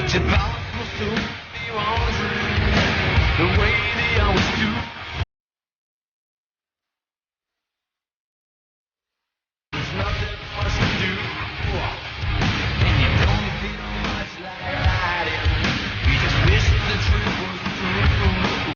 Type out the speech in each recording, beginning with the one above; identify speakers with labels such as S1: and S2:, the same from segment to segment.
S1: Tes parents pour sourire the way they always do. There's nothing much to do, and you don't feel much like riding. You just wish the truth was true.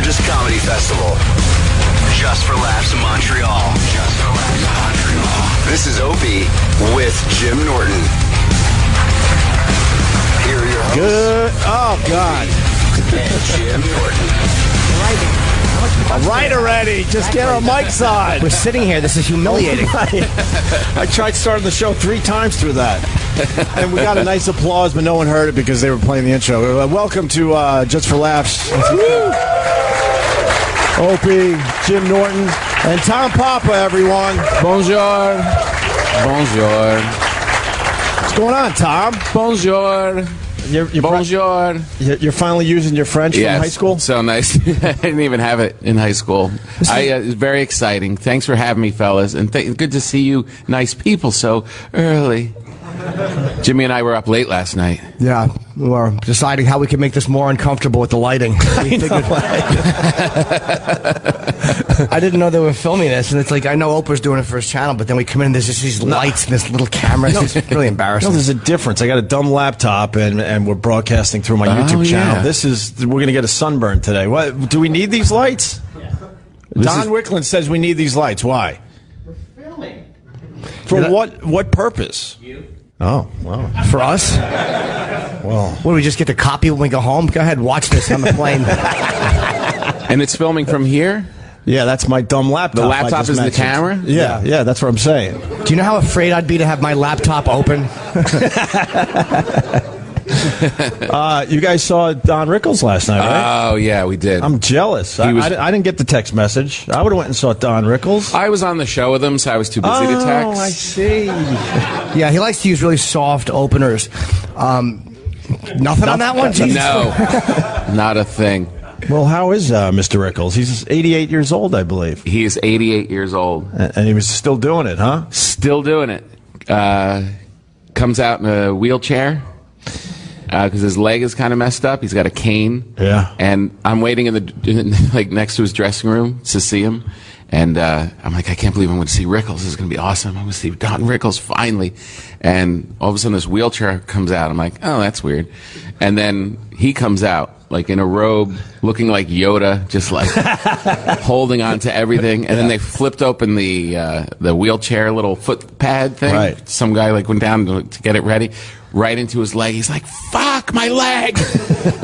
S2: largest comedy festival. Just for Laughs in Montreal. Just for Laughs in Montreal. This is Opie with Jim Norton. Here are your hosts.
S3: Good. Oh, God.
S2: And Jim Norton.
S3: All right already. Just get our mics on.
S4: We're sitting here. This is humiliating.
S3: I tried starting the show 3 times through that. And we got a nice applause, but no one heard it because they were playing the intro. Welcome to Just for Laughs. Opie, Jim Norton, and Tom Papa, everyone.
S5: Bonjour. Bonjour.
S3: What's going on, Tom?
S5: Bonjour. Bonjour.
S3: You're finally using your French from high school?
S5: So nice. I didn't even have it in high school. It's very exciting. Thanks for having me, fellas. And good to see you nice people so early. Jimmy and I were up late last night.
S4: Yeah, we were deciding how we could make this more uncomfortable with the lighting. I didn't know they were filming this, and it's like, I know Oprah's doing it for his channel, but then we come in and there's just these lights and this little camera. It's just really embarrassing.
S3: No, there's a difference. I got a dumb laptop, and we're broadcasting through my YouTube channel.
S5: Yeah.
S3: We're going to get a sunburn today. What? Do we need these lights? Don Wickland says we need these lights. Why?
S6: We're filming.
S3: For what purpose?
S6: You.
S3: Oh, wow.
S4: For us?
S3: Well,
S4: What, do we just get the copy when we go home? Go ahead, watch this on the plane.
S5: And it's filming from here?
S3: yeah, that's my dumb laptop.
S5: The
S3: I
S5: laptop
S3: just
S5: is the
S3: mentioned.
S5: camera?
S3: Yeah, that's what I'm saying.
S4: Do you know how afraid I'd be to have my laptop open?
S3: You guys saw Don Rickles last night, right?
S5: Oh, yeah, we did.
S3: I'm jealous. I didn't get the text message. I would have went and saw Don Rickles.
S5: I was on the show with him, so I was too busy to text.
S3: Oh, I see.
S4: Yeah, he likes to use really soft openers. Nothing on that one? Jesus.
S5: No, not a thing.
S3: Well, how is Mr. Rickles? He's 88 years old, I believe.
S5: He is 88 years old.
S3: And he was still doing it, huh?
S5: Still doing it. Comes out in a wheelchair because his leg is kind of messed up. He's got a cane.
S3: Yeah.
S5: And I'm waiting like next to his dressing room to see him. And I'm like, I can't believe I'm going to see Rickles. This is going to be awesome. I'm going to see Don Rickles finally. And all of a sudden this wheelchair comes out. I'm like, oh, that's weird. And then he comes out like in a robe, looking like Yoda, just like holding on to everything. And then they flipped open the wheelchair little foot pad thing.
S3: Right.
S5: Some guy like went down to get it ready, right into his leg. He's like, "Fuck my leg!"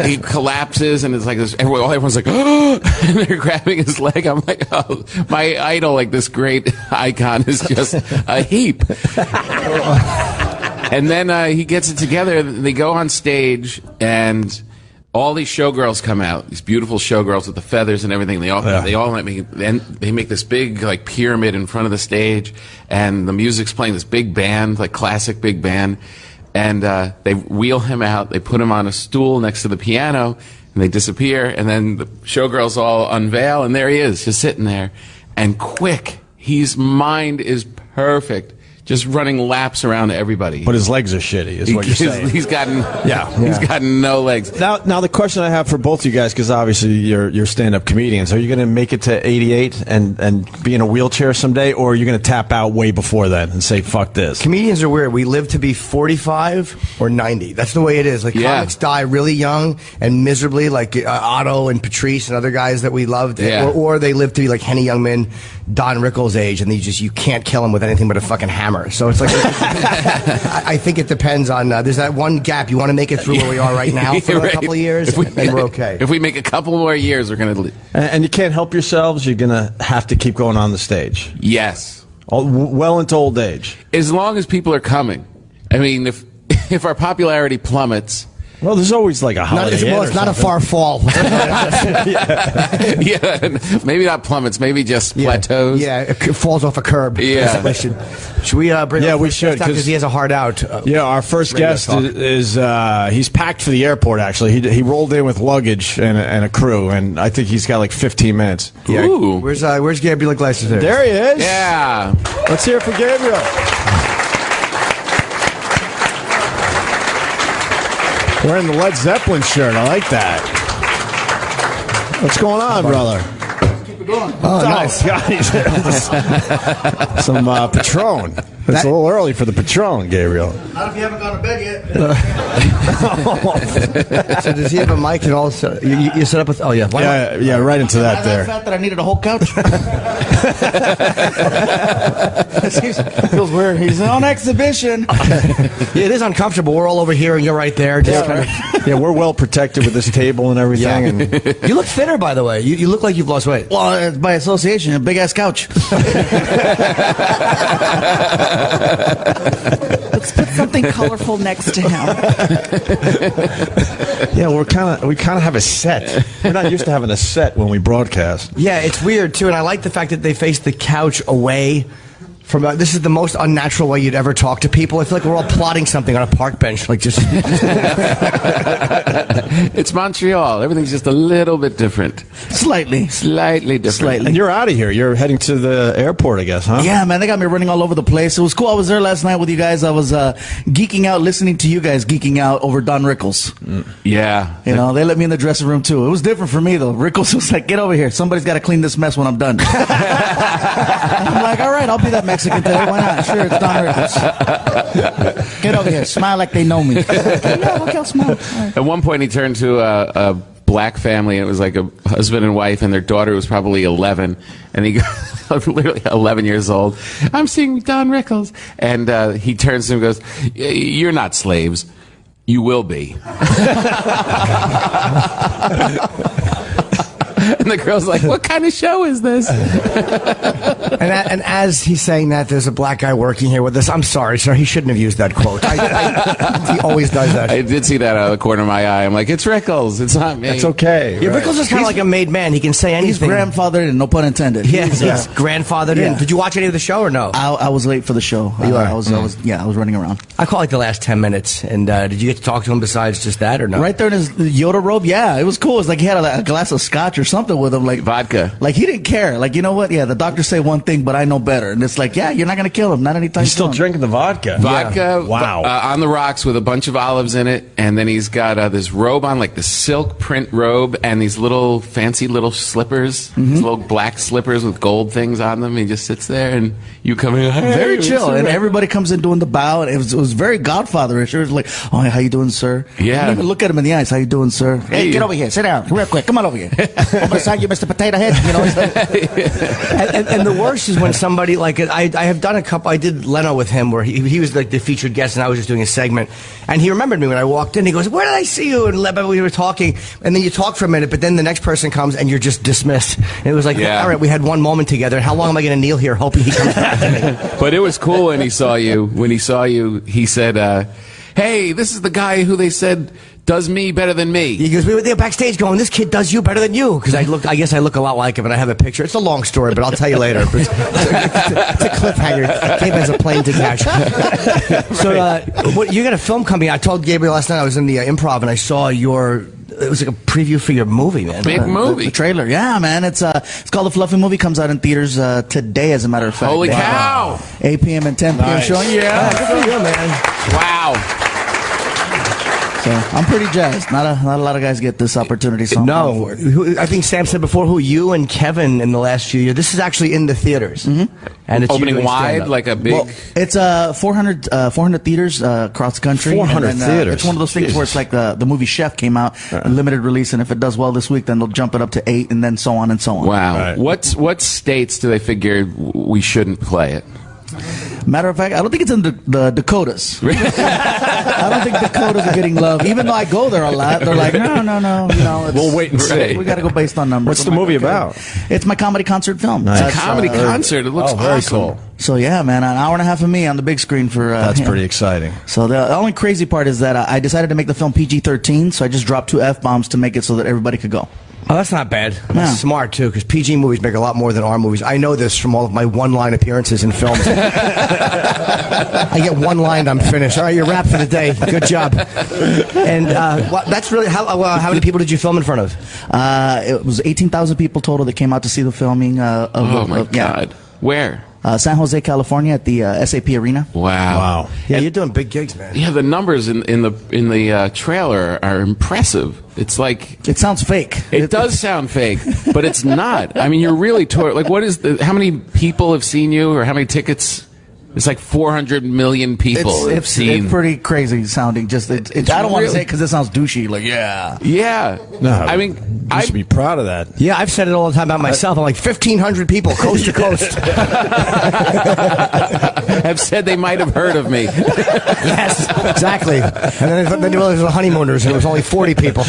S5: He collapses, and it's like this. Everyone's like, "Oh!" And they're grabbing his leg. I'm like, "Oh, my idol, like this great icon, is just a heap." And then he gets it together. They go on stage, and all these showgirls come out, these beautiful showgirls with the feathers and everything. They all let me. Then they make this big like pyramid in front of the stage, and the music's playing. This big band, like classic big band, and they wheel him out. They put him on a stool next to the piano, and they disappear. And then the showgirls all unveil, and there he is, just sitting there, and quick. His mind is perfect. Just running laps around everybody.
S3: But his legs are shitty, is what you're saying.
S5: He's gotten
S3: He's
S5: gotten no legs.
S3: Now the question I have for both you guys, because obviously you're stand-up comedians, are you going to make it to 88 and be in a wheelchair someday, or are you going to tap out way before then and say, fuck this?
S4: Comedians are weird. We live to be 45 or 90. That's the way it is. Like, comics die really young and miserably, like Otto and Patrice and other guys that we loved.
S5: Yeah.
S4: Or they live to be like Henny Youngman, Don Rickles' age, and you can't kill them with anything but a fucking hammer. So it's like, I think it depends on, there's that one gap. You want to make it through where we are right now for a couple of years, and we're okay.
S5: If we make a couple more years, we're going to...
S3: And you can't help yourselves, you're going to have to keep going on the stage.
S5: Yes.
S3: Well into old age.
S5: As long as people are coming. I mean, if our popularity plummets...
S3: Well, there's always like a holiday.
S4: It's not a far fall.
S5: Yeah, maybe not plummets, maybe just plateaus.
S4: Yeah, it falls off a curb.
S5: Yeah.
S4: Should we bring?
S3: Yeah, we should,
S4: because he has a heart out.
S3: Our first guest is he's packed for the airport. Actually, he rolled in with luggage and a crew, and I think he's got like 15 minutes.
S4: Yeah.
S5: Ooh.
S4: Where's Gabriel Iglesias?
S3: There he is.
S5: Yeah.
S3: Let's hear it for Gabriel. Wearing the Led Zeppelin shirt. I like that. What's going on, brother?
S6: Keep it going.
S4: Oh, nice.
S3: Some Patron. It's a little early for the Patron, Gabriel.
S6: Not if you haven't gone to bed yet.
S4: So does he have a mic and all? You set up with? Oh yeah.
S3: Yeah, right into that there.
S6: Fat that I needed a whole couch. Feels weird. He's on exhibition.
S4: It is uncomfortable. We're all over here and you're right there. Just kind of,
S3: Yeah, we're well protected with this table and everything.
S4: Yeah.
S3: And
S4: you look thinner, by the way. You look like you've lost weight.
S6: Well, it's by association, a big ass couch.
S7: Let's put something colorful next to him.
S3: yeah, we kind of have a set. We're not used to having a set when we broadcast.
S4: Yeah, it's weird too, and I like the fact that they face the couch away from. This is the most unnatural way you'd ever talk to people. I feel like we're all plotting something on a park bench, like just.
S5: It's Montreal. Everything's just a little bit different.
S6: Slightly different.
S3: And you're out of here. You're heading to the airport, I guess, huh?
S6: Yeah, man, they got me running all over the place. It was cool. I was there last night with you guys. I was geeking out, listening to you guys geeking out over Don Rickles.
S5: Yeah.
S6: You know, they let me in the dressing room too. It was different for me though. Rickles was like, "Get over here. Somebody's got to clean this mess when I'm done." I'm like, "All right, I'll be that Mexican today. Why not? Sure, it's Don Rickles. Get over here. Smile like they know me." Yeah, okay, I'll smile. Right.
S5: At one point, he turned to a black family, and it was like a husband and wife, and their daughter was probably 11, and he goes, literally 11 years old. "I'm seeing Don Rickles," and he turns to him and goes, "You're not slaves. You will be." And the girl's like, "What kind of show is this?"
S4: And as he's saying that, there's a black guy working here with us. I'm sorry, sir. He shouldn't have used that quote. He always does that.
S5: I did see that out of the corner of my eye. I'm like, "It's Rickles. It's not me."
S3: It's okay.
S4: Yeah,
S3: right.
S4: Rickles is kind of like a made man. He can say
S6: He's
S4: anything.
S6: grandfathered in, no pun intended.
S4: Yeah, he's grandfathered in.
S6: Yeah.
S4: Did you watch any of the show or no?
S6: I was late for the show.
S4: You are?
S6: I was running around.
S4: I caught like the last 10 minutes. And did you get to talk to him besides just that or no?
S6: Right there in his Yoda robe, yeah, it was cool. It's like he had a glass of scotch or something with him, like
S5: Vodka.
S6: Like he didn't care. Like, you know what? Yeah, the doctors say one thing, but I know better. And it's like, yeah, you're not gonna kill him. Not anytime
S3: He's still
S6: soon.
S3: drinking the vodka.
S5: Vodka,
S3: Wow.
S5: on the rocks with a bunch of olives in it, and then he's got this robe on, like the silk print robe, and these little fancy little slippers, these little black slippers with gold things on them. He just sits there, and you come in, "Hey,
S6: Very chill,
S5: sir."
S6: and everybody comes in doing the bow, and it was very Godfatherish. It was like, "Oh, how you doing, sir?"
S5: Yeah.
S6: You didn't even look at him in the eyes. "How you doing, sir?" "Hey, get over here, sit down, real quick. Come on over here. Over beside you, Mr. Potato Head." You know. It's like,
S4: and the worst is when somebody like I have done a couple. I did Leno with him where he was like the featured guest and I was just doing a segment, and he remembered me when I walked in. He goes, "Where did I see you?" And we were talking, and then you talk for a minute, but then the next person comes and you're just dismissed. And it was like,
S5: Yeah.
S4: all right, we had one moment together. How long am I going to kneel here hoping he comes back to me?
S5: But it was cool when he saw you. When he saw you, he said, "Hey, this is the guy who they said does me better than me."
S4: He goes, "We were there backstage going, this kid does you better than you." Because I guess I look a lot like him, and I have a picture. It's a long story, but I'll tell you later. But it's a cliffhanger. Gabe has a plane to catch. So, you got a film coming out. I told Gabriel last night I was in the Improv, and I saw it was like a preview for your movie, man.
S5: Big movie.
S6: the trailer, yeah, man. It's called The Fluffy Movie. Comes out in theaters today, as a matter of fact.
S5: Holy cow!
S6: 8 p.m. and 10 p.m.
S3: Nice.
S6: showing.
S4: Yeah, good for you, man.
S5: Wow.
S6: So I'm pretty jazzed. Not a lot of guys get this opportunity. So I'm going
S4: No,
S6: for it.
S4: I think Sam said before you and Kevin in the last few years. This is actually in the theaters, and it's you
S5: Opening
S4: doing
S5: wide,
S4: stand-up.
S5: like a big.
S6: Well, it's 400 theaters across the country.
S3: 400
S6: And then,
S3: theaters.
S6: It's one of those things where it's like the movie Chef came out, a limited release, and if it does well this week, then they'll jump it up to 8, and then so on and so on.
S5: Wow.
S3: Right.
S5: What states do they figure we shouldn't play it?
S6: Matter of fact, I don't think it's in the Dakotas. I don't think Dakotas are getting love, even though I go there a lot. They're like, no. You know, it's,
S3: We'll wait and see.
S6: We got to go based on numbers.
S3: What's the
S6: I'm like,
S3: movie
S6: okay.
S3: about?
S6: It's my comedy concert film.
S3: Nice.
S5: It's a comedy concert. It looks
S3: very
S5: awesome.
S3: cool.
S6: So yeah, man, an hour and a half of me on the big screen for.
S3: That's
S6: him.
S3: pretty exciting.
S6: So the only crazy part is that I decided to make the film PG-13, so I just dropped 2 F-bombs to make it so that everybody could go.
S4: Oh, that's not bad. That's
S6: Yeah.
S4: smart, too, because PG movies make a lot more than R movies. I know this from all of my one-line appearances in films. I get one line, I'm finished. All right, you're wrapped for the day. Good job. And that's really... How many people did you film in front of?
S6: It was 18,000 people total that came out to see the filming.
S5: Oh my God. Where?
S6: San Jose, California, at the SAP Arena.
S5: Wow.
S4: Yeah, you're doing big gigs, man.
S5: Yeah, the numbers in the trailer are impressive. It's like
S6: It sounds fake.
S5: it does sound fake, but it's not. I mean, you're really like what is how many people have seen you, or how many tickets It's like 400 million people have
S6: It's
S5: seen.
S6: pretty crazy sounding. Just I don't want to say it because it sounds douchey. Like, yeah.
S5: Yeah.
S3: No,
S5: I mean,
S3: you should be proud of that.
S4: Yeah, I've said it all the time about myself. I'm like 1,500 people, coast to coast.
S5: have said they might have heard of me.
S4: Yes, exactly. And then there was the honeymooners, and it was only 40 people.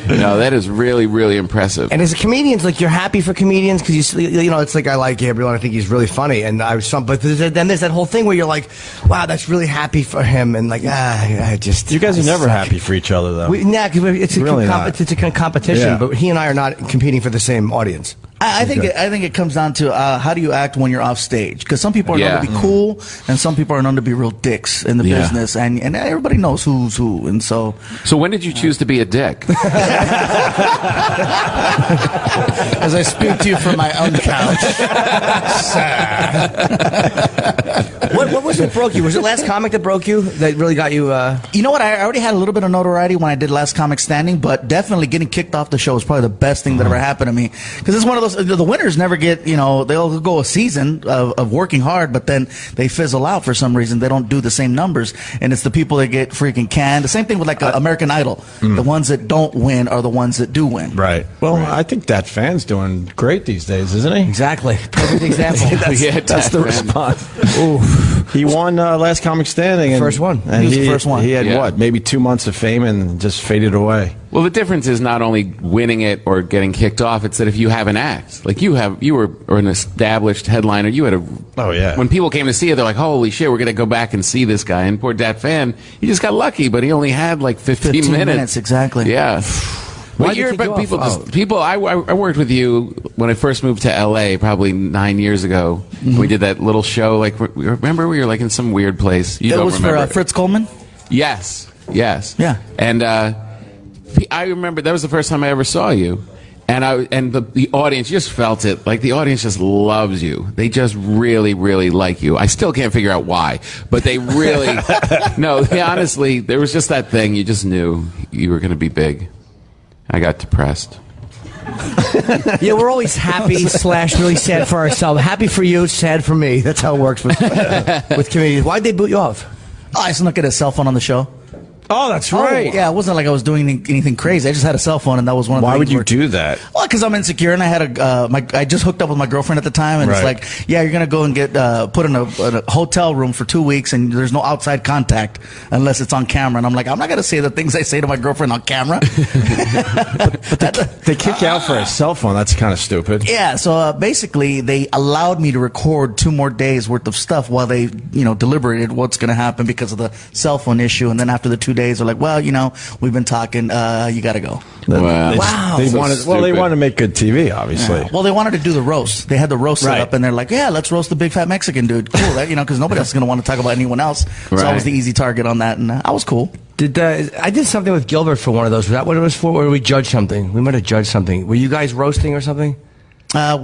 S5: No, that is really, really impressive.
S4: And as a comedian, like, you're happy for comedians because you know, it's like I like Gabriel, and I think he's really funny. And but then there's that whole thing where you're like, wow, that's really happy for him, and like, I just.
S3: You guys are never
S4: suck.
S3: happy for each other, though.
S4: It's
S3: Really not.
S4: it's a competition,
S3: Yeah.
S4: but he and I are not competing for the same audience.
S6: I think it comes down to how do you act when you're off stage? Because some people are known to be cool, and some people are known to be real dicks in the business, and everybody knows who's who. And so
S5: when did you choose to be a dick?
S6: as I speak to you from my own couch,
S4: What was it broke you? Was it Last Comic that broke you? That really got you?
S6: You know what? I already had a little bit of notoriety when I did Last Comic Standing, but definitely getting kicked off the show was probably the best thing that ever happened to me. Because it's one of those, the winners never get, they'll go a season of working hard, but then they fizzle out for some reason. They don't do the same numbers. And it's the people that get freaking canned. The same thing with like American Idol. The ones that don't win are the ones that do win.
S3: Right. Well, I think that fan's doing great these days, isn't he?
S4: Exactly. Perfect example.
S3: That's the response. Ooh. He won Last Comic Standing.
S4: First one.
S3: And
S6: He was the first one.
S3: He had
S5: Yeah.
S3: what? Maybe 2 months of fame and just faded away.
S5: Well, the difference is not only winning it or getting kicked off, it's that if you have an act, like you were an established headliner, you had a.
S3: Oh, yeah.
S5: When people came to see it, they're like, holy shit, we're going to go back and see this guy. And poor Dat Fan, he just got lucky, but he only had like 15 minutes.
S6: Exactly.
S5: Yeah.
S4: Why'd you kick you off?
S5: I worked with you when I first moved to LA, probably 9 years ago. We did that little show. Like, remember we were like in some weird place. You
S6: It
S5: don't
S6: was
S5: remember.
S6: for Fritz Coleman?
S5: Yes.
S6: Yeah.
S5: And I remember that was the first time I ever saw you. And the audience, you just felt it. Like, the audience just loves you. They just really, really like you. I still can't figure out why, but they really, honestly, there was just that thing. You just knew you were going to be big. I got depressed.
S4: Yeah, we're always happy / really sad for ourselves. Happy for you, sad for me. That's how it works with comedians. Why'd they boot you off?
S6: Oh, I snuck at a cell phone on the show.
S3: Oh, that's
S6: Right. Yeah, it wasn't like I was doing anything crazy. I just had a cell phone, and that was one of the
S3: Why
S6: things
S3: would you
S6: where-
S3: do that?
S6: Well, because I'm insecure, and I had I just hooked up with my girlfriend at the time, and it's
S3: Right.
S6: like, yeah, you're gonna go and get put in a hotel room for 2 weeks, and there's no outside contact unless it's on camera. And I'm like, I'm not gonna say the things I say to my girlfriend on camera.
S3: They kick you out for a cell phone. That's kind of stupid.
S6: Yeah, so basically, they allowed me to record 2 more days worth of stuff while they, deliberated what's going to happen because of the cell phone issue. And then after the 2 days, they're like, well, we've been talking. You got to go.
S5: Wow.
S3: They
S5: So
S3: wanted. Well, they
S5: stupid.
S3: waned to make good TV, obviously.
S6: Yeah. Well, they wanted to do the roast. They had the roast set
S3: Right.
S6: up, and they're like, yeah, let's roast the big fat Mexican dude. Cool, that, because nobody else is going to want to talk about anyone else. So I
S5: Right.
S6: was the easy target on that, and I was cool.
S4: I did something with Gilbert for one of those. Was that what it was for? Or did we judge something? We might have judged something. Were you guys roasting or something?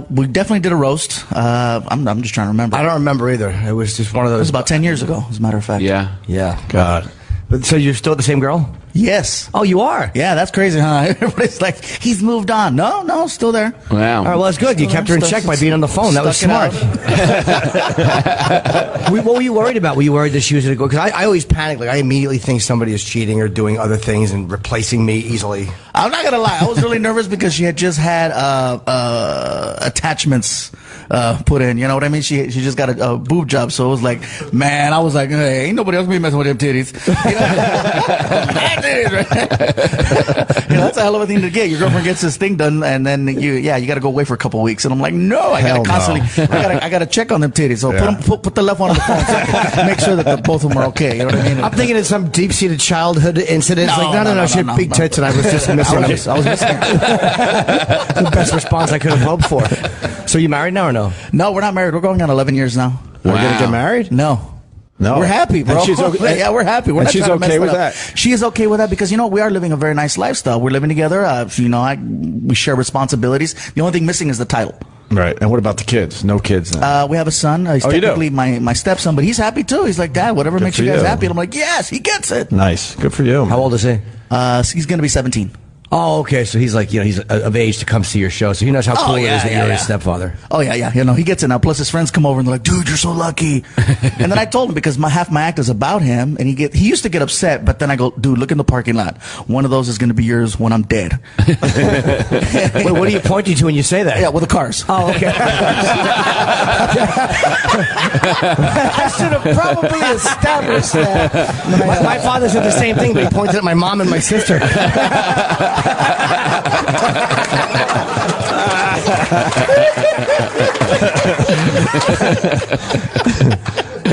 S6: We definitely did a roast. I'm just trying to remember.
S4: I don't remember either. It was just one of
S6: It
S4: those.
S6: was about 10 years ago, as a matter of fact.
S5: Yeah.
S4: Yeah.
S3: God.
S4: But so you're still the same girl?
S6: Yes.
S4: Oh, you are?
S6: Yeah, that's crazy, huh? Everybody's like, he's moved on. No, still there.
S5: Wow.
S4: All right, well, that's good. You kept her in check by being on the phone. That was
S6: Stuck
S4: smart.
S6: it
S4: What were you worried about? Were you worried that she was going to go? Because I always panic. Like, I immediately think somebody is cheating or doing other things and replacing me easily.
S6: I'm not gonna lie, I was really nervous because she had just had attachments put in. You know what I mean? She just got a boob job, so it was like, man, I was like, hey, ain't nobody else gonna be messing with them titties. Man, titties, right? That's a hell of a thing to get. Your girlfriend gets this thing done, and then you got to go away for a couple weeks. And I'm like, no, I
S3: Hell
S6: gotta
S3: no.
S6: constantly, I gotta check on them titties. So
S3: Yeah.
S6: put the left one on the phone, so I can make sure that both of them are okay. You know what I mean?
S4: I'm thinking it's some deep-seated childhood incident. It's
S6: No,
S4: like, no,
S6: no,
S4: she had
S6: no,
S4: big
S6: no.
S4: tits, and I was just missing. I was missing the best response I could have hoped for. So you married now or no?
S6: No, we're not married. We're going on 11 years now.
S3: We're gonna
S5: Wow.
S3: get married?
S6: No.
S3: No.
S6: We're happy, bro.
S3: And she's okay.
S6: Yeah, we're happy. We're
S3: And
S6: not
S3: she's
S6: trying to
S3: okay
S6: mess
S3: with
S6: up.
S3: that?
S6: She is okay with that because, we are living a very nice lifestyle. We're living together. We share responsibilities. The only thing missing is the title.
S3: Right. And what about the kids? No kids now.
S6: We have a son. He's
S3: Oh, you do?
S6: technically my stepson, but he's happy too. He's like, Dad, whatever makes
S3: for
S6: you guys
S3: you.
S6: happy. And I'm like, yes, he gets it.
S3: Nice. Good for you.
S4: How old is he?
S6: He's going to be 17.
S4: Oh, okay. So he's like, he's of age to come see your show. So he knows how cool it is that you're his stepfather.
S6: Oh, yeah. He gets it now. Plus, his friends come over and they're like, dude, you're so lucky. And then I told him, because half my act is about him, and he used to get upset, but then I go, dude, look in the parking lot. One of those is going to be yours when I'm dead.
S4: Wait, what are you pointing to when you say that?
S6: Yeah, well, the cars.
S4: Oh, okay.
S6: I should have probably established that.
S4: My father said the same thing, but he pointed at my mom and my sister.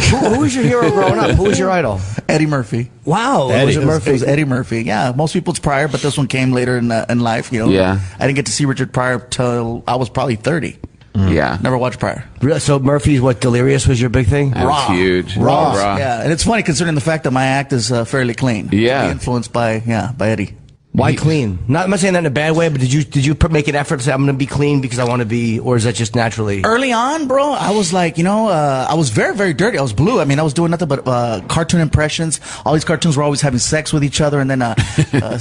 S4: Who was your hero growing up? Who was your idol?
S6: Eddie Murphy.
S4: Wow,
S6: It was Eddie Murphy. Yeah, most people it's Pryor, but this one came later in life.
S5: Yeah.
S6: I didn't get to see Richard Pryor till I was probably 30.
S5: Yeah.
S6: Never watched Pryor.
S4: So Murphy's Delirious was your big thing?
S5: That was huge.
S6: Raw.
S5: Raw.
S6: Yeah, and it's funny considering the fact that my act is fairly clean.
S5: Yeah.
S6: Influenced by Eddie.
S4: Why clean? I'm not saying that in a bad way, but did you make an effort to say I'm going to be clean because I want to be, or is that just naturally?
S6: Early on, bro, I was like, I was very, very dirty. I was blue. I mean, I was doing nothing but cartoon impressions. All these cartoons were always having sex with each other. And then a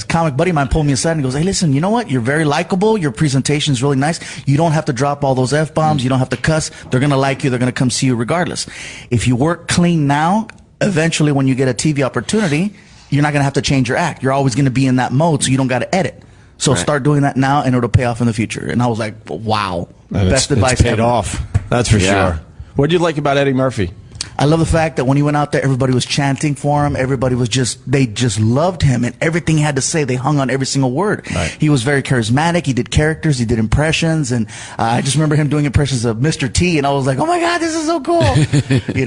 S6: comic buddy of mine pulled me aside and goes, hey, listen, you know what? You're very likable. Your presentation is really nice. You don't have to drop all those F-bombs. You don't have to cuss. They're going to like you. They're going to come see you regardless. If you work clean now, eventually when you get a TV opportunity, you're not going to have to change your act. You're always going to be in that mode, so you don't got to edit. So start doing that now, and it'll pay off in the future. And I was like, wow.
S3: And
S6: best advice
S3: it's paid
S6: ever.
S3: off. That's for sure. What do you like about Eddie Murphy?
S6: I love the fact that when he went out there, everybody was chanting for him. Everybody was they just loved him, and everything he had to say, they hung on every single word.
S3: Right.
S6: He was very charismatic. He did characters. He did impressions. And I just remember him doing impressions of Mr. T, and I was like, oh my God, this is so cool.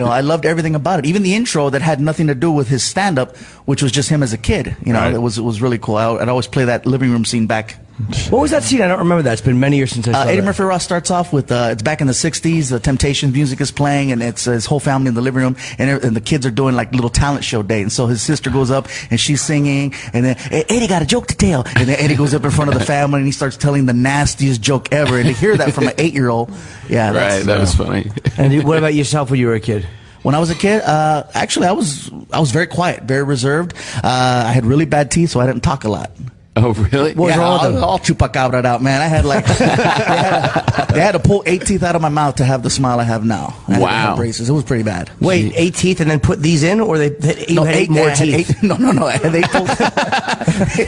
S6: I loved everything about it. Even the intro that had nothing to do with his stand-up, which was just him as a kid. It was really cool. I'd always play that living room scene back.
S4: What was that scene? I don't remember that. It's been many years since I saw
S6: Eddie
S4: that.
S6: Murphy Raw starts off with, it's back in the 60s, the Temptations music is playing, and it's his whole family in the living room, and the kids are doing like little talent show day. And so his sister goes up, and she's singing, and then, hey, Eddie got a joke to tell. And then Eddie goes up in front of the family, and he starts telling the nastiest joke ever. And to hear that from an 8-year-old,
S5: Right, that was funny.
S4: And what about yourself when you were a kid?
S6: When I was a kid, actually, I was very quiet, very reserved. I had really bad teeth, so I didn't talk a lot.
S5: Oh, really?
S4: What was wrong with them?
S6: All chupacabra out, man. I had like they had to pull 8 teeth out of my mouth to have the smile I have now. I had to have braces. It was pretty bad.
S4: Wait, 8 teeth and then put these in, or you had 8 more teeth?
S6: No. They pulled,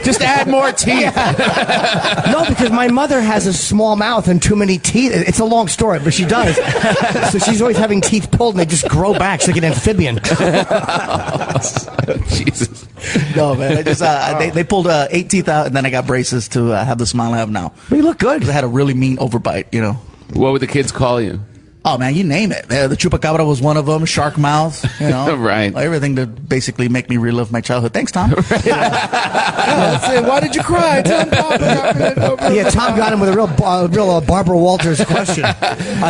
S5: Just add more teeth.
S4: No, because my mother has a small mouth and too many teeth. It's a long story, but she does. So she's always having teeth pulled, and they just grow back. She's like an amphibian.
S5: Jesus.
S6: No, man. I just they pulled 8 teeth out, and then I got braces to have the smile I have now.
S4: But you look good.
S6: 'Cause I had a really mean overbite,
S5: What would the kids call you?
S6: Oh, man, you name it. The chupacabra was one of them. Shark mouth,
S5: Right.
S6: Everything to basically make me relive my childhood. Thanks, Tom. Why did you cry? Tom
S4: Yeah, Tom got him with a real Barbara Walters question.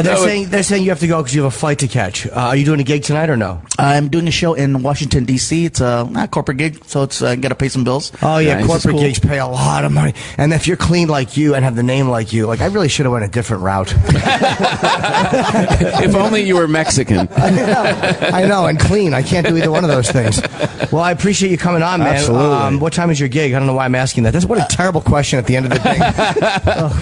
S4: They're saying you have to go because you have a flight to catch. Are you doing a gig tonight or no?
S6: I'm doing a show in Washington, D.C. It's a corporate gig, so it's got to pay some bills.
S4: Oh, yeah,
S5: Nice.
S4: corporate
S6: Cool.
S4: gigs pay a lot of money. And if you're clean like you and have the name like you, I really should have went a different route.
S5: If only you were Mexican.
S4: I know, and clean. I can't do either one of those things. Well, I appreciate you coming on, man.
S3: Absolutely.
S4: What time is your gig? I don't know why I'm asking that. What a terrible question at the end of the day.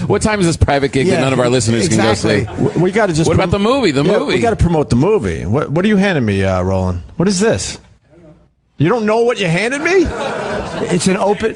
S5: What time is this private gig that none of our listeners
S4: exactly.
S5: can go see?
S3: We got to just.
S5: What about the movie? The movie.
S3: We got to promote the movie. What are you handing me, Roland? What is this? You don't know what you handed me?
S4: It's an open...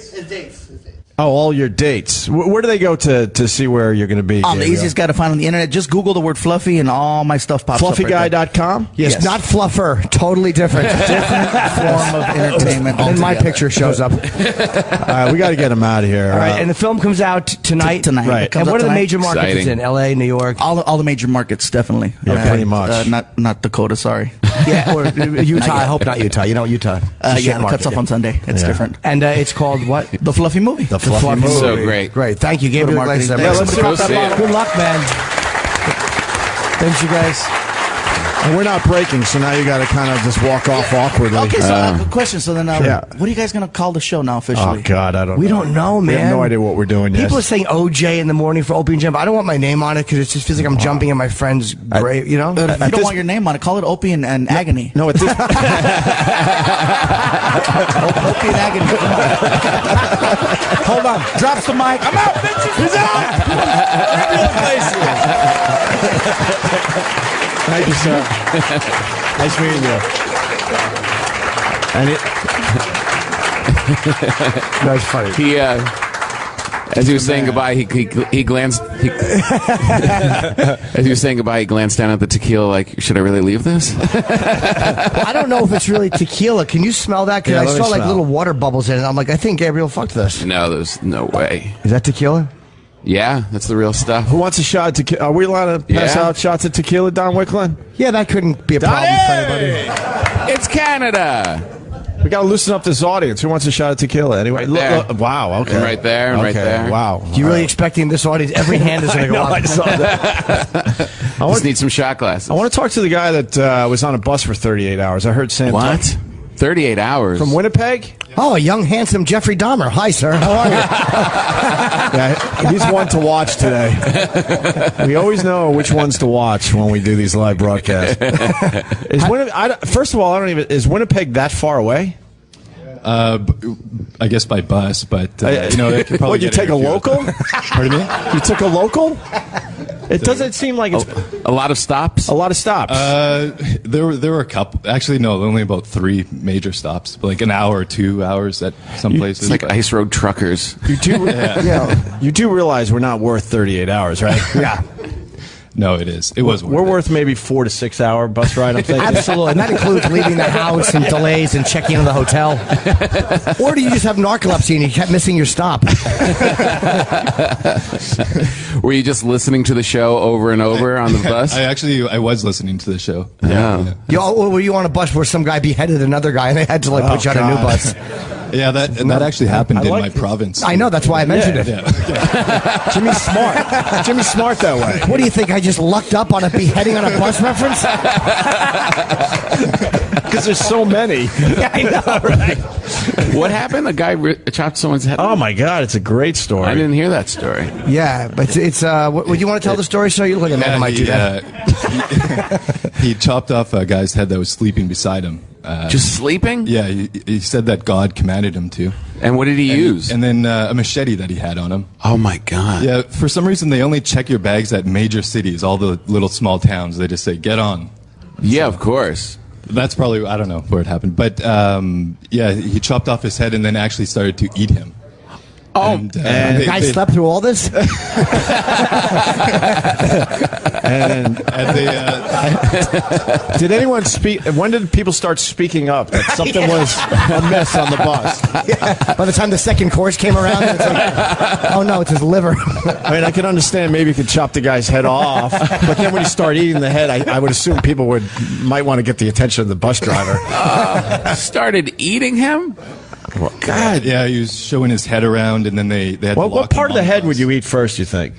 S3: Oh, all your dates. Where do they go to see where you're going to be?
S6: The
S3: Gabriel?
S6: easiest guy to find on the internet. Just Google the word fluffy, and all my stuff pops up.
S3: Fluffyguy.com?
S4: Yes, not fluffer. Totally different.
S6: Different form of entertainment.
S4: Then my
S6: altogether.
S4: picture shows up.
S3: All right, we got to get him out of here.
S4: All right, and the film comes out tonight.
S6: Tonight.
S3: Right.
S6: It comes
S4: And what
S6: out
S4: are the
S6: tonight.
S4: major markets it's
S5: Exciting.
S4: in? L.A., New York?
S6: All the major markets, definitely.
S3: Yeah, pretty much.
S6: Not Dakota, sorry.
S4: Yeah, or Utah. I hope not Utah. You know Utah. It's a shit
S6: It
S4: market,
S6: cuts off
S4: yeah.
S6: on Sunday. It's different.
S4: And it's called what?
S6: The Fluffy Movie.
S3: The Fluffy Movie.
S5: So great.
S4: Great. Thank you, Gabriel
S6: marketing.
S4: Iglesias.
S6: Yeah,
S5: let's go see it.
S4: Good luck, man. Thanks, you guys.
S3: And we're not breaking, so now you got to kind of just walk off awkwardly.
S6: Okay, so I have a question. So then,
S3: Yeah.
S6: what are you guys going to call the show now officially?
S3: Oh, God, I don't know.
S4: We don't know, man.
S3: We have no idea what we're doing yet.
S4: People are saying OJ in the morning for Opie and Jim. I don't want my name on it because it just feels like I'm jumping in my friend's grave, you know?
S6: If you don't want your name on it, call it Opie and Agony.
S3: No, at this
S6: Opie and Agony. Come on. Hold on. Drops the mic. I'm out, bitches. He's out.
S3: Gabriel Iglesias. Thank you, sir. Nice meeting you. And
S4: That's funny.
S5: He, as he was saying goodbye, he glanced. As he was saying goodbye, he glanced down at the tequila. Like, should I really leave this?
S4: Well, I don't know if it's really tequila. Can you smell that? Because
S3: Yeah,
S4: I
S3: let me
S4: saw like
S3: smell.
S4: little water bubbles in it. I'm like, I think Gabriel fucked this.
S5: No, there's no way.
S4: Is that tequila?
S5: Yeah, that's the real stuff.
S3: who wants a shot of tequila? Are we allowed to pass
S5: Yeah.
S3: out shots of tequila, Don Wicklund?
S4: Yeah, that couldn't be a problem for anybody.
S5: It's Canada.
S3: We got to loosen up this audience. Who wants a shot of tequila? Anyway,
S5: Right there.
S3: wow. Okay.
S5: And right there, and right
S3: Okay,
S5: there.
S3: Wow.
S4: You really expecting this audience? Every hand is going to go up.
S3: I saw that.
S5: Just need some shot glasses.
S3: I want to talk to the guy that was on a bus for 38 hours. I heard Sam.
S5: What? 38 hours.
S3: From Winnipeg?
S4: Oh, a young, handsome Jeffrey Dahmer. Hi, sir. How are you?
S3: Yeah, he's one to watch today. We always know which ones to watch when we do these live broadcasts. First of all, I don't even. Is Winnipeg that far away?
S8: I guess by bus, but they could probably
S3: What, you
S8: get
S3: take
S8: here
S3: a
S8: if you-
S3: local?
S8: Pardon me?
S3: You took a local? It doesn't seem like it's
S5: A lot of stops.
S3: a lot of stops.
S8: There were a couple. Actually, no, only about 3 major stops. Like an hour or 2 hours at some places.
S5: It's like
S8: but-
S5: ice road truckers.
S3: You do realize we're not worth 38 hours, right?
S4: Yeah.
S8: No, it is. It was.
S3: We're worth maybe 4 to 6 hour bus ride. I'm thinking.
S4: Absolutely. And that includes leaving the house and delays and checking into the hotel. Or do you just have narcolepsy and you kept missing your stop?
S5: Were you just listening to the show over and over on the bus?
S8: I was listening to the show.
S5: Yeah.
S4: Were you on a bus where some guy beheaded another guy and they had to like put you on a new
S3: God.
S4: bus?
S8: Yeah, that actually happened
S3: I
S8: in
S3: like
S8: my
S3: this.
S8: province.
S4: I know, that's why I mentioned it.
S8: Yeah.
S3: Jimmy's smart. Jimmy's smart that way.
S4: What do you think? I just lucked up on a beheading on a bus reference?
S3: Because there's so many.
S4: I know, right?
S5: What happened? A guy chopped someone's head.
S3: Oh my God, it's a great story.
S5: I didn't hear that story.
S4: Yeah, but it's would you want to tell the story? So you look like a man who might do that.
S8: He chopped off a guy's head that was sleeping beside him.
S5: Just sleeping?
S8: Yeah, he said that God commanded him to.
S5: And what did he use?
S8: And then a machete that he had on him.
S5: Oh my God.
S8: Yeah, for some reason they only check your bags at major cities. All the little small towns, they just say, get on.
S5: Yeah, of course.
S8: That's probably, I don't know where it happened. But yeah, he chopped off his head and then actually started to eat him.
S5: Oh,
S8: And
S4: The guy slept through all this?
S3: And
S8: they,
S3: did anyone speak? When did people start speaking up that something was amiss on the bus?
S4: By the time the second course came around, it's like, oh no, it's his liver.
S3: I mean, I can understand maybe you could chop the guy's head off, but then when you start eating the head, I would assume people might want to get the attention of the bus driver.
S5: started eating him?
S8: God, yeah, he was showing his head around, and then they had. to
S3: What
S8: lock
S3: part
S8: him
S3: of the
S8: on
S3: head
S8: bus.
S3: would you eat first? You think?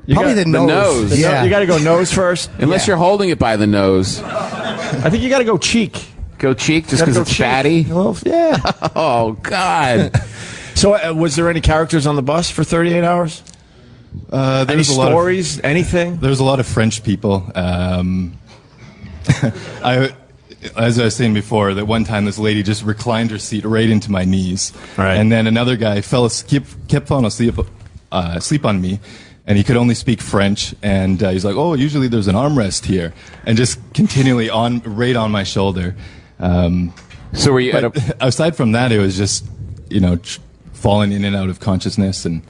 S3: You
S4: Probably
S3: got-
S4: the nose.
S5: nose.
S4: Yeah.
S3: You got to go nose first.
S5: Unless you're holding it by the nose.
S3: I think you got to go cheek.
S5: Go cheek just
S3: Gotta
S5: because
S3: go
S5: it's
S3: cheek.
S5: fatty?
S3: Well, yeah.
S5: Oh, God.
S3: So, was there any characters on the bus for 38 hours? Any
S8: There's a lot of-
S3: stories? Anything?
S8: There's a lot of French people. As I was saying before, that one time this lady just reclined her seat right into my knees,
S3: Right.
S8: and then another guy kept falling asleep on me, and he could only speak French, and he's like, "Oh, usually there's an armrest here," and just continually right on my shoulder.
S5: So were you at
S8: But
S5: a...
S8: aside from that, it was just falling in and out of consciousness and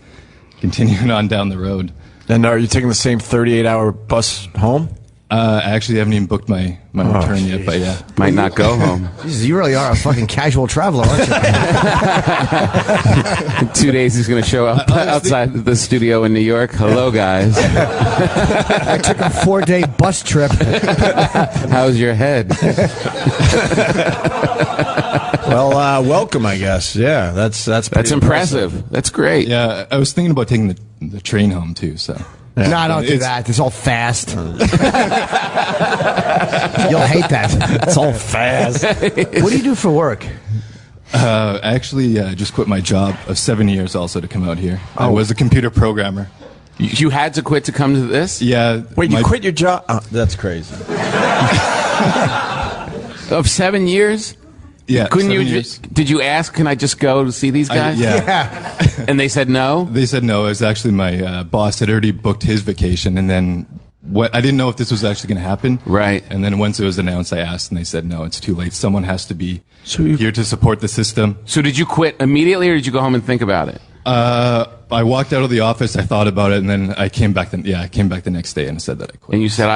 S8: continuing on down the road.
S3: And are you taking the same 38-hour bus home?
S8: I actually haven't even booked my return yet, but yeah.
S5: Might not go home.
S4: Jesus, you really are a fucking casual traveler, aren't you?
S5: In 2 days, he's going to show up outside the studio in New York. Hello, guys.
S4: I took a 4-day bus trip.
S5: How's your head?
S3: Well, welcome, I guess. Yeah, that's pretty
S5: Impressive. That's great.
S8: Yeah, I was thinking about taking the train home too, so.
S4: No, don't do
S8: It's-
S4: that. It's all fast. You'll hate that.
S3: It's all fast.
S4: What do you do for work?
S8: I actually just quit my job of 7 years also to come out here. I was a computer programmer.
S5: You had to quit to come to this?
S8: Yeah.
S3: Wait, you
S8: my-
S3: quit your job? Oh, that's crazy.
S5: Of 7 years?
S8: Yeah.
S5: Couldn't
S8: 7
S5: you?
S8: years.
S5: Did you ask? Can I just go to see these guys?
S8: Yeah.
S5: And they said no.
S8: They said no. It was actually my boss had already booked his vacation, and then I didn't know if this was actually going to happen.
S5: Right.
S8: And then once it was announced, I asked, and they said no. It's too late. Someone has to be
S3: So
S8: here to support the system.
S5: So did you quit immediately, or did you go home and think about it?
S8: I walked out of the office. I thought about it, and then I came back. I came back the next day and said that I quit.
S5: And you said,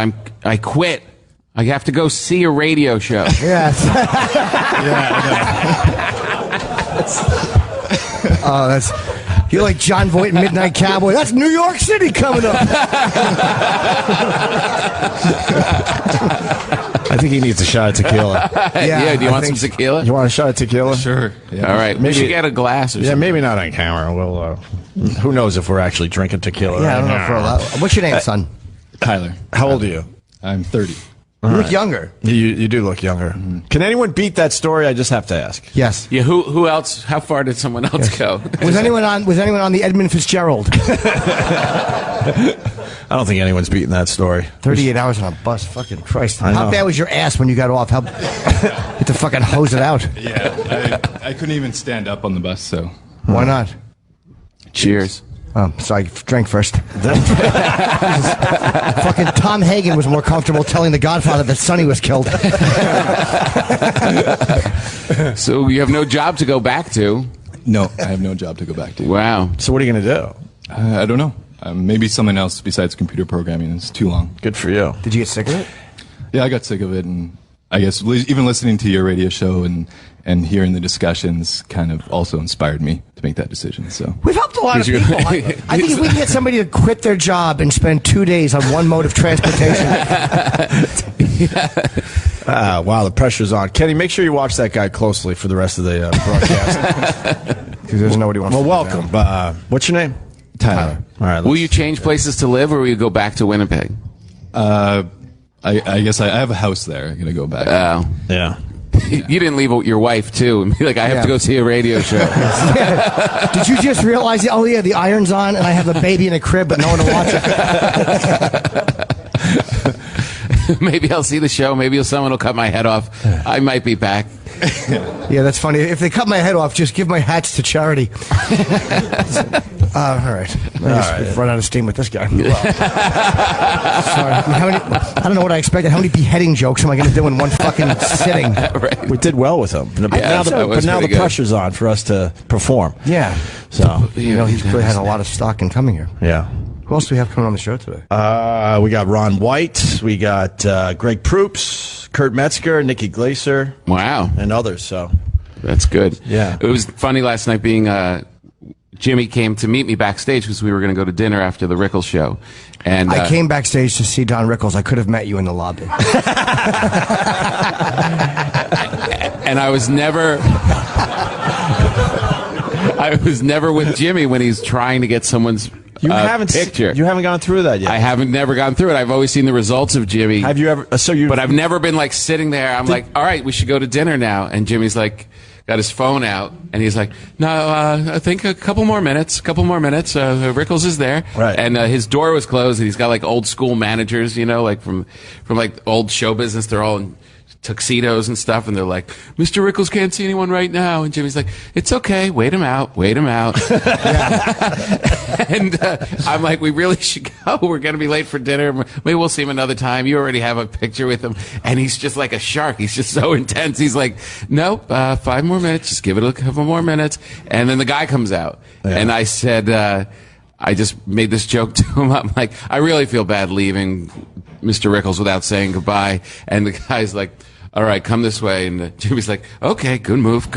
S5: I quit. I have to go see a radio show.
S4: Yes. Oh, that's. You're like John Voight in Midnight Cowboy. That's New York City coming up.
S3: I think he needs a shot of tequila.
S5: Yeah, do you
S4: I
S5: want some
S4: think
S5: tequila?
S3: You want a shot of tequila?
S8: Sure. Yeah.
S5: All right, we should get a glass or
S3: Yeah,
S5: something.
S3: maybe not on camera. We'll. Who knows if we're actually drinking tequila?
S4: Yeah, I
S3: right
S4: don't know
S3: now.
S4: for a lot. What's your name, son?
S8: Tyler.
S3: How old are you?
S8: I'm 30.
S4: You look younger.
S3: You do look younger. Can anyone beat that story? I just have to ask.
S4: Yes.
S5: Yeah, who else? How far did someone else go?
S4: Was anyone on the Edmund Fitzgerald?
S3: I don't think anyone's beaten that story.
S4: 38 hours on a bus. Fucking Christ.
S3: I
S4: How
S3: know.
S4: bad was your ass when you got off? How you had to fucking hose it out.
S8: Yeah. I couldn't even stand up on the bus, so.
S4: Why not?
S5: Cheers.
S4: Oh, sorry. Drink first. Fucking Tom Hagen was more comfortable telling the Godfather that Sonny was killed.
S5: So you have no job to go back to.
S8: No, I have no job to go back to.
S5: Wow.
S3: So what are you going to do?
S8: I don't know. Maybe something else besides computer programming. It's too long.
S3: Good for you.
S4: Did you get sick of it?
S8: Yeah, I got sick of it, and I guess even listening to your radio show and hearing the discussions kind of also inspired me to make that decision. So
S4: We've helped a lot of people. I think if we can get somebody to quit their job and spend 2 days on one mode of transportation.
S3: Wow, the pressure's on. Kenny, make sure you watch that guy closely for the rest of the broadcast.
S4: Because there's nobody wants
S3: Well,
S4: to
S3: welcome. What's your name?
S8: Tyler.
S3: All right.
S5: Will you change places to live, or will you go back to Winnipeg?
S8: I guess I have a house there. I'm gonna go back.
S5: Oh.
S3: Yeah.
S5: You didn't leave your wife, too, and be like, I have to go see a radio show.
S4: Did you just realize, oh yeah, the iron's on and I have the baby in a crib but no one to watch it?
S5: Maybe I'll see the show. Maybe someone will cut my head off. I might be back.
S4: Yeah, that's funny. If they cut my head off, just give my hats to charity. All right. We've run out of steam with this guy. Sorry. I don't know what I expected. How many beheading jokes am I going to do in one fucking sitting?
S5: Right.
S3: We did well with him. But
S5: Yeah, that was
S3: now the
S5: pretty good.
S3: pressure's on for us to perform.
S4: Yeah.
S3: So,
S4: You know, he's really had a lot of stock in coming here.
S3: yeah.
S4: Who else do we have coming on the show today?
S3: We got Ron White. We got Greg Proops, Kurt Metzger, Nick Iglesias,
S5: Wow.
S3: and others. So,
S5: That's good.
S3: Yeah.
S5: It was funny last night being, Jimmy came to meet me backstage because we were going to go to dinner after the Rickles show. And
S4: I came backstage to see Don Rickles. I could have met you in the lobby.
S5: and I was never with Jimmy when he's trying to get someone's picture.
S3: You haven't gone through that yet.
S5: I haven't never gone through it. I've always seen the results of Jimmy.
S3: Have you ever?
S5: But I've never been like sitting there. I'm like, all right, we should go to dinner now. And Jimmy's got his phone out, and he's like, no, I think a couple more minutes. Rickles is there.
S3: Right.
S5: And his door was closed, and he's got like old school managers, you know, like from like old show business. They're all in tuxedos and stuff, and they're like, Mr. Rickles can't see anyone right now. And Jimmy's like, it's okay, wait him out. And I'm like, we really should go. We're going to be late for dinner. Maybe we'll see him another time. You already have a picture with him. And he's just like a shark. He's just so intense. He's like, nope, 5 more minutes. Just give it a couple more minutes. And then the guy comes out.
S3: Yeah.
S5: And I said, I just made this joke to him. I'm like, I really feel bad leaving Mr. Rickles without saying goodbye. And the guy's like, all right, come this way. And Jimmy's like, okay, good move.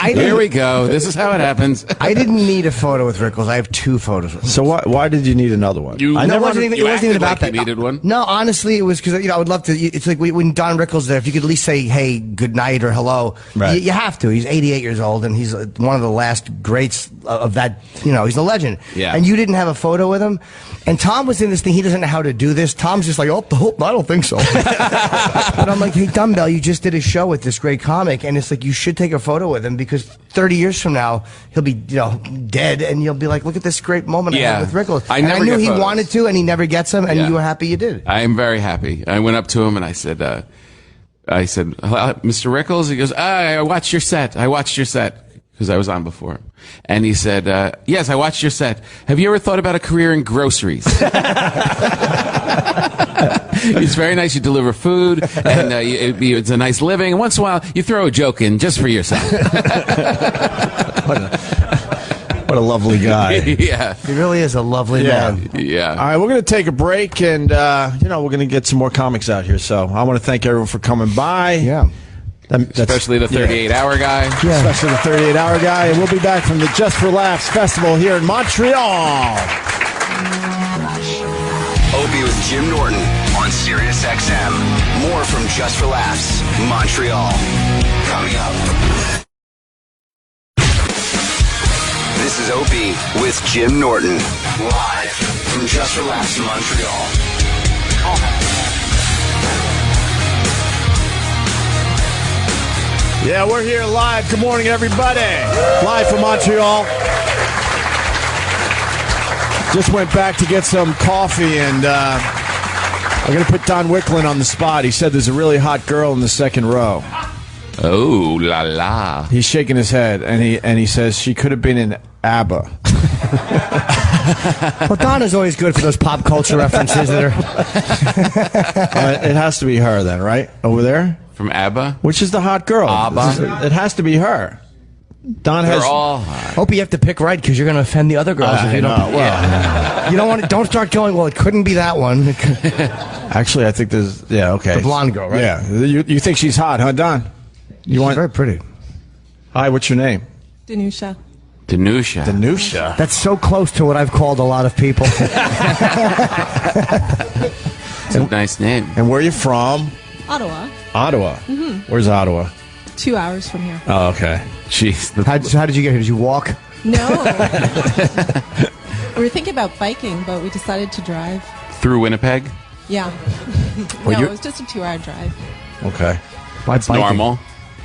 S5: Here we go. This is how it happens.
S4: I didn't need a photo with Rickles. I have 2 photos with him.
S3: So why did you need another one?
S5: You-
S3: I
S5: No,
S3: never.
S4: it wasn't even,
S5: you
S4: it wasn't even
S5: acted
S4: about
S5: like
S4: that.
S5: you needed one?
S4: No, honestly, it was because I would love to. It's like when Don Rickles there. If you could at least say, "Hey, good night" or "Hello,"
S3: Right.
S4: you have to. He's 88 years old, and he's one of the last greats of that. You know, he's a legend.
S5: Yeah.
S4: And you didn't have a photo with him. And Tom was in this thing. He doesn't know how to do this. Tom's just like, "Oh, I don't think so." But I'm like, "Hey, Dumbbell, you just did a show with this great comic, and it's like you should take a photo with him because 30 years from now he'll be, dead, and you'll be like, look at this great moment I
S5: Yeah.
S4: had with Rickles."
S5: I
S4: And
S5: never
S4: knew
S5: get
S4: he
S5: photos.
S4: wanted to, and he never gets them, and
S5: Yeah.
S4: you were happy you did.
S5: I am very happy. I went up to him and I said, I said, Mr. Rickles? He goes, I watched your set. Because I was on before him. And he said, yes, I watched your set. Have you ever thought about a career in groceries? It's very nice. You deliver food, and it's a nice living. And once in a while, you throw a joke in just for yourself.
S3: What a lovely guy.
S5: Yeah.
S4: He really is a lovely man.
S5: Yeah.
S3: All right, we're going to take a break, and we're going to get some more comics out here. So I want to thank everyone for coming by.
S4: Yeah.
S5: Especially the 38-hour guy.
S3: Yeah. Especially the 38-hour guy. And we'll be back from the Just for Laughs Festival here in Montreal.
S2: Opie with Jim Norton on Sirius XM. More from Just for Laughs, Montreal. Coming up. This is Opie with Jim Norton. Live from Just for Laughs, Montreal.
S3: Yeah, we're here live. Good morning, everybody. Live from Montreal. Just went back to get some coffee, and I'm going to put Don Wicklin on the spot. He said there's a really hot girl in the second row.
S5: Oh, la la.
S3: He's shaking his head, and he says she could have been in ABBA.
S4: Well, Don is always good for those pop culture references that are.
S3: It has to be her then, right? Over there?
S5: From ABBA?
S3: Which is the hot girl?
S5: ABBA?
S3: It has to be her. Don
S5: They're
S3: has.
S5: all hot.
S4: Hope you have to pick right because you're going to offend the other girls if you don't. You don't want to. Don't start going. Well, it couldn't be that one.
S3: Actually, I think there's. Yeah, okay.
S4: The blonde girl, right?
S3: Yeah. You think she's hot, huh, Don?
S4: She's very pretty.
S3: Hi, what's your name?
S7: Danusha.
S3: Danusha.
S4: That's so close to what I've called a lot of people.
S5: It's a nice name.
S3: And where are you from?
S7: Ottawa.
S3: Ottawa.
S7: Mm-hmm.
S3: Where's Ottawa?
S7: 2 hours from here.
S3: Oh, okay.
S5: Jeez.
S4: How did you get here? Did you walk?
S7: No. We were thinking about biking, but we decided to drive.
S5: Through Winnipeg?
S7: Yeah.
S3: Well,
S7: No, it was just a 2-hour drive.
S3: Okay.
S4: By
S5: It's
S4: biking.
S5: normal.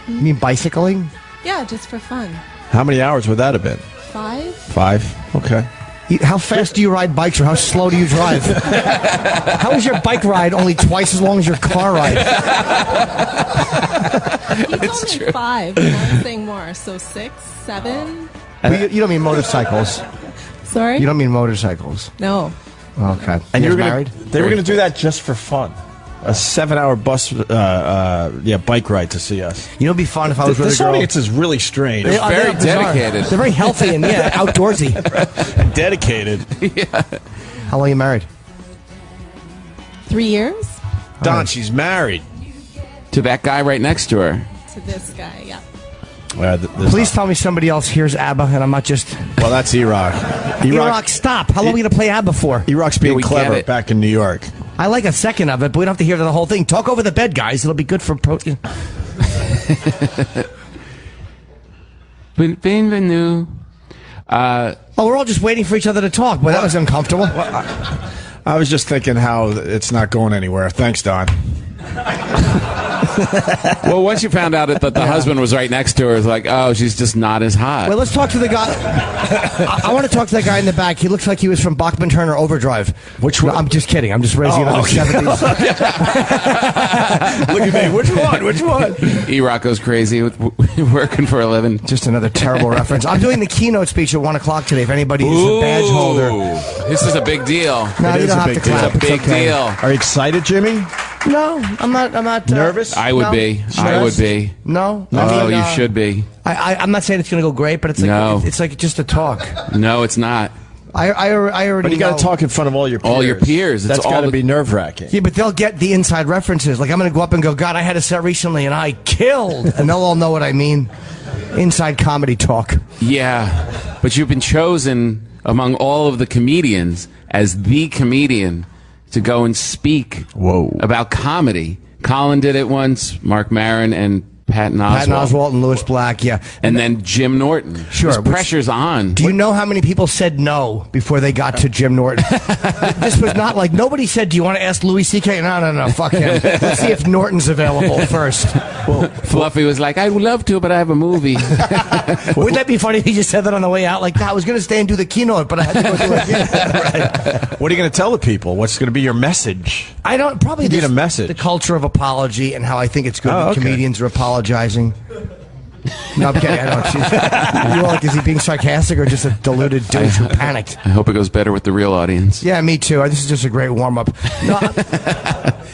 S4: You mean bicycling?
S7: Yeah, just for fun.
S3: How many hours would that have been?
S7: 5?
S3: 5. Okay.
S4: How fast do you ride bikes, or how slow do you drive? How is your bike ride only twice as long as your car ride?
S7: He told me 5, and I was saying more. So 6, 7?
S4: You don't mean motorcycles.
S7: Sorry?
S4: You don't mean motorcycles.
S7: No.
S4: Okay.
S3: And
S4: you
S3: you were
S4: guys
S3: gonna,
S4: married?
S3: They were going to do that just for fun. A 7-hour bus, bike ride to see us.
S4: You know, it'd be fun if I was with
S3: This
S4: a girl.
S3: audience is really strange.
S4: They are
S5: very
S4: bizarre.
S5: dedicated.
S4: They're very healthy and outdoorsy.
S3: Dedicated.
S4: How long are you married?
S7: 3 years?
S3: Don, she's married.
S5: To that guy right next to her.
S7: To this guy, yeah.
S4: Please tell me somebody else hears ABBA and I'm not just.
S3: Well, that's E-Rock.
S4: E-Rock, stop. How long are we going to play ABBA for?
S3: E-Rock's being
S5: we get
S3: clever
S5: it.
S3: back in New York.
S4: I like a second of it, but we don't have to hear the whole thing. Talk over the bed, guys. It'll be good for protein.
S5: Bienvenue.
S4: We're all just waiting for each other to talk. Boy, that was uncomfortable.
S3: I was just thinking how it's not going anywhere. Thanks, Don.
S5: Well, once you found out that the husband was right next to her, it's like, oh, she's just not as hot.
S4: Well, let's talk to the guy. I want to talk to that guy in the back. He looks like he was from Bachman Turner Overdrive.
S3: Which one?
S4: No, I'm just kidding. I'm just raising it up to 70s.
S3: Look at me. Which one? Which one?
S5: E-Rock goes crazy with working for a living.
S4: Just another terrible reference. I'm doing the keynote speech at 1 o'clock today. If anybody is a badge holder.
S5: This is a big deal.
S4: No,
S3: It
S4: you
S3: is
S4: don't
S3: a
S4: have
S3: big
S4: to
S3: deal.
S4: clap.
S5: It's a big
S4: It's okay.
S5: deal.
S3: Are you excited, Jimmy?
S4: No, I'm not.
S3: Nervous?
S5: I would
S4: No.
S5: be. I
S4: Yes.
S5: would be.
S4: No.
S5: Oh, you should be.
S4: I'm not saying it's going to go great, but it's like
S5: No.
S4: it's like just a talk.
S5: No, it's not.
S4: I already.
S3: But you got
S4: know.
S3: to talk in front of all your peers.
S5: All your peers. It's
S3: That's
S5: all
S3: got to
S5: the-
S3: be nerve-wracking.
S4: Yeah, but they'll get the inside references. Like I'm going to go up and go, God, I had a set recently and I killed, and they'll all know what I mean. Inside comedy talk.
S5: Yeah, but you've been chosen among all of the comedians as the comedian to go and speak
S3: Whoa.
S5: about comedy. Colin did it once, Mark Maron, and Patton
S4: Patton
S5: Oswalt.
S4: Oswalt and Louis Black, yeah.
S5: And then Jim Norton.
S4: Sure,
S5: The pressure's on.
S4: Do you know how many people said no before they got to Jim Norton? This was not like, nobody said, do you want to ask Louis C.K.? No, fuck him. Let's see if Norton's available first.
S5: Well, Fluffy was like, I would love to, but I have a movie.
S4: Wouldn't that be funny if he just said that on the way out? Like, I was going to stay and do the keynote, but I had to go do it again. Right.
S3: What are you going to tell the people? What's going to be your message?
S4: I don't, probably
S3: You need
S4: just
S3: a message.
S4: the culture of apology and how I think it's good when comedians are apologizing. No, I'm kidding. I don't. You all like, is he being sarcastic or just a deluded douche who panicked?
S5: I hope it goes better with the real audience.
S4: Yeah, me too. This is just a great warm up. No,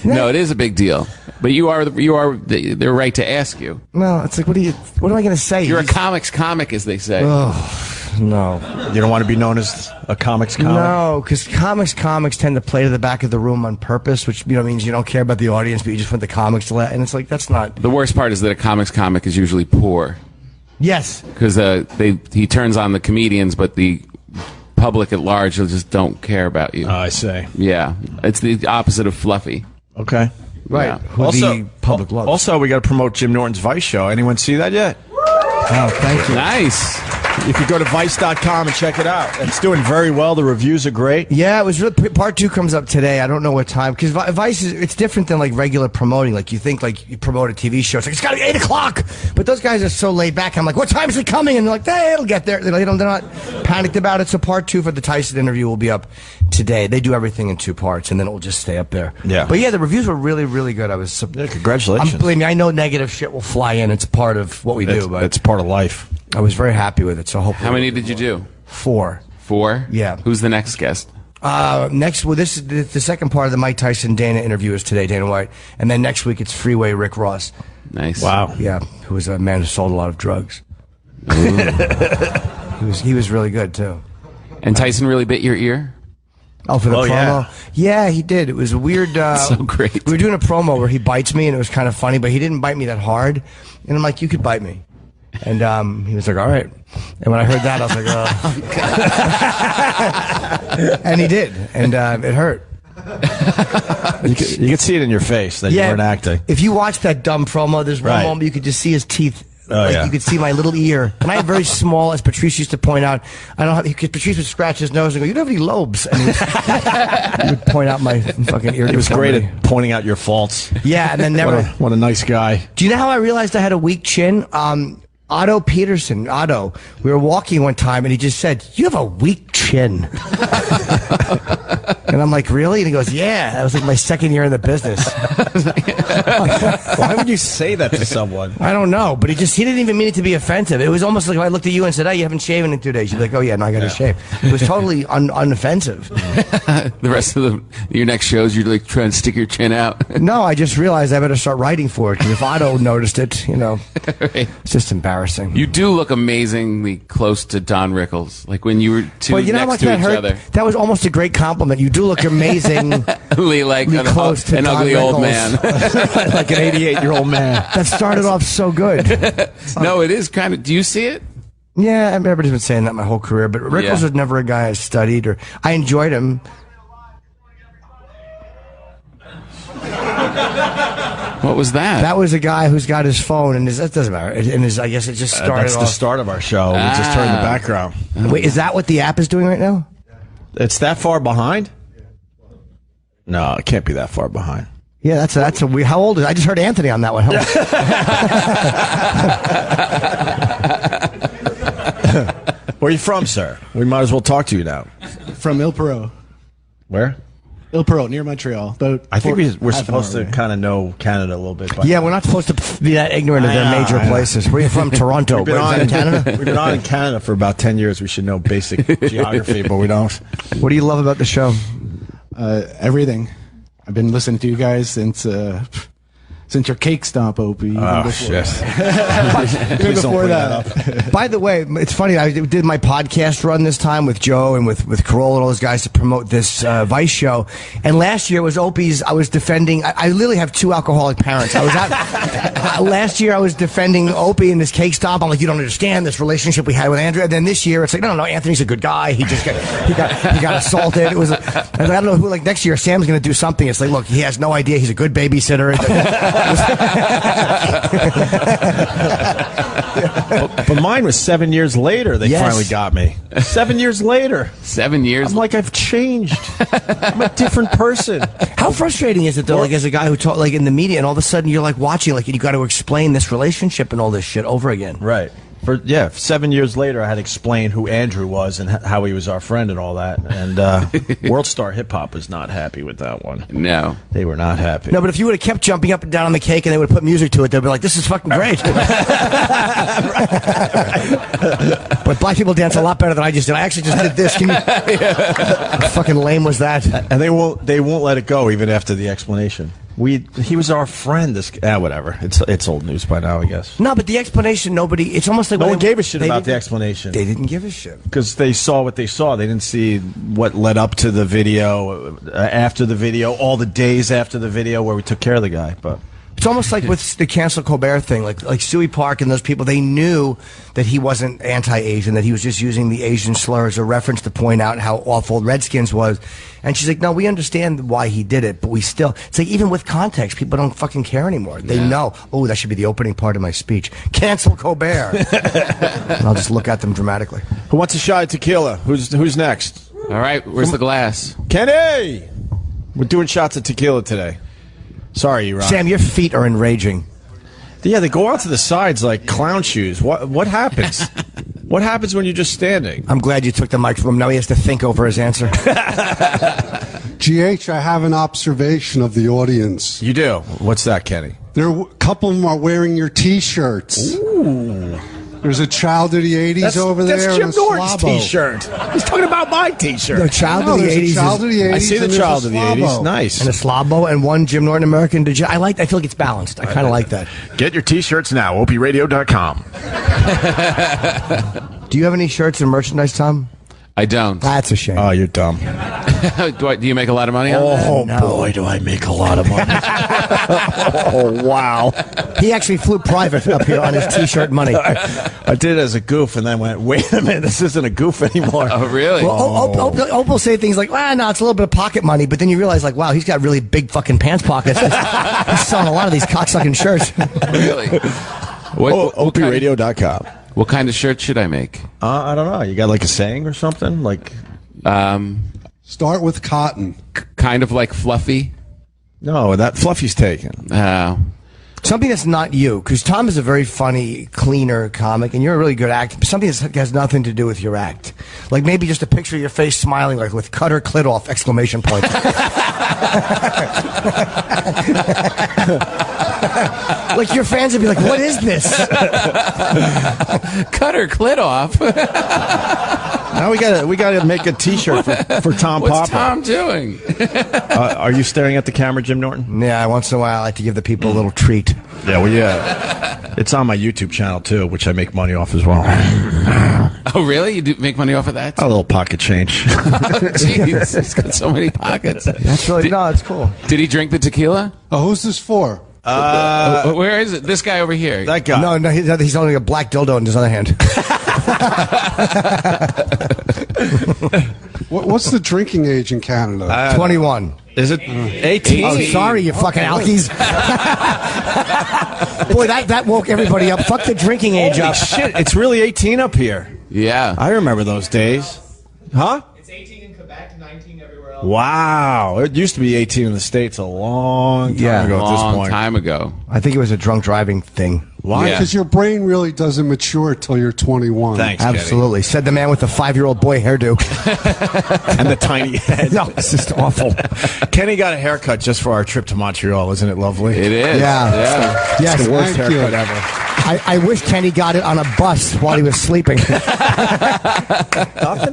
S5: No, it is a big deal. But they're right to ask you.
S4: no, it's like, what am I going to say?
S5: You're a comics comic, as they say.
S4: No.
S3: You don't want to be known as a comics comic?
S4: No, because comics tend to play to the back of the room on purpose, which means you don't care about the audience, but you just want the comics to let. And it's like, that's not.
S5: The worst part is that a comics comic is usually poor.
S4: Yes.
S5: Because he turns on the comedians, but the public at large just don't care about you.
S3: I see.
S5: Yeah. It's the opposite of Fluffy.
S3: Okay.
S4: Right.
S5: Yeah.
S4: Who the public loves.
S3: Also, we got to promote Jim Norton's Vice show. Anyone see that yet?
S4: Oh, thank you.
S5: Nice.
S3: You could go to Vice.com and check it out. It's doing very well. The reviews are great.
S4: Yeah, it was really, part 2 comes up today. I don't know what time, because Vice it's different than like regular promoting. Like you think like you promote a TV show, it's like, it's gotta be 8 o'clock. But those guys are so laid back. I'm like, what time is it coming? And they're like, hey, it'll get there. They're not panicked about it. So part 2 for the Tyson interview will be up today. They do everything in 2 parts, and then it will just stay up there.
S3: Yeah.
S4: But yeah, the reviews were really, really good.
S3: Congratulations.
S4: Believe me, I know negative shit will fly in. It's part of what we do. But
S3: it's part of life.
S4: I was very happy with it. So hopefully.
S5: How many did you do?
S4: 4.
S5: 4?
S4: Yeah.
S5: Who's the next guest?
S4: This is the second part of the Mike Tyson Dana interview is today, Dana White, and then next week it's Freeway Rick Ross.
S5: Nice.
S3: Wow.
S4: Yeah, who was a man who sold a lot of drugs. he was really good too.
S5: And Tyson really bit your ear?
S4: Oh, for the promo?
S3: Yeah.
S4: Yeah, he did. It was a weird.
S5: So great.
S4: We were doing a promo where he bites me, and it was kind of funny, but he didn't bite me that hard. And I'm like, you could bite me. And he was like, all right. And when I heard that, I was like, oh. And he did. And it hurt.
S3: You can see it in your face that you weren't acting.
S4: If you watch that dumb promo, there's one moment you could just see his teeth. You could see my little ear. And I have very small, as Patrice used to point out, I don't have, because Patrice would scratch his nose and go, you don't have any lobes. And he would point out my fucking ear.
S3: He was great at pointing out your faults.
S4: Yeah, and then never.
S3: What a nice guy.
S4: Do you know how I realized I had a weak chin? Otto Peterson, we were walking one time and he just said, you have a weak chin. And I'm like, really? And he goes, yeah. That was like my second year in the business.
S3: Why would you say that to someone?
S4: I don't know, but he didn't even mean it to be offensive. It was almost like if I looked at you and said, hey, you haven't shaven in 2 days. You'd be like, oh yeah, no, I got to shave. It was totally unoffensive.
S5: The rest of your next shows, you're like trying to stick your chin out.
S4: No, I just realized I better start writing for it, because if Otto noticed it,
S5: Right.
S4: it's just embarrassing.
S5: You do look amazingly close to Don Rickles, like when you were two
S4: Well, you know how
S5: next
S4: much
S5: to
S4: that
S5: each
S4: hurt?
S5: other.
S4: That was almost a great compliment. You do look amazing.
S5: Like
S4: close to
S5: an
S4: Don
S5: ugly old man.
S4: Rickles.
S3: Like an 88-year-old man.
S4: That started off so good.
S5: No, it is kind of. Do you see it?
S4: Yeah, everybody's been saying that my whole career, but Rickles was never a guy I studied, or I enjoyed him.
S5: What was that?
S4: That was a guy who's got his phone, and that doesn't matter. And I guess it just started
S3: That's
S4: off.
S3: the start of our show. We just turned the background.
S4: Wait, is that what the app is doing right now?
S3: It's that far behind? No, it can't be that far behind.
S4: Yeah, that's a weird. How old is? I just heard Anthony on that one.
S3: Where are you from, sir? We might as well talk to you now.
S9: From Il Perot.
S3: Where?
S9: Il Perot, near Montreal.
S3: I think we're supposed to kind of know Canada a little bit.
S4: Yeah, we're not supposed to be that ignorant of their major places. We're from Toronto.
S3: We've been
S4: But is that in Canada?
S3: We've been on in Canada for about 10 years. We should know basic geography, but we don't.
S4: What do you love about the show?
S9: Everything. I've been listening to you guys since your cake stomp, Opie.
S3: Oh, shit.
S9: Even before that.
S4: By the way, it's funny. I did my podcast run this time with Joe and with Carolla and all those guys to promote this Vice show. And last year was Opie's. I was defending. I literally have 2 alcoholic parents. I was out last year. I was defending Opie and this cake stomp. I'm like, you don't understand this relationship we had with Andrea. And then this year, it's like, no, Anthony's a good guy. He just got assaulted. It was. I don't know who. Like next year, Sam's going to do something. It's like, look, he has no idea. He's a good babysitter.
S3: But mine was 7 years later. They finally got me. 7 years later.
S5: 7 years.
S3: I'm like, I've changed. I'm a different person.
S4: How frustrating is it though? Like as a guy who taught like in the media, and all of a sudden you're like watching, like you got to explain this relationship and all this shit over again.
S3: Right. 7 years later, I had to explain who Andrew was and how he was our friend and all that. And World Star Hip Hop was not happy with that one.
S5: No.
S3: They were not happy.
S4: No, but if you would have kept jumping up and down on the cake and they would have put music to it, they'd be like, this is fucking great. But black people dance a lot better than I just did. I actually just did this. Can you... How fucking lame was that?
S3: And they won't let it go even after the explanation. He was our friend. Whatever. It's old news by now, I guess.
S4: No, but the explanation, it's almost like
S3: no one gave a shit about the explanation.
S4: They didn't give a shit
S3: because they saw what they saw. They didn't see what led up to the video, after the video, all the days after the video where we took care of the guy. But
S4: it's almost like with the cancel Colbert thing, like Suey Park and those people. They knew that he wasn't anti-Asian, that he was just using the Asian slur as a reference to point out how awful Redskins was. And she's like, no, we understand why he did it, but we still, it's like even with context, people don't fucking care anymore. They know, oh, that should be the opening part of my speech. Cancel Colbert. And I'll just look at them dramatically.
S3: Who wants a shot of tequila? Who's next?
S5: All right, where's the glass?
S3: Kenny! We're doing shots of tequila today. Sorry, Rock.
S4: Sam, your feet are enraging.
S3: Yeah, they go out to the sides like clown shoes. What happens? What happens when you're just standing?
S4: I'm glad you took the mic from him. Now he has to think over his answer.
S10: GH, I have an observation of the audience.
S3: You do? What's that, Kenny?
S10: A couple of them are wearing your T-shirts.
S3: Ooh.
S10: There's a Child of the 80s over there.
S3: That's Jim
S10: and a
S3: Norton's
S10: Slabo.
S3: T-shirt. He's talking about my T-shirt.
S4: The Child of the 80s.
S10: Child of the 80s.
S3: I see the Child of the 80s. Nice.
S4: And a Slabo and one Jim Norton American. I feel like it's balanced. I kind of like that.
S3: Get your T-shirts now. OpieRadio.com.
S4: Do you have any shirts and merchandise, Tom?
S5: I don't.
S4: That's a shame.
S3: Oh, you're dumb.
S5: Do you make a lot of money on that?
S3: Oh, boy, do I make a lot of money. Oh, wow.
S4: He actually flew private up here on his T-shirt money.
S3: I did it as a goof and then went, wait a minute, this isn't a goof anymore.
S5: Oh, really?
S4: Well, Opie will say things like, no, it's a little bit of pocket money, but then you realize, like, wow, he's got really big fucking pants pockets. He's selling a lot of these cocksucking shirts.
S5: Really?
S3: OpieRadio.com.
S5: What kind of shirt should I make?
S3: I don't know. You got like a saying or something? Like,
S10: Start with cotton.
S5: Kind of like fluffy?
S3: No, that Fluffy's taken.
S4: Something that's not you, because Tom is a very funny, cleaner comic, and you're a really good actor. But something that has nothing to do with your act, like maybe just a picture of your face smiling, like with "cut her clit off!" exclamation point. Like your fans would be like, "What is this?"
S5: Cut her clit off.
S3: Now we gotta make a T-shirt for Tom
S5: What's
S3: Popper.
S5: Tom doing?
S3: Are you staring at the camera, Jim Norton?
S4: Yeah, once in a while I like to give the people a little treat.
S3: Yeah, well, yeah. It's on my YouTube channel too, which I make money off as well.
S5: Oh, really? You do make money off of that?
S3: A little pocket change.
S5: Jeez, he's got so many pockets.
S4: That's really it's cool.
S5: Did he drink the tequila?
S10: Oh, who's this for?
S5: Where is it? This guy over here.
S3: That guy.
S4: No, he's holding a black dildo in his other hand.
S10: What's the drinking age in Canada?
S4: 21.
S3: Is it 18?
S4: Oh, sorry, you fucking alkies. Boy, that woke everybody up. Fuck the drinking age
S3: Holy
S4: up.
S3: shit, it's really 18 up here.
S5: Yeah.
S3: I remember those days. Huh?
S11: It's 18 in Quebec, 19 everywhere else.
S3: Wow. It used to be 18 in the States a long time ago at this
S5: Long
S3: point.
S5: time ago.
S4: I think it was a drunk driving thing.
S10: Why?
S5: Yeah.
S10: Because your brain really doesn't mature till you're 21.
S3: Thanks,
S4: Absolutely. Said the man with the 5-year-old boy hairdo.
S3: And the tiny head.
S4: No, it's just awful.
S3: Kenny got a haircut just for our trip to Montreal. Isn't it lovely?
S5: It is.
S4: Yeah. Yes.
S3: It's the worst
S10: Thank you.
S3: haircut ever.
S4: I wish Kenny got it on a bus while he was sleeping.
S3: Nothing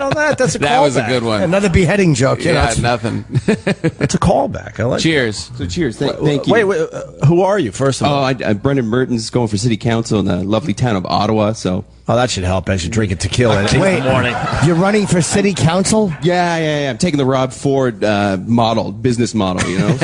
S3: on that. That's a callback.
S5: That was a good one.
S4: Another beheading joke. You know,
S5: Yeah,
S4: it's-
S5: nothing.
S3: It's a callback. I like
S5: Cheers.
S12: So cheers. Thank you.
S3: Wait, who are you, first of all?
S12: I'm Brendan Mertens, going for city council in the lovely town of Ottawa. So,
S3: that should help as you drink a tequila at 8 in the morning.
S4: You're running for city council?
S12: Yeah. I'm taking the Rob Ford business model, you know.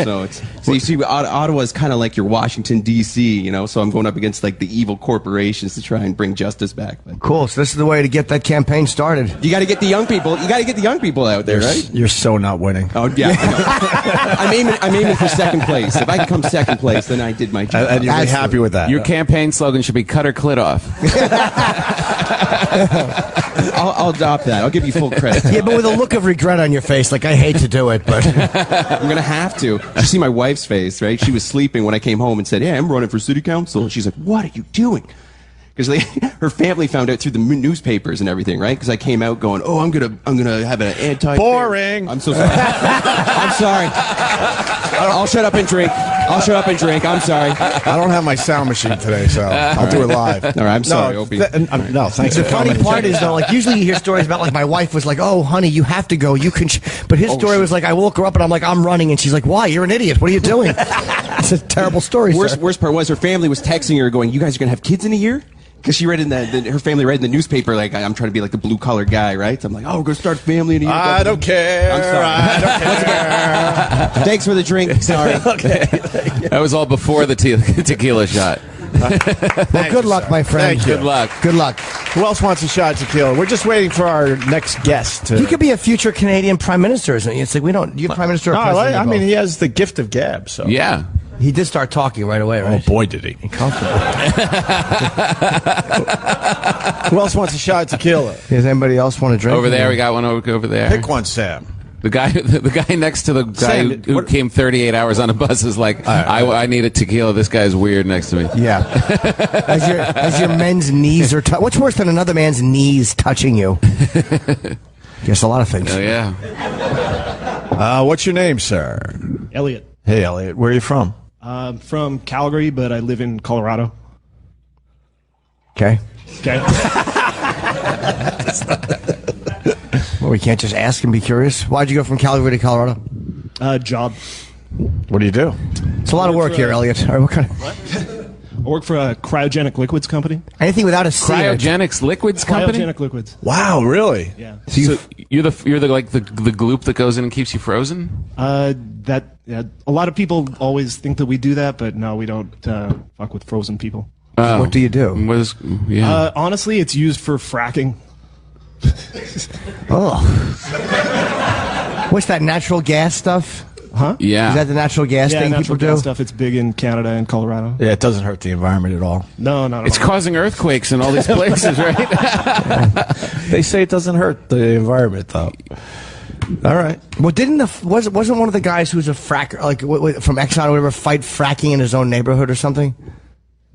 S12: So you see, Ottawa is kind of like your Washington D.C., you know. So I'm going up against like the evil corporations to try and bring justice back. But,
S4: cool. So this is the way to get that campaign started.
S12: You got to get the young people. You got to get the young people out there, right?
S3: You're so not winning.
S12: Oh yeah. I'm aiming for second place. If I can come second place, then I did my job.
S3: And you'll be happy with that.
S5: Your campaign slogan should be "Cut her clit off."
S12: I'll adopt that. I'll give you full credit.
S4: Yeah, but with a look of regret on your face, like I hate to do it, but
S12: I'm gonna have to. You see my wife's face, right? She was sleeping when I came home and said, "Yeah, I'm running for city council." And she's like, "What are you doing?" Because her family found out through the newspapers and everything, right? Because I came out going, "Oh, I'm gonna have an anti."
S3: Boring.
S12: I'm so sorry. I'm sorry. I'll shut up and drink. I'm sorry.
S3: I don't have my sound machine today, so I'll do it live.
S12: All right, I'm sorry, Opie.
S3: No, thanks.
S4: The funny part is though, like usually you hear stories about like my wife was like, "Oh, honey, you have to go. You can." But his story was like, I woke her up and I'm like, "I'm running," and she's like, "Why? You're an idiot. What are you doing?" It's a terrible story.
S12: Worst part was her family was texting her, going, "You guys are gonna have kids in a year?" Because she read in her family read in the newspaper, like, I'm trying to be like the blue collar guy, right? So I'm like, "Oh, we're going to start a family in a year."
S3: I don't care.
S12: I'm sorry.
S3: I don't care.
S12: Thanks for the drink. Sorry.
S3: Okay.
S5: That was all before the tequila shot.
S4: Well, good luck, my friend.
S3: Thank you.
S5: Good luck.
S4: Good luck.
S3: Who else wants a shot of tequila? We're just waiting for our next guest.
S4: You could be a future Canadian prime minister, isn't it? It's like we don't. You're prime minister. Or
S3: No,
S4: president,
S3: I mean, he has the gift of gab. So
S5: Yeah.
S4: he did start talking right away, right?
S3: Oh boy, did he!
S4: Comfortable.
S3: Who else wants a shot of tequila?
S4: Does anybody else want to drink?
S5: Over there, we got one over there.
S3: Pick one, Sam.
S5: The guy next to the guy
S3: Sam,
S5: who came 38 hours on a bus is like, I need a tequila. This guy's weird next to me.
S4: Yeah. As your men's knees are. What's worse than another man's knees touching you? Guess a lot of things.
S5: Oh yeah.
S3: What's your name, sir?
S11: Elliot.
S3: Hey, Elliot. Where are you from?
S11: From Calgary, but I live in Colorado.
S4: Okay.
S11: Okay.
S4: Well, we can't just ask and be curious. Why'd you go from Calgary to Colorado?
S11: Job.
S3: What do you do?
S4: It's a lot of work here, Elliot. All right, what kind of?
S11: I work for a cryogenic liquids company.
S4: Anything without a C in it.
S5: Cryogenics liquids company.
S11: Cryogenic liquids.
S3: Wow, really?
S11: Yeah.
S5: So you're the gloop that goes in and keeps you frozen.
S11: A lot of people always think that we do that, but no, we don't fuck with frozen people.
S4: What do you do?
S11: Honestly, it's used for fracking.
S4: Oh. What's that natural gas stuff?
S11: Huh?
S5: Yeah.
S4: Is that the natural gas thing
S11: natural
S4: people
S11: gas
S4: do?
S11: stuff. It's big in Canada and Colorado.
S3: Yeah, it doesn't hurt the environment at all.
S11: No, not at
S5: It's
S11: all.
S5: causing earthquakes in all these places, right?
S3: They say it doesn't hurt the environment, though. All right.
S4: Well, wasn't one of the guys who's a fracker, like from Exxon or whatever, fight fracking in his own neighborhood or something?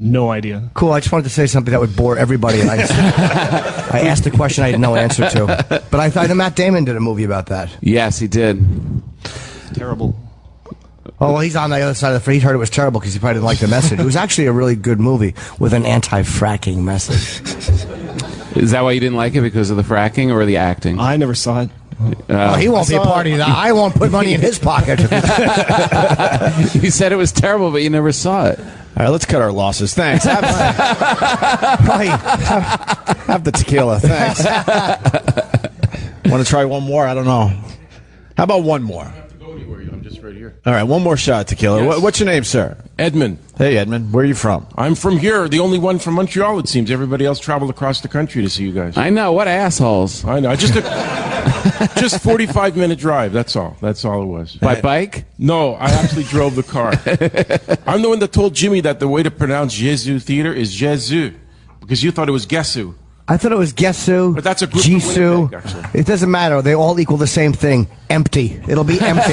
S11: No idea.
S4: Cool. I just wanted to say something that would bore everybody. And I asked a question I had no answer to. But I thought Matt Damon did a movie about that.
S5: Yes, he did.
S11: Terrible.
S4: Oh, well, he's on the other side of the. He heard it was terrible because he probably didn't like the message. It was actually a really good movie with an anti-fracking message.
S5: Is that why you didn't like it, because of the fracking or the acting?
S11: I never saw it.
S4: He won't be a party. I won't put money in his pocket.
S5: You said it was terrible, but you never saw it.
S3: All right, let's cut our losses. Thanks. Have the tequila. Thanks. Want to try one more? I don't know. How about one more?
S13: I don't have to go anywhere. I'm just right here.
S3: All right, one more shot of tequila.
S13: Yes.
S3: What's your name, sir?
S13: Edmund.
S3: Hey, Edmund. Where are you from?
S13: I'm from here. The only one from Montreal, it seems. Everybody else traveled across the country to see you guys.
S5: I know. What assholes.
S13: I know. Just 45-minute drive. That's all. That's all it was.
S5: By bike?
S13: No, I actually drove the car. I'm the one that told Jimmy that the way to pronounce Jesus Theater is Jesus, because you thought it was Gesu.
S4: I thought it was Gesu,
S13: But that's a group from
S4: Jisoo.
S13: Winnipeg, actually.
S4: It doesn't matter. They all equal the same thing. Empty. It'll be empty.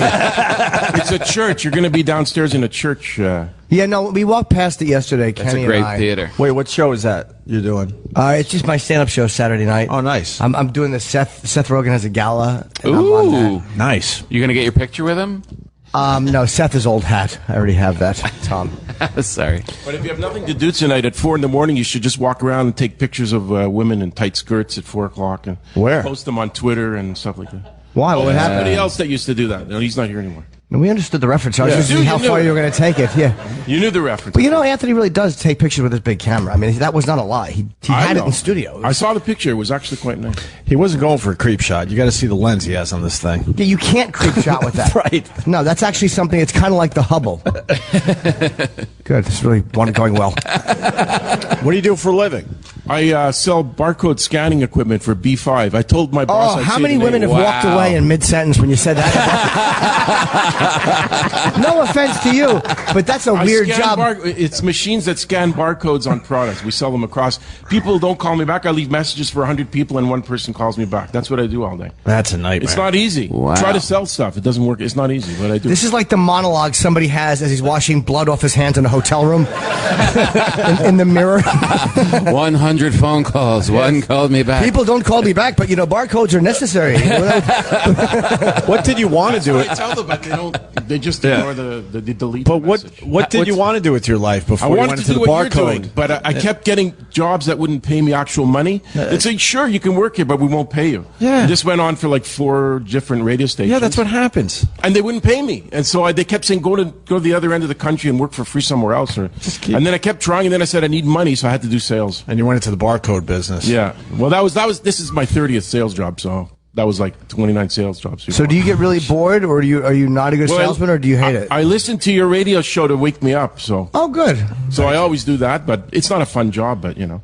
S13: It's a church. You're going to be downstairs in a church.
S4: Yeah, no, we walked past it yesterday,
S5: That's
S4: Kenny
S5: a great
S4: and I.
S5: theater.
S3: Wait, what show is that you're doing?
S4: It's just my stand-up show Saturday night.
S3: Oh, nice.
S4: I'm doing the Seth Rogen has a gala. And I'm on
S5: Ooh.
S4: that.
S3: Nice.
S5: You going to get your picture with him?
S4: No, Seth is old hat. I already have that, Tom.
S5: Sorry.
S13: But if you have nothing to do tonight at 4 in the morning, you should just walk around and take pictures of women in tight skirts at 4 o'clock and
S3: Where?
S13: post them on Twitter and stuff like that.
S4: Why? What happened?
S13: Somebody else that used to do that. No, he's not here anymore.
S4: And we understood the reference. I was just seeing how far you were going to take it. Yeah.
S13: You knew the reference.
S4: But Anthony really does take pictures with his big camera. I mean, that was not a lie. He had it in studio.
S13: I saw the picture. It was actually quite nice.
S3: He wasn't going for a creep shot. You got to see the lens he has on this thing.
S4: Yeah, you can't creep shot with that.
S3: Right.
S4: No, that's actually something. It's kind of like the Hubble. Good. It's really going well.
S3: What do you do for a living?
S13: I sell barcode scanning equipment for B5. I told my boss.
S4: How many women have walked away in mid-sentence when you said that? No offense to you, but that's a weird job.
S13: It's machines that scan barcodes on products. We sell them across. People don't call me back. I leave messages for 100 people, and one person calls me back. That's what I do all day.
S3: That's a nightmare.
S13: It's not easy.
S5: Wow.
S13: Try to sell stuff. It doesn't work. It's not easy, but I do.
S4: This is like the monologue somebody has as he's washing blood off his hands in a hotel room in the mirror.
S5: 100 phone calls. One called me back.
S4: People don't call me back, but barcodes are necessary.
S3: What did you want to do?
S13: I tell them, but they don't. They just ignore the delete.
S3: But what did you want to do with your life before you went into the barcode?
S13: But I kept getting jobs that wouldn't pay me actual money. They'd say, "Sure, you can work here, but we won't pay you."
S3: Yeah.
S13: And this went on for like 4 different radio stations.
S3: Yeah, that's what happens.
S13: And they wouldn't pay me, and so they kept saying, "Go to the other end of the country and work for free somewhere else." And then I kept trying, and then I said, "I need money," so I had to do sales.
S3: And you went into the barcode business.
S13: Yeah. Well, that was. This is my 30th sales job, so. That was like 29 sales jobs.
S4: So do you get really bored, or are you not a good salesman, or do you hate it?
S13: I listen to your radio show to wake me up. So.
S4: Oh, good.
S13: So I always do that, but it's not a fun job. But
S4: No,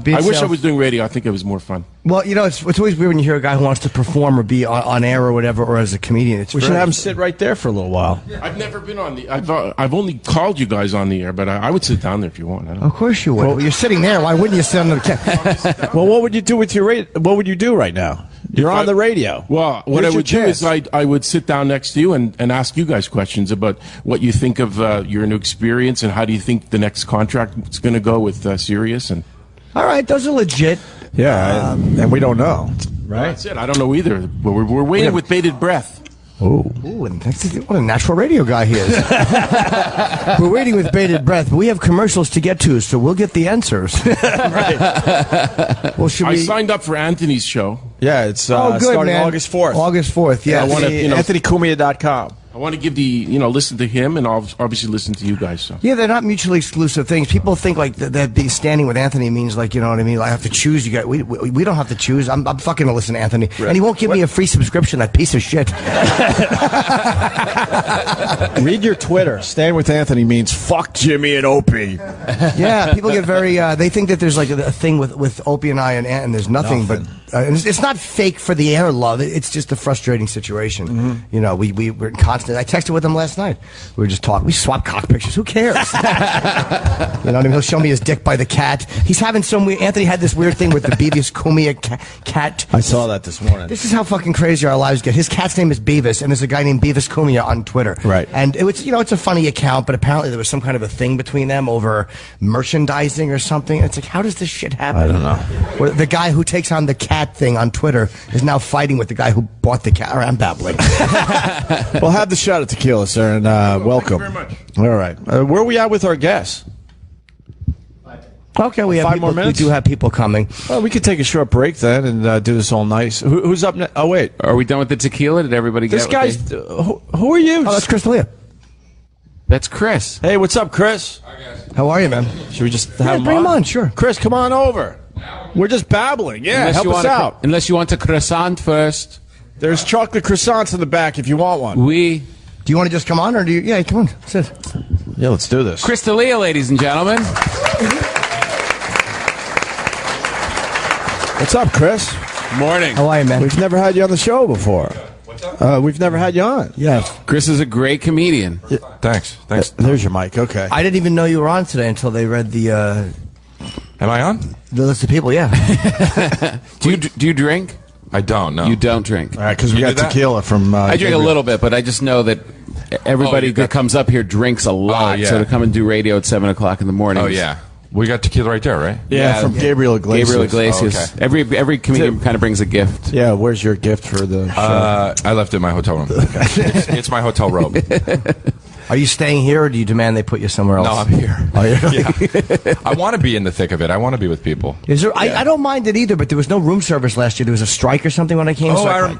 S13: I wish I was doing radio. I think it was more fun.
S4: Well, it's always weird when you hear a guy who wants to perform or be on air or whatever, or as a comedian.
S3: We should have him sit right there for a little while.
S13: I've never been on the. I've only called you guys on the air, but I would sit down there if you want.
S4: Of course you would. Well, you're sitting there. Why wouldn't you sit on the?
S3: Well, what would you do with your radio? What would you do right now? You're on the radio.
S13: Well, what I would do is I would sit down next to you and ask you guys questions about what you think of your new experience and how do you think the next contract is going to go with Sirius. And
S4: all right, those are legit.
S3: Yeah, and we don't know, right?
S13: That's it. I don't know either. But we're waiting with bated breath.
S4: Ooh, and what a natural radio guy he is. We're waiting with bated breath, but we have commercials to get to, so we'll get the answers.
S3: Right.
S4: Well,
S13: I signed up for Anthony's show.
S3: Yeah, it's starting August 4th.
S4: August 4th, yeah.
S3: AnthonyCumia.com.
S13: I want to give listen to him and obviously listen to you guys. So.
S4: Yeah, they're not mutually exclusive things. People think like that being standing with Anthony means like, you know what I mean? I have to choose. You guys, we don't have to choose. I'm fucking gonna listen to Anthony, right. And he won't give me a free subscription. That piece of shit.
S3: Read your Twitter. Stand with Anthony means fuck Jimmy and Opie.
S4: Yeah, people get very. They think that there's like a thing with Opie and I, and there's nothing. But it's not fake for the air love. It's just a frustrating situation. Mm-hmm. We're in constant. I texted with him last night. We were just talking. We swapped cock pictures. Who cares? You know what I mean? He'll show me his dick by the cat. He's having some weird. Anthony had this weird thing with the Beavis Kumia cat.
S3: I saw that this morning.
S4: This is how fucking crazy our lives get. His cat's name is Beavis, and there's a guy named Beavis Kumia on Twitter.
S3: Right.
S4: And it's a funny account, but apparently there was some kind of a thing between them over merchandising or something. It's like, how does this shit happen?
S3: I don't know.
S4: Where the guy who takes on the cat thing on Twitter is now fighting with the guy who bought the cat. Or I'm babbling.
S3: Well, have the shot of tequila, sir, and welcome.
S13: Thank you very much.
S3: All right. Where are we at with our guests?
S4: Okay, we have
S3: 5
S4: people,
S3: more minutes.
S4: We do have people coming.
S3: Well, we could take a short break then and do this all nice. Who's up next? Oh, wait.
S5: Are we done with the tequila? Did everybody get
S3: this guy's? Who are you?
S4: Oh, that's Chris D'Elia.
S5: That's Chris.
S3: Hey, what's up, Chris?
S4: Hi, guys. How are you, man?
S3: Should we just have him
S4: bring him on? Sure.
S3: Chris, come on over. We're just babbling. Yeah, help us out.
S5: Unless you want a croissant first.
S3: There's chocolate croissants in the back if you want one.
S4: Do you want to just come on, or do you? Yeah, come on. Sit.
S3: Yeah, let's do this.
S5: Chris D'Elia, ladies and gentlemen.
S3: What's up, Chris?
S5: Morning.
S4: How are you, man?
S3: We've never had you on the show before. What's up? We've never had you on.
S4: Yeah.
S5: Chris is a great comedian.
S3: Yeah.
S12: Thanks.
S3: There's your mic. Okay.
S4: I didn't even know you were on today until they read the.
S12: Am I on?
S4: The list of people, yeah.
S5: Do you drink?
S12: I don't, no.
S5: You don't drink.
S3: All right, because we got tequila from.
S5: I drink a little bit, but I just know that everybody that comes up here drinks a lot.
S12: yeah.
S5: So to come and do radio at 7 o'clock in the morning.
S12: Oh, yeah. We got tequila right there, right?
S3: Yeah, from Gabriel Iglesias.
S5: Gabriel Iglesias.
S12: Oh, okay.
S5: Every comedian kind of brings a gift.
S3: Yeah, where's your gift for the show?
S12: I left it in my hotel room. It's my hotel robe.
S4: Are you staying here, or do you demand they put you somewhere else?
S12: No, I'm here.
S4: Oh, yeah.
S12: I want to be in the thick of it. I want to be with people.
S4: Is there? I don't mind it either, but there was no room service last year. There was a strike or something when I came.
S12: Oh,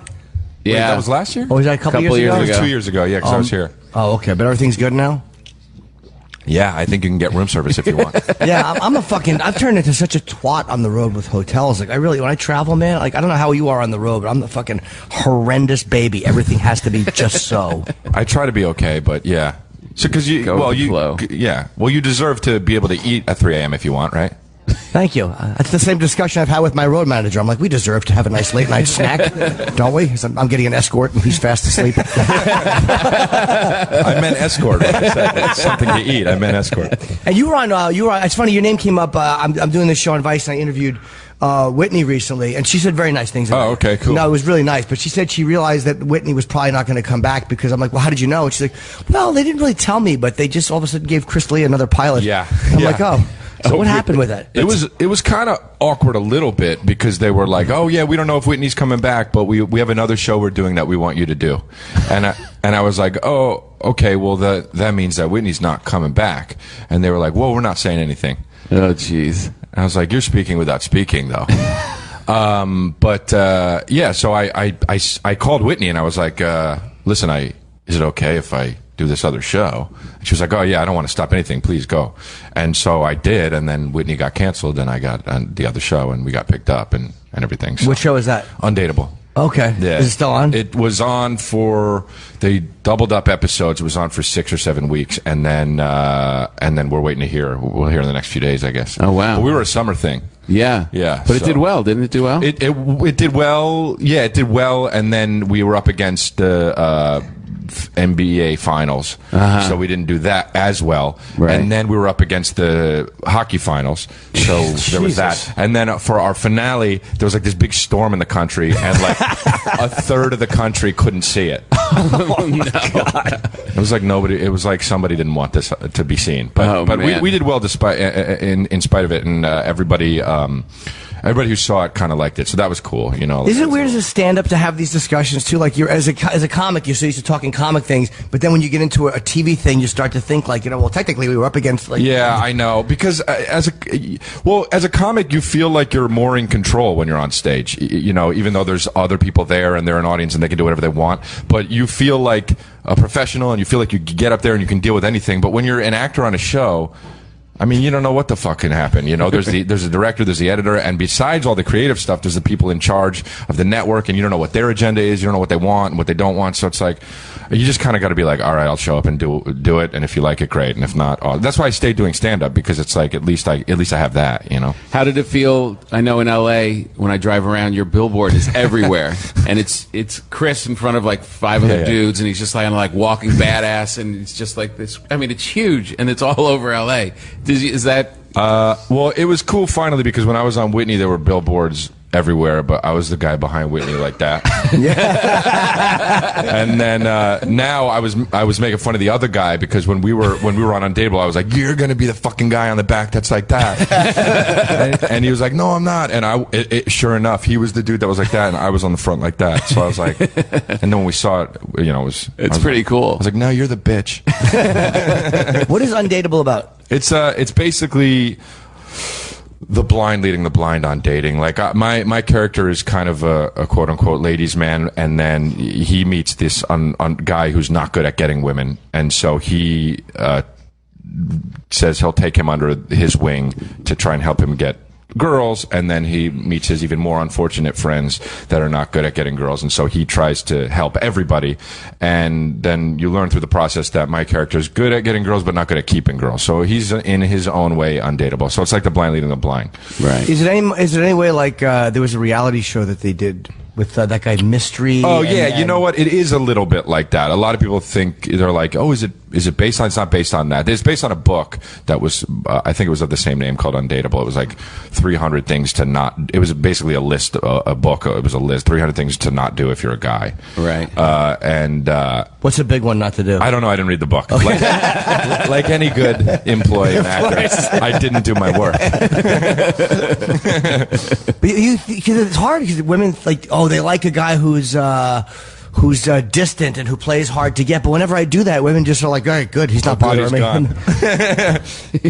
S5: Yeah.
S14: Wait, that was last year?
S4: Oh, was that a couple years ago?
S14: It was 2 years ago, yeah, because I was here.
S4: Oh, okay. But everything's good now?
S14: Yeah, I think you can get room service if you want.
S4: Yeah, I've turned into such a twat on the road with hotels. Like, when I travel, man, like, I don't know how you are on the road, but I'm the fucking horrendous baby. Everything has to be just so.
S14: I try to be okay, but yeah. So, because you deserve to be able to eat at 3 a.m. if you want, right?
S4: Thank you. That's the same discussion I've had with my road manager. I'm like, we deserve to have a nice late night snack, don't we? I'm getting an escort and he's fast asleep.
S14: I meant escort. When I said it's something to eat. I meant escort.
S4: And you were on. It's funny. Your name came up. I'm doing this show on Vice, and I interviewed Whitney recently, and she said very nice things about
S14: Oh, okay, cool.
S4: No, it was really nice. But she said she realized that Whitney was probably not going to come back because I'm like, well, how did you know? And she's like, well, they didn't really tell me, but they just all of a sudden gave Chris Lee another pilot.
S14: Yeah.
S4: I'm like, oh. So what happened with that?
S14: It was kind of awkward a little bit because they were like, "Oh yeah, we don't know if Whitney's coming back, but we have another show we're doing that we want you to do," and I was like, "Oh, okay, well that means that Whitney's not coming back," and they were like, "Well, we're not saying anything."
S5: Oh, jeez.
S14: And I was like, "You're speaking without speaking, though." So I called Whitney and I was like, "Listen, is it okay if I do this other show?" And she was like, "Oh yeah, I don't want to stop anything. Please go." And so I did, and then Whitney got canceled, and I got on the other show, and we got picked up and everything. So.
S4: What show is that?
S14: Undateable.
S4: Okay.
S14: Yeah.
S4: Is it still on?
S14: It was on they doubled up episodes. It was on for 6 or 7 weeks, and then we're waiting to hear. We'll hear in the next few days, I guess.
S5: Oh wow.
S14: But we were a summer thing.
S5: Yeah.
S14: Yeah.
S5: But it did well, didn't it do well?
S14: It did well. Yeah, it did well, and then we were up against the NBA finals, so we didn't do that as well.
S5: Right.
S14: And then we were up against the hockey finals, so there was that. And then for our finale, there was like this big storm in the country, and like a third of the country couldn't see it.
S5: Oh no!
S14: It was like nobody. It was like somebody didn't want this to be seen. But we did well despite in spite of it, and everybody. Everybody who saw it kind of liked it, so that was cool, you know.
S4: Isn't it weird as a stand-up to have these discussions too? Like, you're as a comic, you're so used to talking comic things, but then when you get into a TV thing, you start to think like, well, technically we were up against like.
S14: Yeah, I know, because as a comic, you feel like you're more in control when you're on stage. You know, even though there's other people there and they're an audience and they can do whatever they want, but you feel like a professional and you feel like you get up there and you can deal with anything. But when you're an actor on a show, I mean, you don't know what the fuck can happen. You know, there's a director, there's the editor, and besides all the creative stuff, there's the people in charge of the network, and you don't know what their agenda is, you don't know what they want and what they don't want. So it's like, you just kind of got to be like, all right, I'll show up and do it, and if you like it, great, and if not, that's why I stayed doing stand up, because it's like at least I have that, you know.
S5: How did it feel? I know in LA when I drive around, your billboard is everywhere, and it's Chris in front of like 5 other dudes, and he's just like walking badass, and it's just like this. I mean, it's huge, and it's all over LA. Is that?
S14: Well, it was cool finally, because when I was on Whitney, there were billboards everywhere, but I was the guy behind Whitney like that. And then now I was making fun of the other guy, because when we were on Undateable, I was like, "You're gonna be the fucking guy on the back that's like that." and he was like, "No, I'm not." And sure enough, he was the dude that was like that, and I was on the front like that. So I was like, and then when we saw it, you know,
S5: it's pretty cool.
S14: I was like, "No, you're the bitch."
S4: What is Undateable about?
S14: It's basically the blind leading the blind on dating. Like my character is kind of a quote unquote ladies man, and then he meets this guy who's not good at getting women, and so he says he'll take him under his wing to try and help him get girls, and then he meets his even more unfortunate friends that are not good at getting girls, and so he tries to help everybody, and then you learn through the process that my character is good at getting girls but not good at keeping girls, so he's in his own way undateable. So it's like the blind leading the blind.
S5: Right.
S4: Is it any way like there was a reality show that they did with that guy Mystery?
S14: Oh yeah, you know what? It is a little bit like that. A lot of people think, they're like, "Oh, is it based on?" It's not based on that. It's based on a book that was, I think it was of the same name, called Undateable. It was like 300 things to not. It was basically a list, a book. It was a list, 300 things to not do if you're a guy.
S5: Right.
S14: And
S4: what's a big one not to do?
S14: I don't know. I didn't read the book. Okay. Like any good employee and actor, I didn't do my work.
S4: But because it's hard, because women like, oh, they like a guy who's who's distant and who plays hard to get. But whenever I do that, women just are like, all right, good, he's not
S14: Good,
S4: bothering me.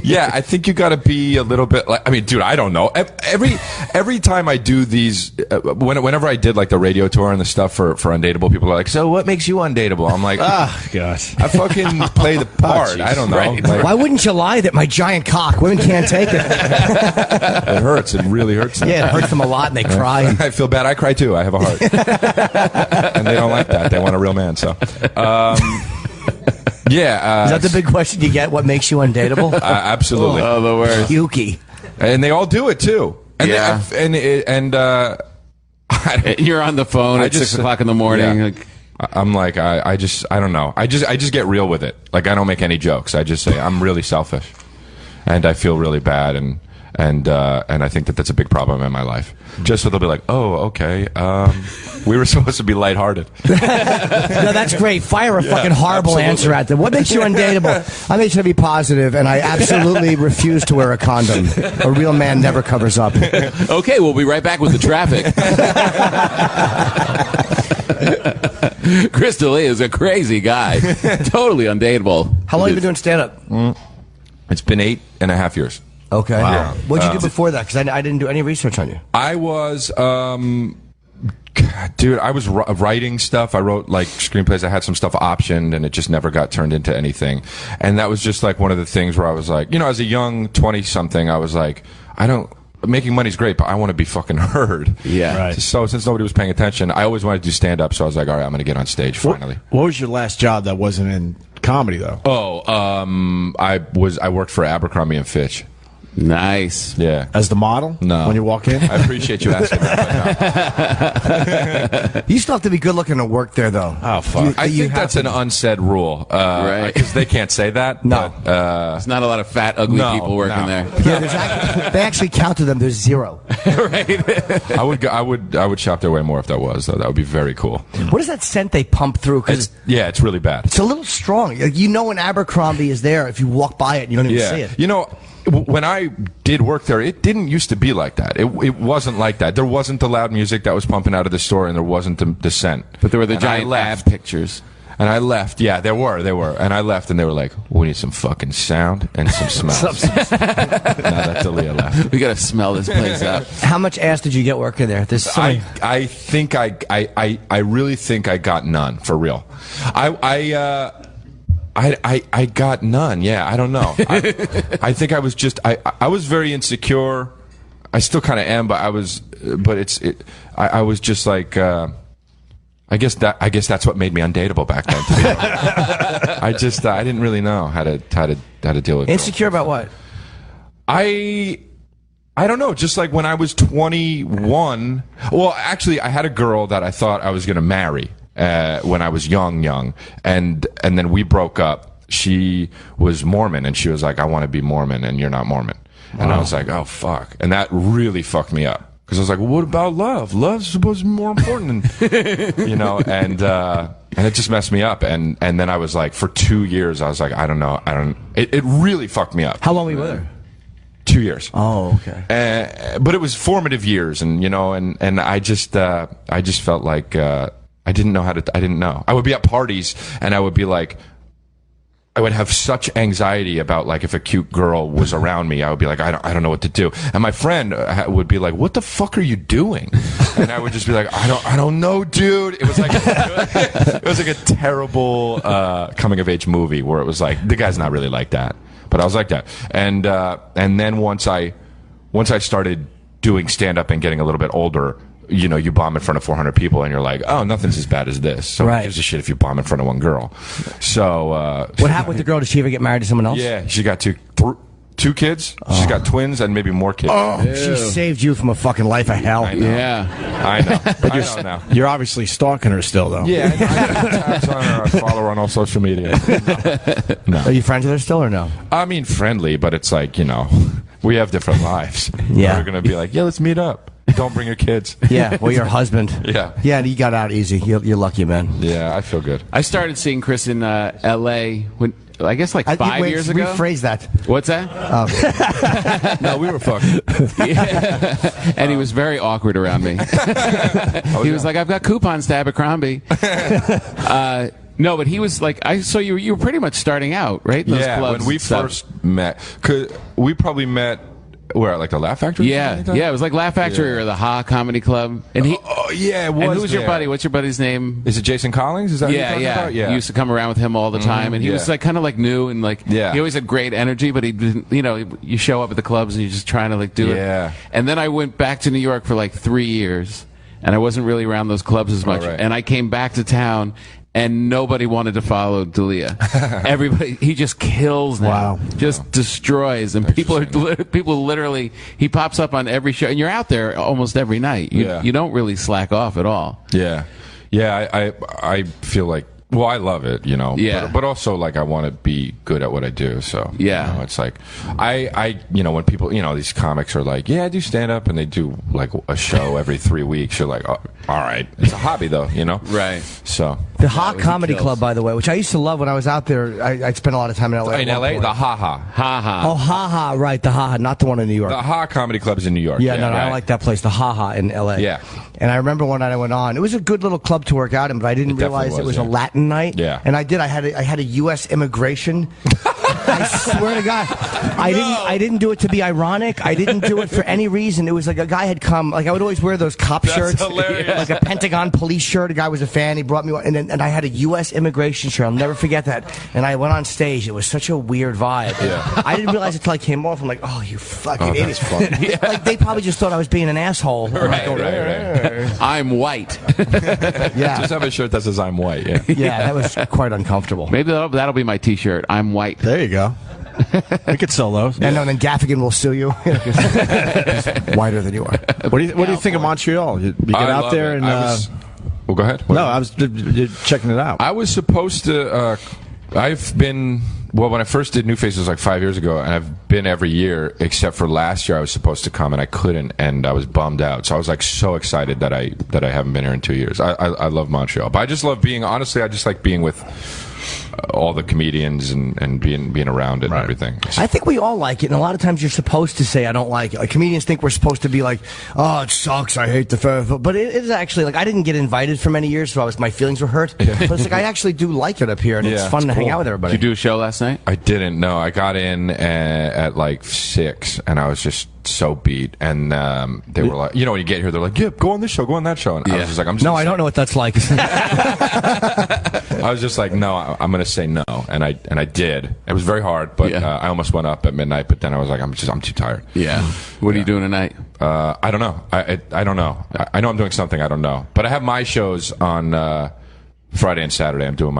S14: Yeah, I think you got to be a little bit like. I mean, dude, I don't know. Every time I do these, whenever I did like the radio tour and the stuff for Undateable, people are like, "So what makes you undateable?" I'm like,
S3: "Ah, gosh,
S14: I fucking play the part. I don't know.
S3: Right.
S14: Like,
S4: Why wouldn't you lie that my giant cock? Women can't take it.
S14: it hurts. It really hurts them.
S4: Yeah, it hurts them a lot, and they cry.
S14: I feel bad. I cry too. I have a heart, and they don't like that. They want a real man. So. Yeah.
S4: Is that the big question you get? What makes you undateable?
S14: Absolutely.
S5: Oh, the worst.
S4: Yuki.
S14: And they all do it too. And
S5: Yeah. You're on the phone at 6 o'clock in the morning.
S14: Yeah.
S5: Like,
S14: I'm like, I don't know. I just get real with it. Like, I don't make any jokes. I just say I'm really selfish, and I feel really bad, and I think that's a big problem in my life. Just so they'll be like, oh, okay, we were supposed to be lighthearted.
S4: No, that's great. Fire a fucking horrible answer at them. What makes you undateable? I make sure to be positive, and I absolutely refuse to wear a condom. A real man never covers up.
S5: okay, we'll be right back with the traffic. Chris D'Elia is a crazy guy. Totally undateable.
S4: How long have you been doing stand-up?
S14: It's been 8.5 years.
S4: Okay.
S14: Wow.
S4: What'd you do before that? Because I didn't do any research on you.
S14: I was, dude, I was writing stuff. I wrote like screenplays. I had some stuff optioned, and it just never got turned into anything. And that was just like one of the things where I was like, as a young 20-something, I was like, making money's great, but I want to be fucking heard.
S5: Yeah.
S3: Right.
S14: So since nobody was paying attention, I always wanted to do stand-up. So I was like, all right, I'm going to get on stage finally.
S3: What was your last job that wasn't in comedy though?
S14: I worked for Abercrombie and Fitch.
S5: Nice.
S14: Yeah.
S3: As the model?
S14: No.
S3: When you walk in?
S14: I appreciate you asking that. No.
S4: You still have to be good looking to work there, though.
S3: Oh, fuck.
S14: I think that's an unsaid rule.
S5: Right.
S14: Because they can't say that.
S4: No.
S14: But,
S5: There's not a lot of fat, ugly people working there.
S4: Yeah, they actually counted them. There's 0.
S5: Right.
S14: I would shop their way more if that was, though. That would be very cool.
S4: What is that scent they pump through? Because
S14: it's really bad.
S4: it's a little strong. Like, when Abercrombie is there, if you walk by it, you don't even see it.
S14: When I did work there, it didn't used to be like that. It wasn't like that. There wasn't the loud music that was pumping out of the store, and there wasn't the scent.
S5: But there were the giant ab pictures.
S14: And I left. Yeah, there were. And I left, and they were like, we need some fucking sound and some smells. Now that D'Elia left.
S5: We got to smell this place out.
S4: How much ass did you get working there? There's so many-
S14: I think I really think I got none, for real. I got none. Yeah, I don't know. I think I was just I was very insecure. I still kind of am, but I was just like I guess that's what made me undateable back then. I didn't really know how to deal with
S4: insecure about what?
S14: I don't know. Just like when I was 21. Well, actually, I had a girl that I thought I was going to marry. When I was young, and then we broke up. She was Mormon, and she was like, I want to be Mormon, and you're not Mormon. And I was like, oh, fuck. And that really fucked me up. Because I was like, well, what about love? Love's supposed to be more important than, and it just messed me up. And then I was like, for 2 years, I was like, I don't know. It really fucked me up.
S4: How long were you with her?
S14: 2 years.
S4: Oh, okay.
S14: But it was formative years, and I just felt like, I didn't know. I didn't know. I would be at parties, and I would be like, I would have such anxiety about like if a cute girl was around me, I would be like, I don't know what to do. And my friend would be like, what the fuck are you doing? And I would just be like, I don't know, dude. It was like a terrible coming of age movie where it was like the guy's not really like that, but I was like that. And then once I started doing stand up and getting a little bit older. You bomb in front of 400 people, and you're like, oh, nothing's as bad as this. So who gives a shit if you bomb in front of one girl? So
S4: what happened with the girl? Did she ever get married to someone else?
S14: Yeah, she got two kids. Oh. She's got twins and maybe more kids.
S4: Oh, she saved you from a fucking life of hell.
S14: I know.
S5: Yeah,
S14: I know. But I know now.
S3: You're obviously stalking her still, though.
S14: Yeah, I tabs on her. I follow her on all social media. No.
S4: Are you friends with her still or no?
S14: I mean, friendly, but it's like we have different lives.
S4: Yeah,
S14: we're gonna be like, yeah, let's meet up. Don't bring your kids.
S4: Yeah, well, your husband.
S14: Yeah.
S4: Yeah, and he got out easy. You're lucky, man.
S14: Yeah, I feel good.
S5: I started seeing Chris in L.A. when I guess like 5 years ago.
S4: Rephrase that.
S5: What's that?
S14: No, we were fucking.
S5: Yeah. And he was very awkward around me. He was like, "I've got coupons to Abercrombie." No, but he was like, I saw you were pretty much starting out, right? In those clubs
S14: when we first met, we probably met where, like the Laugh Factory?
S5: Yeah, it was like Laugh Factory or the Ha Comedy Club. And he,
S14: yeah, it was.
S5: And who's your buddy? What's your buddy's name?
S14: Is it Jason Collins? Is that who you're talking about? Yeah.
S5: You used to come around with him all the time, and he was like kind of like new and like he always had great energy, but he didn't. You show up at the clubs and you're just trying to like do it. Yeah. And then I went back to New York for like 3 years, and I wasn't really around those clubs as much. And I came back to town. And nobody wanted to follow D'Elia. Everybody, he just kills now. Wow. Just destroys. And people literally, he pops up on every show. And you're out there almost every night. You don't really slack off at all.
S14: Yeah. Yeah, I feel like, well, I love it,
S5: Yeah.
S14: But also, like, I want to be good at what I do. So, it's like, when people, these comics are like, yeah, I do stand up, and they do, like, a show every 3 weeks. You're like, oh, all right. It's a hobby, though,
S5: Right.
S14: So.
S4: The Ha Comedy Club, by the way, which I used to love when I was out there. I'd spent a lot of time in L.A.
S14: In L.A., the Ha Ha.
S5: Ha Ha.
S4: Oh, Ha Ha, right, the Ha Ha, not the one in New York.
S14: The Ha Comedy Club is in New York.
S4: Yeah, no, I like that place, the Ha Ha in L.A.
S14: Yeah.
S4: And I remember one night I went on. It was a good little club to work out in, but I didn't realize it was a Latin night.
S14: Yeah.
S4: And I had a U.S. immigration. I swear to God, I didn't do it to be ironic. I didn't do it for any reason. It was like a guy had come. Like I would always wear those cop shirts,
S14: hilarious.
S4: like a Pentagon police shirt. A guy was a fan. He brought me one, and I had a U.S. immigration shirt. I'll never forget that. And I went on stage. It was such a weird vibe. Yeah. I didn't realize it until I came off. I'm like, oh, you fucking idiot. Like they probably just thought I was being an asshole.
S14: Right.
S5: I'm white.
S4: Yeah.
S14: Just have a shirt that says I'm white. Yeah.
S4: Yeah, that was quite uncomfortable.
S5: Maybe that'll be my T-shirt. I'm white.
S3: There you go. We could sell those.
S4: And then Gaffigan will sue you. He's whiter than you are.
S3: What do you think of Montreal? You get out there and.
S14: Well, go ahead.
S3: No, I was checking it out.
S14: I was supposed to. I've been. Well, when I first did New Faces like 5 years ago, and I've been every year except for last year, I was supposed to come and I couldn't, and I was bummed out. So I was like so excited that I haven't been here in 2 years. I love Montreal, but I just love being. Honestly, I just like being with all the comedians and being around it and everything.
S4: I think we all like it, and a lot of times you're supposed to say I don't like it. Like comedians think we're supposed to be like, oh, it sucks, I hate the festival. But it is actually like I didn't get invited for many years, so my feelings were hurt. But it's like I actually do like it up here, and it's fun to hang out with everybody.
S5: Did you do a show last night?
S14: I didn't. No, I got in at like 6, and I was just so beat. And they were like, when you get here, they're like, yeah, go on this show, go on that show. And I was just like,
S4: I don't know what that's like.
S14: I was just like, no, I'm going to say no, and I did. It was very hard, but I almost went up at midnight. But then I was like, I'm too tired.
S5: Yeah. What are you doing tonight?
S14: I don't know. I don't know. I know I'm doing something. I don't know. But I have my shows on Friday and Saturday. I'm doing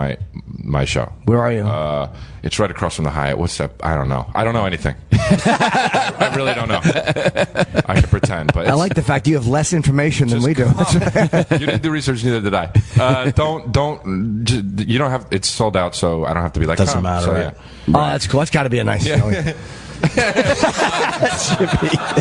S14: my show.
S4: Where are you?
S14: It's right across from the Hyatt. What's that? I don't know. I don't know anything. I really don't know. I can pretend, but
S4: I like the fact you have less information than we do.
S14: You didn't do research, neither did I. You don't have. It's sold out, so I don't have to be like.
S3: Doesn't matter.
S14: So,
S3: right?
S4: Oh, that's cool. That's got to be a nice feeling.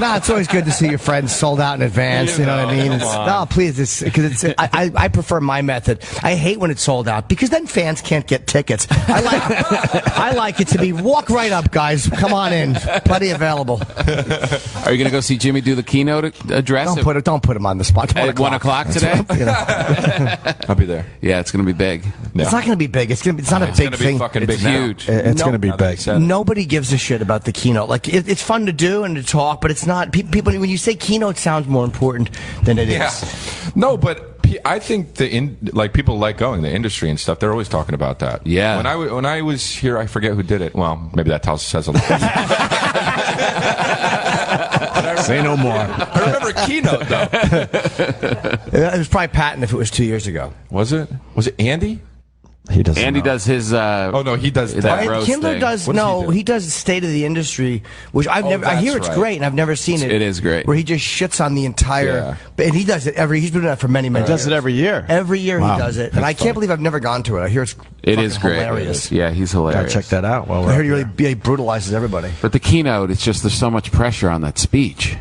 S4: It's always good to see your friends sold out in advance. You know what I mean? Please, because I prefer my method. I hate when it's sold out because then fans can't get tickets. I like it to be walk right up, guys. Come on in, plenty available.
S5: Are you going to go see Jimmy do the keynote address?
S4: Don't put him on the spot.
S5: At 1 o'clock today.
S14: I'll be there.
S5: Yeah, it's going to be big.
S14: No.
S4: It's not going to be big. It's not a big thing.
S14: It's
S5: huge.
S3: It's going to be big.
S4: Nobody gives a shit about the keynote. Like it's fun to do and to talk, but it's not. People, when you say keynote, sounds more important than it is.
S14: No, but I think people like going, the industry and stuff. They're always talking about that.
S5: Yeah.
S14: When I was here, I forget who did it. Well, maybe that says a lot.
S3: Say no more.
S14: I remember keynote though.
S4: It was probably Patton if it was 2 years ago.
S14: Was it? Was it Andy?
S3: He doesn't.
S5: Andy
S3: know.
S5: does his.
S14: Oh no, he does
S5: that roast
S4: Kindler
S5: thing.
S4: does he does State of the Industry, which I've never. I hear it's great, and I've never seen it.
S5: It is great.
S4: Where he just shits on the entire. And he does it he's been doing that for many years.
S3: He does it every year.
S4: Every year he does it, and I can't believe I've never gone to it. I hear
S5: it is great.
S4: Hilarious.
S5: Yeah, he's hilarious.
S3: Gotta check that out.
S4: I heard he brutalizes everybody.
S5: But the keynote, it's just there's so much pressure on that speech.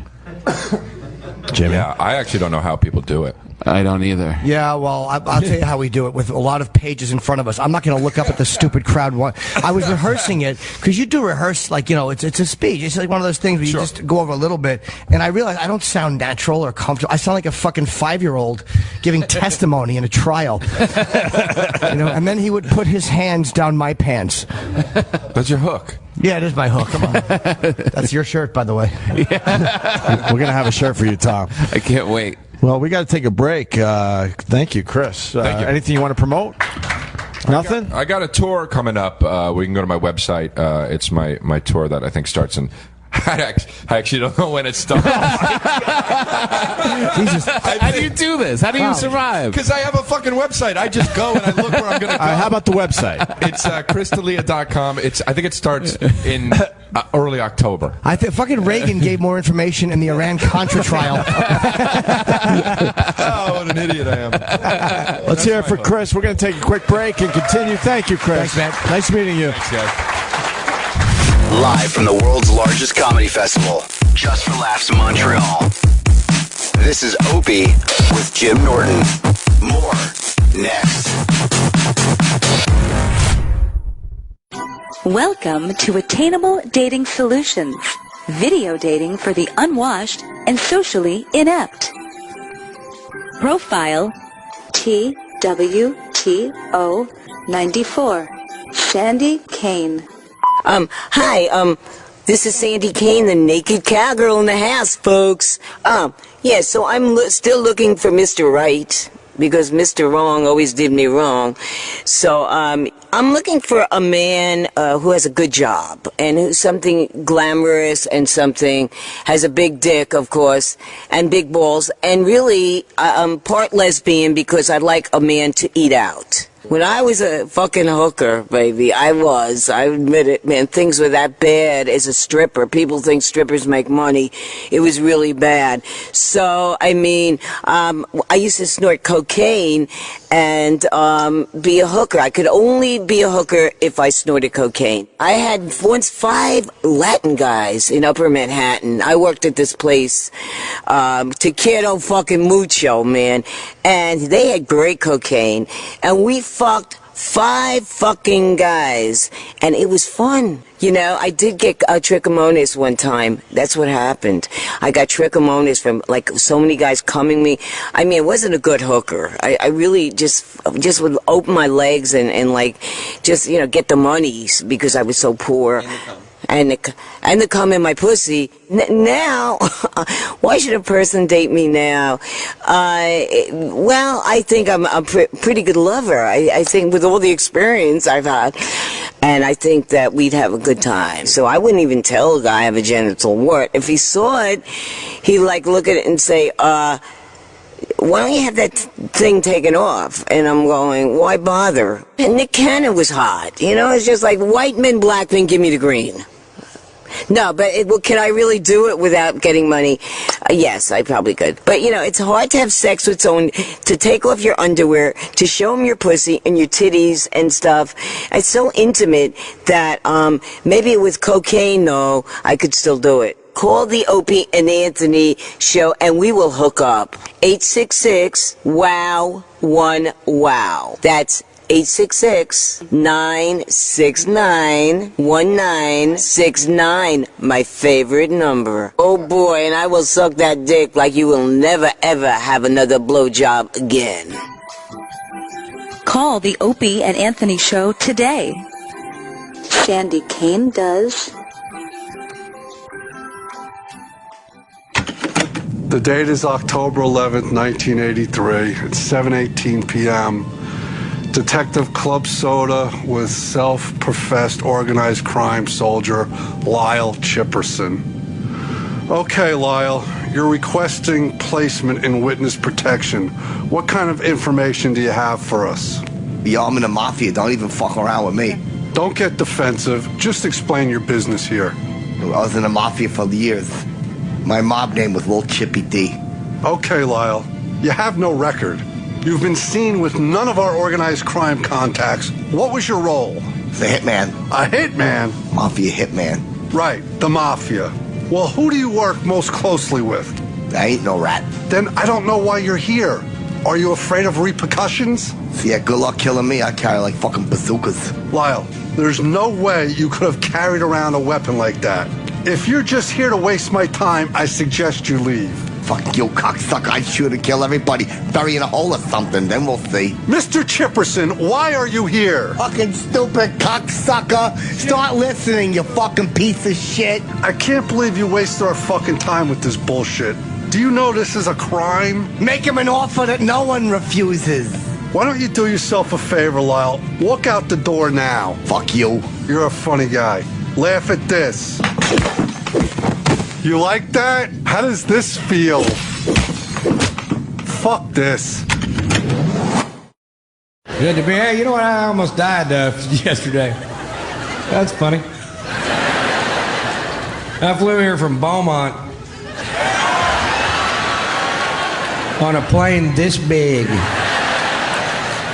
S3: Jimmy.
S14: Yeah, I actually don't know how people do it.
S5: I don't either.
S4: Yeah, well, I'll tell you how we do it with a lot of pages in front of us. I'm not going to look up at the stupid crowd. I was rehearsing it because you do rehearse like, you know, it's a speech. It's like one of those things where you just go over a little bit. And I realized I don't sound natural or comfortable. I sound like a fucking 5-year-old giving testimony in a trial. You know, and then he would put his hands down my pants.
S14: That's your hook.
S4: Yeah, it is my hook. Come on. That's your shirt, by the way.
S3: We're going to have a shirt for you, Tom.
S5: I can't wait.
S3: Well, we got to take a break. Thank you, Chris.
S14: Thank you.
S3: Anything you want to promote? Nothing?
S14: I got a tour coming up. We can go to my website. It's my tour that I think starts in... I actually don't know when it starts.
S5: Jesus. How do you do this? How do you survive?
S14: Because I have a fucking website. I just go and I look where I'm going to go.
S3: How about the website?
S14: It's chrisdelia.com. I think it starts in early October.
S4: I think fucking Reagan gave more information in the Iran-Contra trial.
S14: Oh, what an idiot I am.
S3: Let's hear it for Chris. We're going to take a quick break and continue. Thank you, Chris.
S4: Thanks, man.
S3: Nice meeting you.
S14: Thanks, guys.
S2: Live from the world's largest comedy festival, Just for Laughs Montreal. This is Opie with Jim Norton. More next.
S15: Welcome to Attainable Dating Solutions. Video dating for the unwashed and socially inept. Profile TWTO94. Sandy Kane.
S16: Hi, this is Sandy Kane, the naked cowgirl in the house, folks. Yeah, so I'm still looking for Mr. Right, because Mr. Wrong always did me wrong. So, I'm looking for a man, who has a good job, and who's something glamorous and something, has a big dick, of course, and big balls, and really, I'm part lesbian because I like a man to eat out. When I was a fucking hooker, baby, I admit it, man, things were that bad as a stripper. People think strippers make money. It was really bad. So, I mean, I used to snort cocaine and be a hooker. I could only be a hooker if I snorted cocaine. I had once 5 Latin guys in Upper Manhattan. I worked at this place, Te Quiero fucking mucho, man. And they had great cocaine. And we fucked 5 fucking guys. And it was fun. You know, I did get trichomonas one time. That's what happened. I got trichomonas from, like, so many guys coming me. I mean, it wasn't a good hooker. I really just would open my legs and like, just, you know, get the monies because I was so poor. And the cum in my pussy. Now, why should a person date me now? Well, I think I'm a pretty good lover. I think with all the experience I've had, and I think that we'd have a good time. So I wouldn't even tell a guy I have a genital wart. If he saw it, he'd like look at it and say, why don't you have that thing taken off? And I'm going, why bother? And Nick Cannon was hot. You know, it's just like white men, black men, give me the green. No, but can I really do it without getting money? Yes, I probably could. But, you know, it's hard to have sex with someone, to take off your underwear, to show them your pussy and your titties and stuff. It's so intimate that maybe with cocaine, though, I could still do it. Call the Opie and Anthony show, and we will hook up. 866-WOW-1-WOW. That's 866-969-1969. My favorite number. Oh boy, and I will suck that dick like you will never ever have another blowjob again.
S15: Call the Opie and Anthony show today. Sandy Kane does.
S10: The date is October 11th, 1983. It's 7:18 p.m. Detective Club Soda with self-professed organized crime soldier Lyle Chipperson. Okay, Lyle, you're requesting placement in witness protection. What kind of information do you have for us?
S4: Yeah, I'm in the mafia. Don't even fuck around with me.
S10: Don't get defensive. Just explain your business here.
S4: I was in the mafia for years. My mob name was Little Chippy D.
S10: Okay, Lyle, you have no record. You've been seen with none of our organized crime contacts. What was your role?
S4: The hitman.
S10: A hitman?
S4: Mafia hitman.
S10: Right, the mafia. Well, who do you work most closely with?
S4: I ain't no rat.
S10: Then I don't know why you're here. Are you afraid of repercussions?
S4: Yeah, good luck killing me. I carry like fucking bazookas.
S10: Lyle, there's no way you could have carried around a weapon like that. If you're just here to waste my time, I suggest you leave.
S4: Fuck you, cocksucker. I'd shoot and kill everybody. Bury in a hole or something, then we'll see.
S10: Mr. Chipperson, why are you here?
S4: Fucking stupid cocksucker. Start listening, you fucking piece of shit.
S10: I can't believe you wasted our fucking time with this bullshit. Do you know this is a crime?
S4: Make him an offer that no one refuses.
S10: Why don't you do yourself a favor, Lyle? Walk out the door now.
S4: Fuck you.
S10: You're a funny guy. Laugh at this. You like that? How does this feel? Fuck this.
S17: Good to be here. You know what? I almost died yesterday. That's funny. I flew here from Beaumont on a plane this big.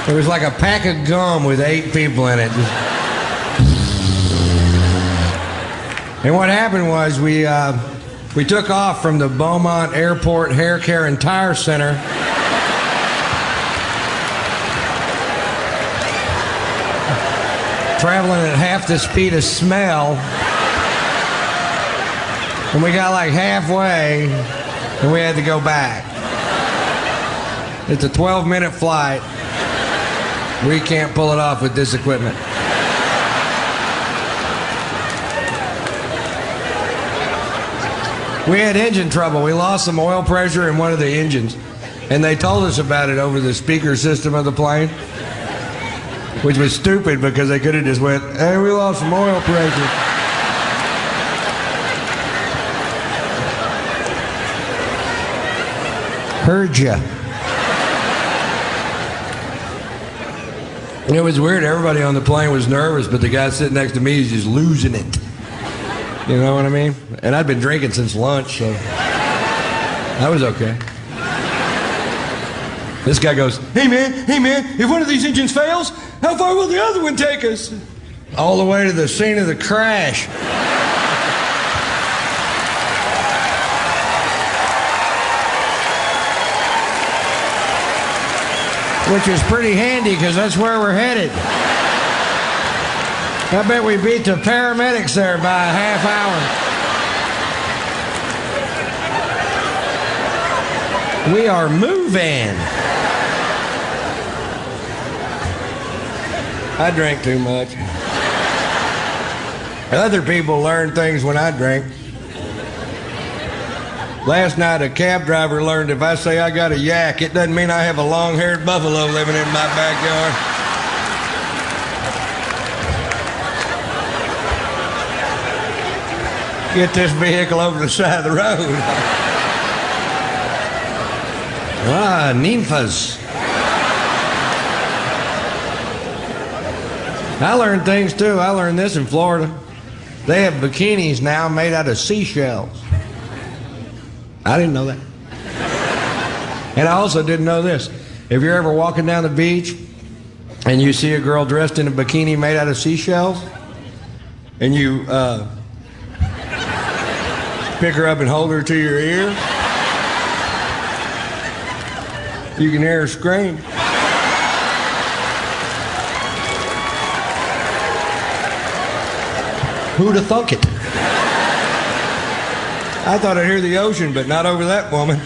S17: It was like a pack of gum with 8 people in it. And what happened was we took off from the Beaumont Airport Hair Care and Tire Center. Traveling at half the speed of smell. And we got like halfway, and we had to go back. It's a 12-minute flight. We can't pull it off with this equipment. We had engine trouble. We lost some oil pressure in one of the engines. And they told us about it over the speaker system of the plane. Which was stupid because they could have just went, hey, we lost some oil pressure. Heard ya. It was weird. Everybody on the plane was nervous, but the guy sitting next to me is just losing it. You know what I mean? And I'd been drinking since lunch, so I was okay. This guy goes, hey man, if one of these engines fails, how far will the other one take us? All the way to the scene of the crash. Which is pretty handy because that's where we're headed. I bet we beat the paramedics there by a half hour. We are moving. I drank too much. Other people learn things when I drink. Last night, a cab driver learned if I say I got a yak, it doesn't mean I have a long-haired buffalo living in my backyard. Get this vehicle over the side of the road. Ah, nymphas. I learned things too. I learned this in Florida. They have bikinis now made out of seashells. I didn't know that. And I also didn't know this. If you're ever walking down the beach and you see a girl dressed in a bikini made out of seashells, and you pick her up and hold her to your ear, you can hear her scream. Who'd have thunk it? I thought I'd hear the ocean, but not over that woman.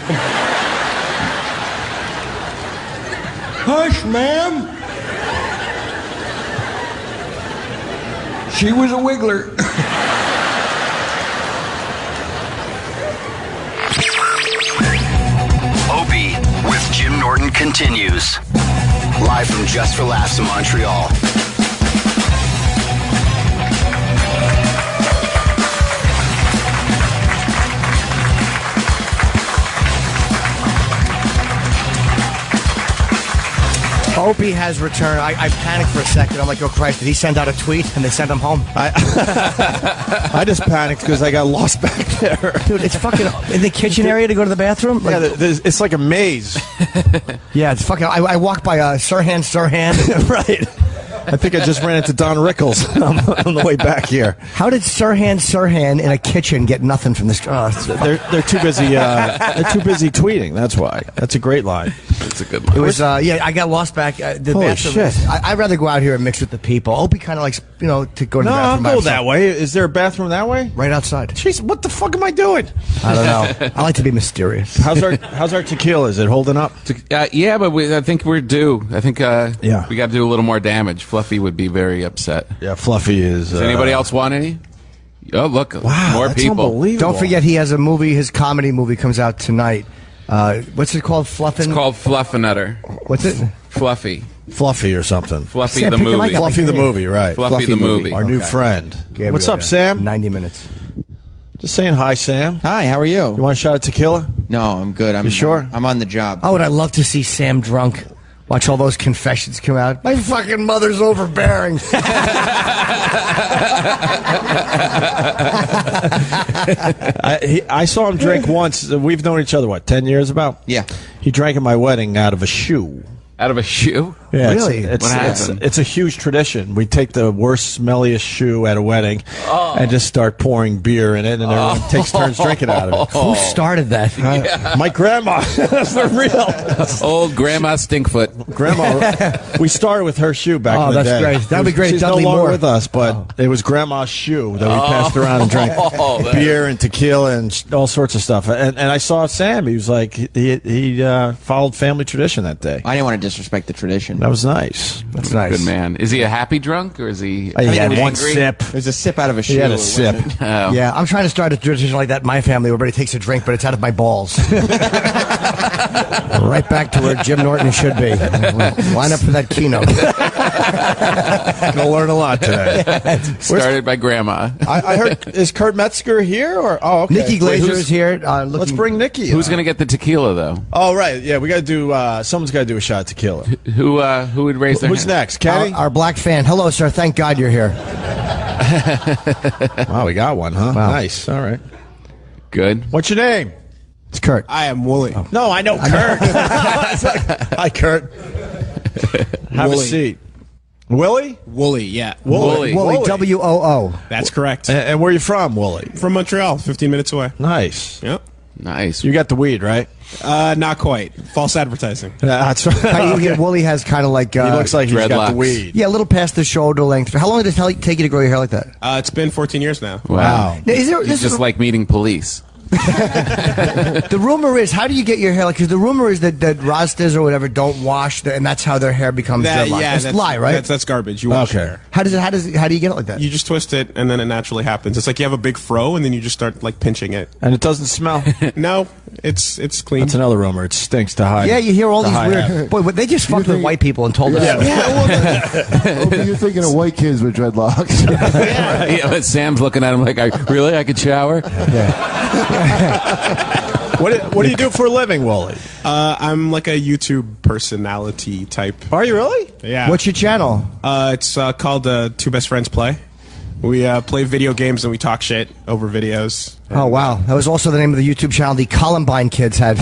S17: Hush, ma'am. She was a wiggler.
S2: Opie with Jim Norton continues. Live from Just for Laughs in Montreal.
S4: Opie has returned. I panicked for a second. I'm like, oh Christ, did he send out a tweet and they sent him home?
S3: I just panicked because I got lost back there.
S4: Dude, it's fucking in the kitchen area to go to the bathroom? Like,
S3: yeah, it's like a maze.
S4: Yeah, it's fucking, I walked by Sirhan.
S3: Right. I think I just ran into Don Rickles on the way back here.
S4: How did Sirhan in a kitchen get nothing from this?
S3: They're too busy. They're too busy tweeting. That's why. That's a great line.
S5: That's a good one.
S4: It was, I got lost back. The
S3: Holy
S4: bathroom
S3: shit.
S4: is- I'd rather go out here and mix with the people. Opie kind of likes, to go to the
S3: No, I'll
S4: bathroom. by
S3: go
S4: himself.
S3: that way. Is there a bathroom that way?
S4: Right outside.
S3: Jeez, what the fuck am I doing?
S4: I don't know. I like to be mysterious.
S3: How's our tequila? Is it holding up?
S5: Yeah, but I think we're due. I think
S3: Yeah.
S5: we got to do a little more damage. Fluffy would be very upset.
S3: Yeah, Fluffy is.
S5: Does anybody else want any? Oh, look, more
S3: that's
S5: people.
S3: unbelievable.
S4: Don't forget, he has a movie. His comedy movie comes out tonight. What's it called? Fluffin'?
S5: It's called Fluffernutter.
S4: What's it?
S5: Fluffy.
S3: Fluffy or something.
S5: Fluffy
S4: Sam,
S5: the
S4: pick it
S5: movie.
S4: like that.
S3: Fluffy the movie, right?
S5: Fluffy the movie.
S3: Our new friend.
S4: Gabriel,
S3: What's up,
S4: yeah.
S3: Sam?
S4: 90 minutes.
S3: Just saying hi, Sam.
S18: Hi, how are you?
S3: You want a shot of tequila?
S18: No, I'm good. I'm
S3: You sure?
S18: I'm on the job.
S4: Oh, and I'd love to see Sam drunk. Watch all those confessions come out. My fucking mother's overbearing.
S3: I saw him drink once. We've known each other, what, 10 years about?
S18: Yeah.
S3: He drank at my wedding out of a shoe.
S5: Out of a shoe?
S3: Yeah,
S4: Really?
S3: It's,
S5: What happened?
S3: it's a huge tradition. We take the worst, smelliest shoe at a wedding and just start pouring beer in it, and everyone takes turns drinking out of it.
S4: Who started that?
S3: My grandma. That's for real.
S5: Old Grandma Stinkfoot.
S3: Grandma. We started with her shoe back in the
S4: that's
S3: day.
S4: great. That'd be great.
S3: She's
S4: Dudley
S3: no longer
S4: Moore.
S3: with us, but it was Grandma's shoe that we passed around and drank beer and tequila and all sorts of stuff. And I saw Sam. He was like, he followed family tradition that day.
S18: I didn't want to disrespect the tradition.
S3: That was nice.
S4: That's nice.
S5: Good man. Is he a happy drunk or is he?
S3: He had
S5: angry?
S3: one sip.
S18: There's a sip out of a shoe.
S3: He had a sip.
S5: Oh.
S4: Yeah, I'm trying to start a tradition like that in my family where everybody takes a drink, but it's out of my balls. Right back to where Jim Norton should be. Line up for that keynote.
S3: Gonna learn a lot today.
S5: Started by Grandma.
S3: I heard, is Kurt Metzger here? Or okay.
S4: Nikki Glaser
S5: who's-
S4: is here.
S3: Let's bring Nikki.
S5: Who's going to get the tequila though?
S3: Oh, right. Yeah, we got to do, someone's got to do a shot of tequila.
S5: Who would raise their
S3: Who's
S5: hand?
S3: next? Kenny?
S4: Our black fan. Hello, sir. Thank God you're here.
S3: Wow, we got one, huh?
S4: Wow.
S3: Nice. All right.
S5: Good.
S3: What's your name?
S4: It's Kurt.
S11: I am Wooly.
S3: No, I know Kurt. Hi, Kurt. Have a
S11: Wooly.
S3: seat. Willie?
S11: Wooly, yeah.
S5: Wooly.
S4: Wooly, W-O-O.
S11: That's correct.
S3: And where you from, Wooly?
S11: From Montreal, 15 minutes away.
S3: Nice.
S11: Yep.
S5: Nice.
S3: You got the weed, right?
S11: Not quite. False advertising.
S3: That's right.
S4: How do you get, Wooly has kind of like...
S3: He looks like he's got
S5: dreadlocks.
S3: the weed.
S4: Yeah, a little past the shoulder length. How long did it take you to grow your hair like that?
S11: It's been 14 years now.
S5: Wow.
S4: Now, is there,
S5: He's
S4: this
S5: just
S4: is,
S5: like meeting police.
S4: the rumor is, how do you get your hair like? Because the rumor is that Rastas or whatever don't wash, and that's how their hair becomes dreadlocked. That's a lie, right?
S11: That's garbage. You wash your hair.
S4: How do you get it like that?
S11: You just twist it, and then it naturally happens. It's like you have a big fro, and then you just start like pinching it.
S3: And it doesn't smell.
S11: No, it's clean.
S3: That's another rumor. It stinks to hide.
S4: Yeah, you hear all
S3: to
S4: these
S3: hide
S4: weird.
S3: out.
S4: Boy, but they just fucked with white people and told us.
S19: Opie, you're thinking of white kids with dreadlocks.
S5: Yeah, but Sam's looking at him like, really? I could shower?
S3: What do you do for a living, Wooly?
S11: I'm like a YouTube personality type.
S3: Are you really?
S11: Yeah.
S4: What's your channel?
S11: It's called Two Best Friends Play. We play video games and we talk shit over videos.
S4: Oh wow, that was also the name of the YouTube channel the Columbine kids had.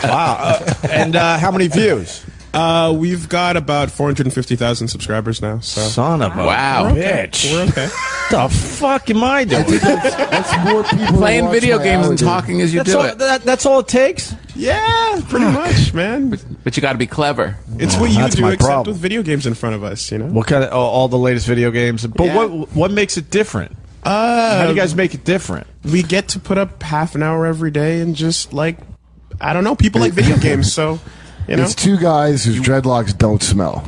S3: Wow. And how many views?
S11: We've got about 450,000 subscribers now. So.
S3: Son of a
S5: Wow.
S3: bitch.
S11: We're okay.
S3: What the fuck am I doing?
S19: That's more people
S5: Playing
S19: that watch
S5: video
S19: my
S5: games and
S19: algorithm.
S5: talking as you
S3: That's
S5: do
S3: all,
S5: it.
S3: that's all it takes?
S11: Yeah, pretty much, man.
S5: But you got to be clever.
S11: It's what you
S3: That's
S11: do,
S3: my
S11: except
S3: problem.
S11: with video games in front of us, you know?
S3: What kind of all the latest video games? But
S11: Yeah.
S3: what makes it different? How do you guys make it different?
S11: We get to put up half an hour every day and just, like, I don't know, people like video games, so, you know?
S19: It's two guys whose dreadlocks don't smell.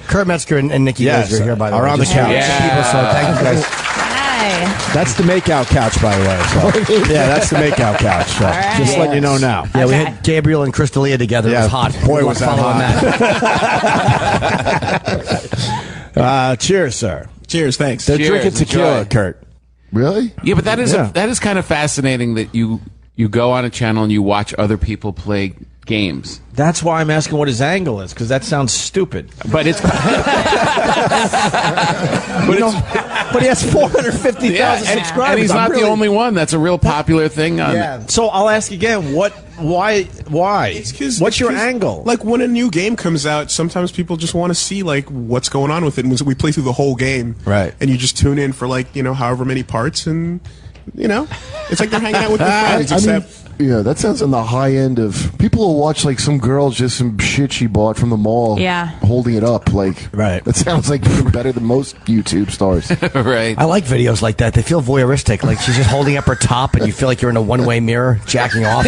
S4: Kurt Metzger and Nikki
S3: Yes,
S4: Glaser are here, by the way.
S3: are on the
S4: Just
S3: couch.
S4: people, so thank you guys.
S20: Hi.
S3: That's the makeout couch, by the way. So. Yeah, that's the makeout couch. So.
S20: right.
S3: Just letting you know now.
S4: Yeah, we had Gabriel and Crystalia together. It
S3: Yeah,
S4: was hot.
S3: boy,
S4: Good
S3: was
S4: luck
S3: that
S4: following
S3: hot. Cheers, sir.
S11: Cheers, thanks.
S3: They're
S5: Cheers,
S3: drinking tequila,
S5: enjoy.
S3: Kurt.
S19: Really?
S5: Yeah, but that is
S3: Yeah.
S5: that is kind of fascinating that you go on a channel and you watch other people play games.
S3: That's why I'm asking what his angle is, because that sounds stupid.
S5: But it's
S3: but he has 450,000 subscribers.
S5: and he's
S3: I'm
S5: not
S3: really-
S5: the only one. That's a real popular thing.
S3: So I'll ask again. Why? What's your angle?
S20: Like when a new game comes out, sometimes people just want to see like what's going on with it. And we play through the whole game,
S3: right?
S20: And you just tune in for like however many parts, and it's like they're hanging out with their friends.
S19: Yeah, that sounds on the high end of people will watch like some girl just some shit she bought from the mall, holding it up like That sounds like even better than most YouTube stars.
S5: Right.
S4: I like videos like that. They feel voyeuristic. Like she's just holding up her top, and you feel like you're in a one-way mirror, jacking off.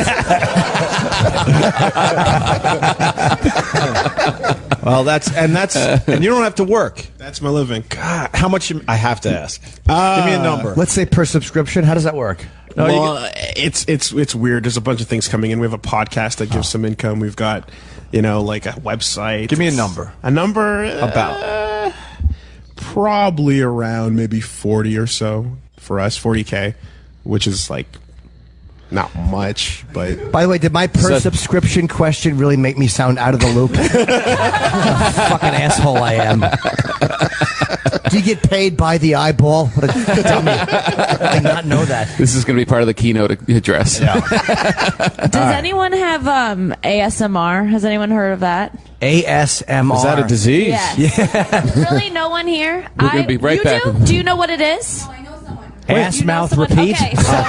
S3: Well, and you don't have to work.
S20: That's my living.
S3: God, how much? I have to ask. Give me a number.
S4: Let's say per subscription. How does that work?
S20: Well, it's weird. There's a bunch of things coming in. We have a podcast that gives some income. We've got, like a website.
S3: Give me a number.
S20: A number
S3: about
S20: probably around maybe 40 or so for us, 40K, which is like not much, but
S4: By the way, did my per subscription question really make me sound out of the loop? What a fucking asshole I am. Do you get paid by the eyeball? What a dummy. I did not know that.
S5: This is going to be part of the keynote address.
S21: Does anyone have ASMR? Has anyone heard of that?
S4: ASMR.
S3: Is that a disease?
S21: Yes. Really? No one here?
S5: We're gonna be right
S21: you
S5: back.
S21: Do you know what it is?
S4: Ass,
S21: You know
S4: mouth,
S21: someone-
S4: repeat.
S21: Okay, so- well,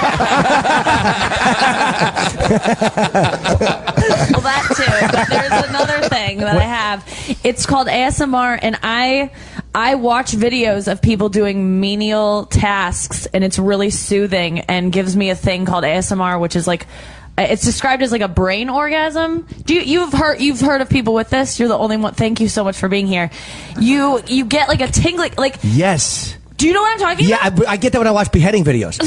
S21: that too. But there's another thing that I have. It's called ASMR, and I watch videos of people doing menial tasks, and it's really soothing and gives me a thing called ASMR, which is like. It's described as like a brain orgasm. You've heard of people with this? You're the only one. Thank you so much for being here. You get like a tingling, like
S4: Yes.
S21: Do you know what I'm talking about?
S4: Yeah, I get that when I watch beheading videos.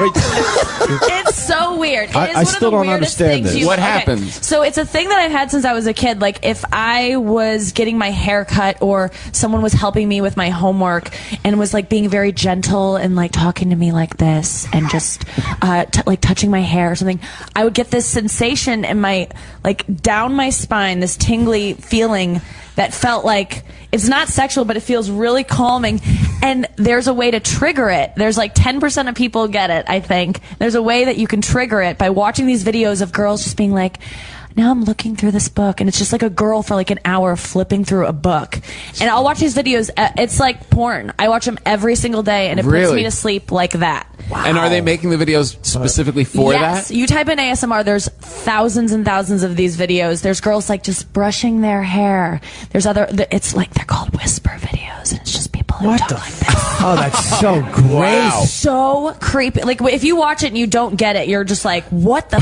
S21: It's so weird. It is
S3: I
S21: one
S3: still
S21: of the
S3: don't
S21: weirdest
S3: understand
S21: things
S3: this.
S5: What happens?
S21: So it's a thing that I've had since I was a kid. Like if I was getting my hair cut or someone was helping me with my homework and was like being very gentle and like talking to me like this and just like touching my hair or something, I would get this sensation in my like down my spine, this tingly feeling that felt like it's not sexual, but it feels really calming. And there's a way to trigger it. There's like 10% of people get it, I think. There's a way that you can trigger it by watching these videos of girls just being like, now I'm looking through this book, and it's just like a girl for like an hour flipping through a book. And I'll watch these videos. It's like porn. I watch them every single day, and it puts
S5: Really?
S21: me to sleep like that.
S5: And are they making the videos specifically for
S21: Yes,
S5: that?
S21: you type in ASMR, there's thousands and thousands of these videos. There's girls like just brushing their hair. There's it's like they're called whisper videos, and it's just people who talk like this.
S4: Oh, that's so great.
S21: So creepy. Like if you watch it and you don't get it, you're just like, what the?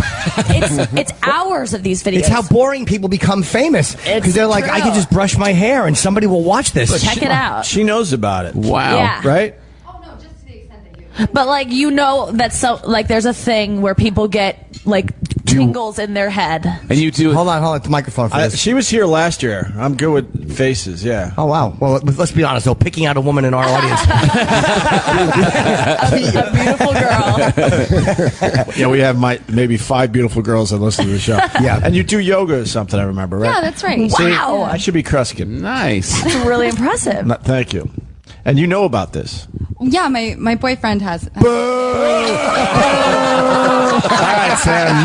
S21: It's hours of these videos.
S4: It's how boring people become famous. Because they're like, I
S21: true.
S4: can just brush my hair and somebody will watch this.
S21: Check it out.
S3: She knows about it.
S5: Wow.
S21: Yeah.
S3: Right?
S21: But like that so like there's a thing where people get like tingles in their head.
S5: And you do.
S4: Hold on. The microphone for this.
S3: She was here last year. I'm good with faces, yeah.
S4: Oh, wow. Well, let's be honest, though. Picking out a woman in our audience.
S21: a beautiful girl.
S3: Yeah, we have maybe 5 beautiful girls that listen to the show.
S4: Yeah.
S3: And you do yoga or something, I remember, right?
S21: Yeah, that's right.
S3: See,
S21: Wow.
S3: I should be Kruskin.
S5: Nice.
S21: That's really impressive.
S3: Thank you. And you know about this.
S22: Yeah, my boyfriend has.
S3: All right, Sam.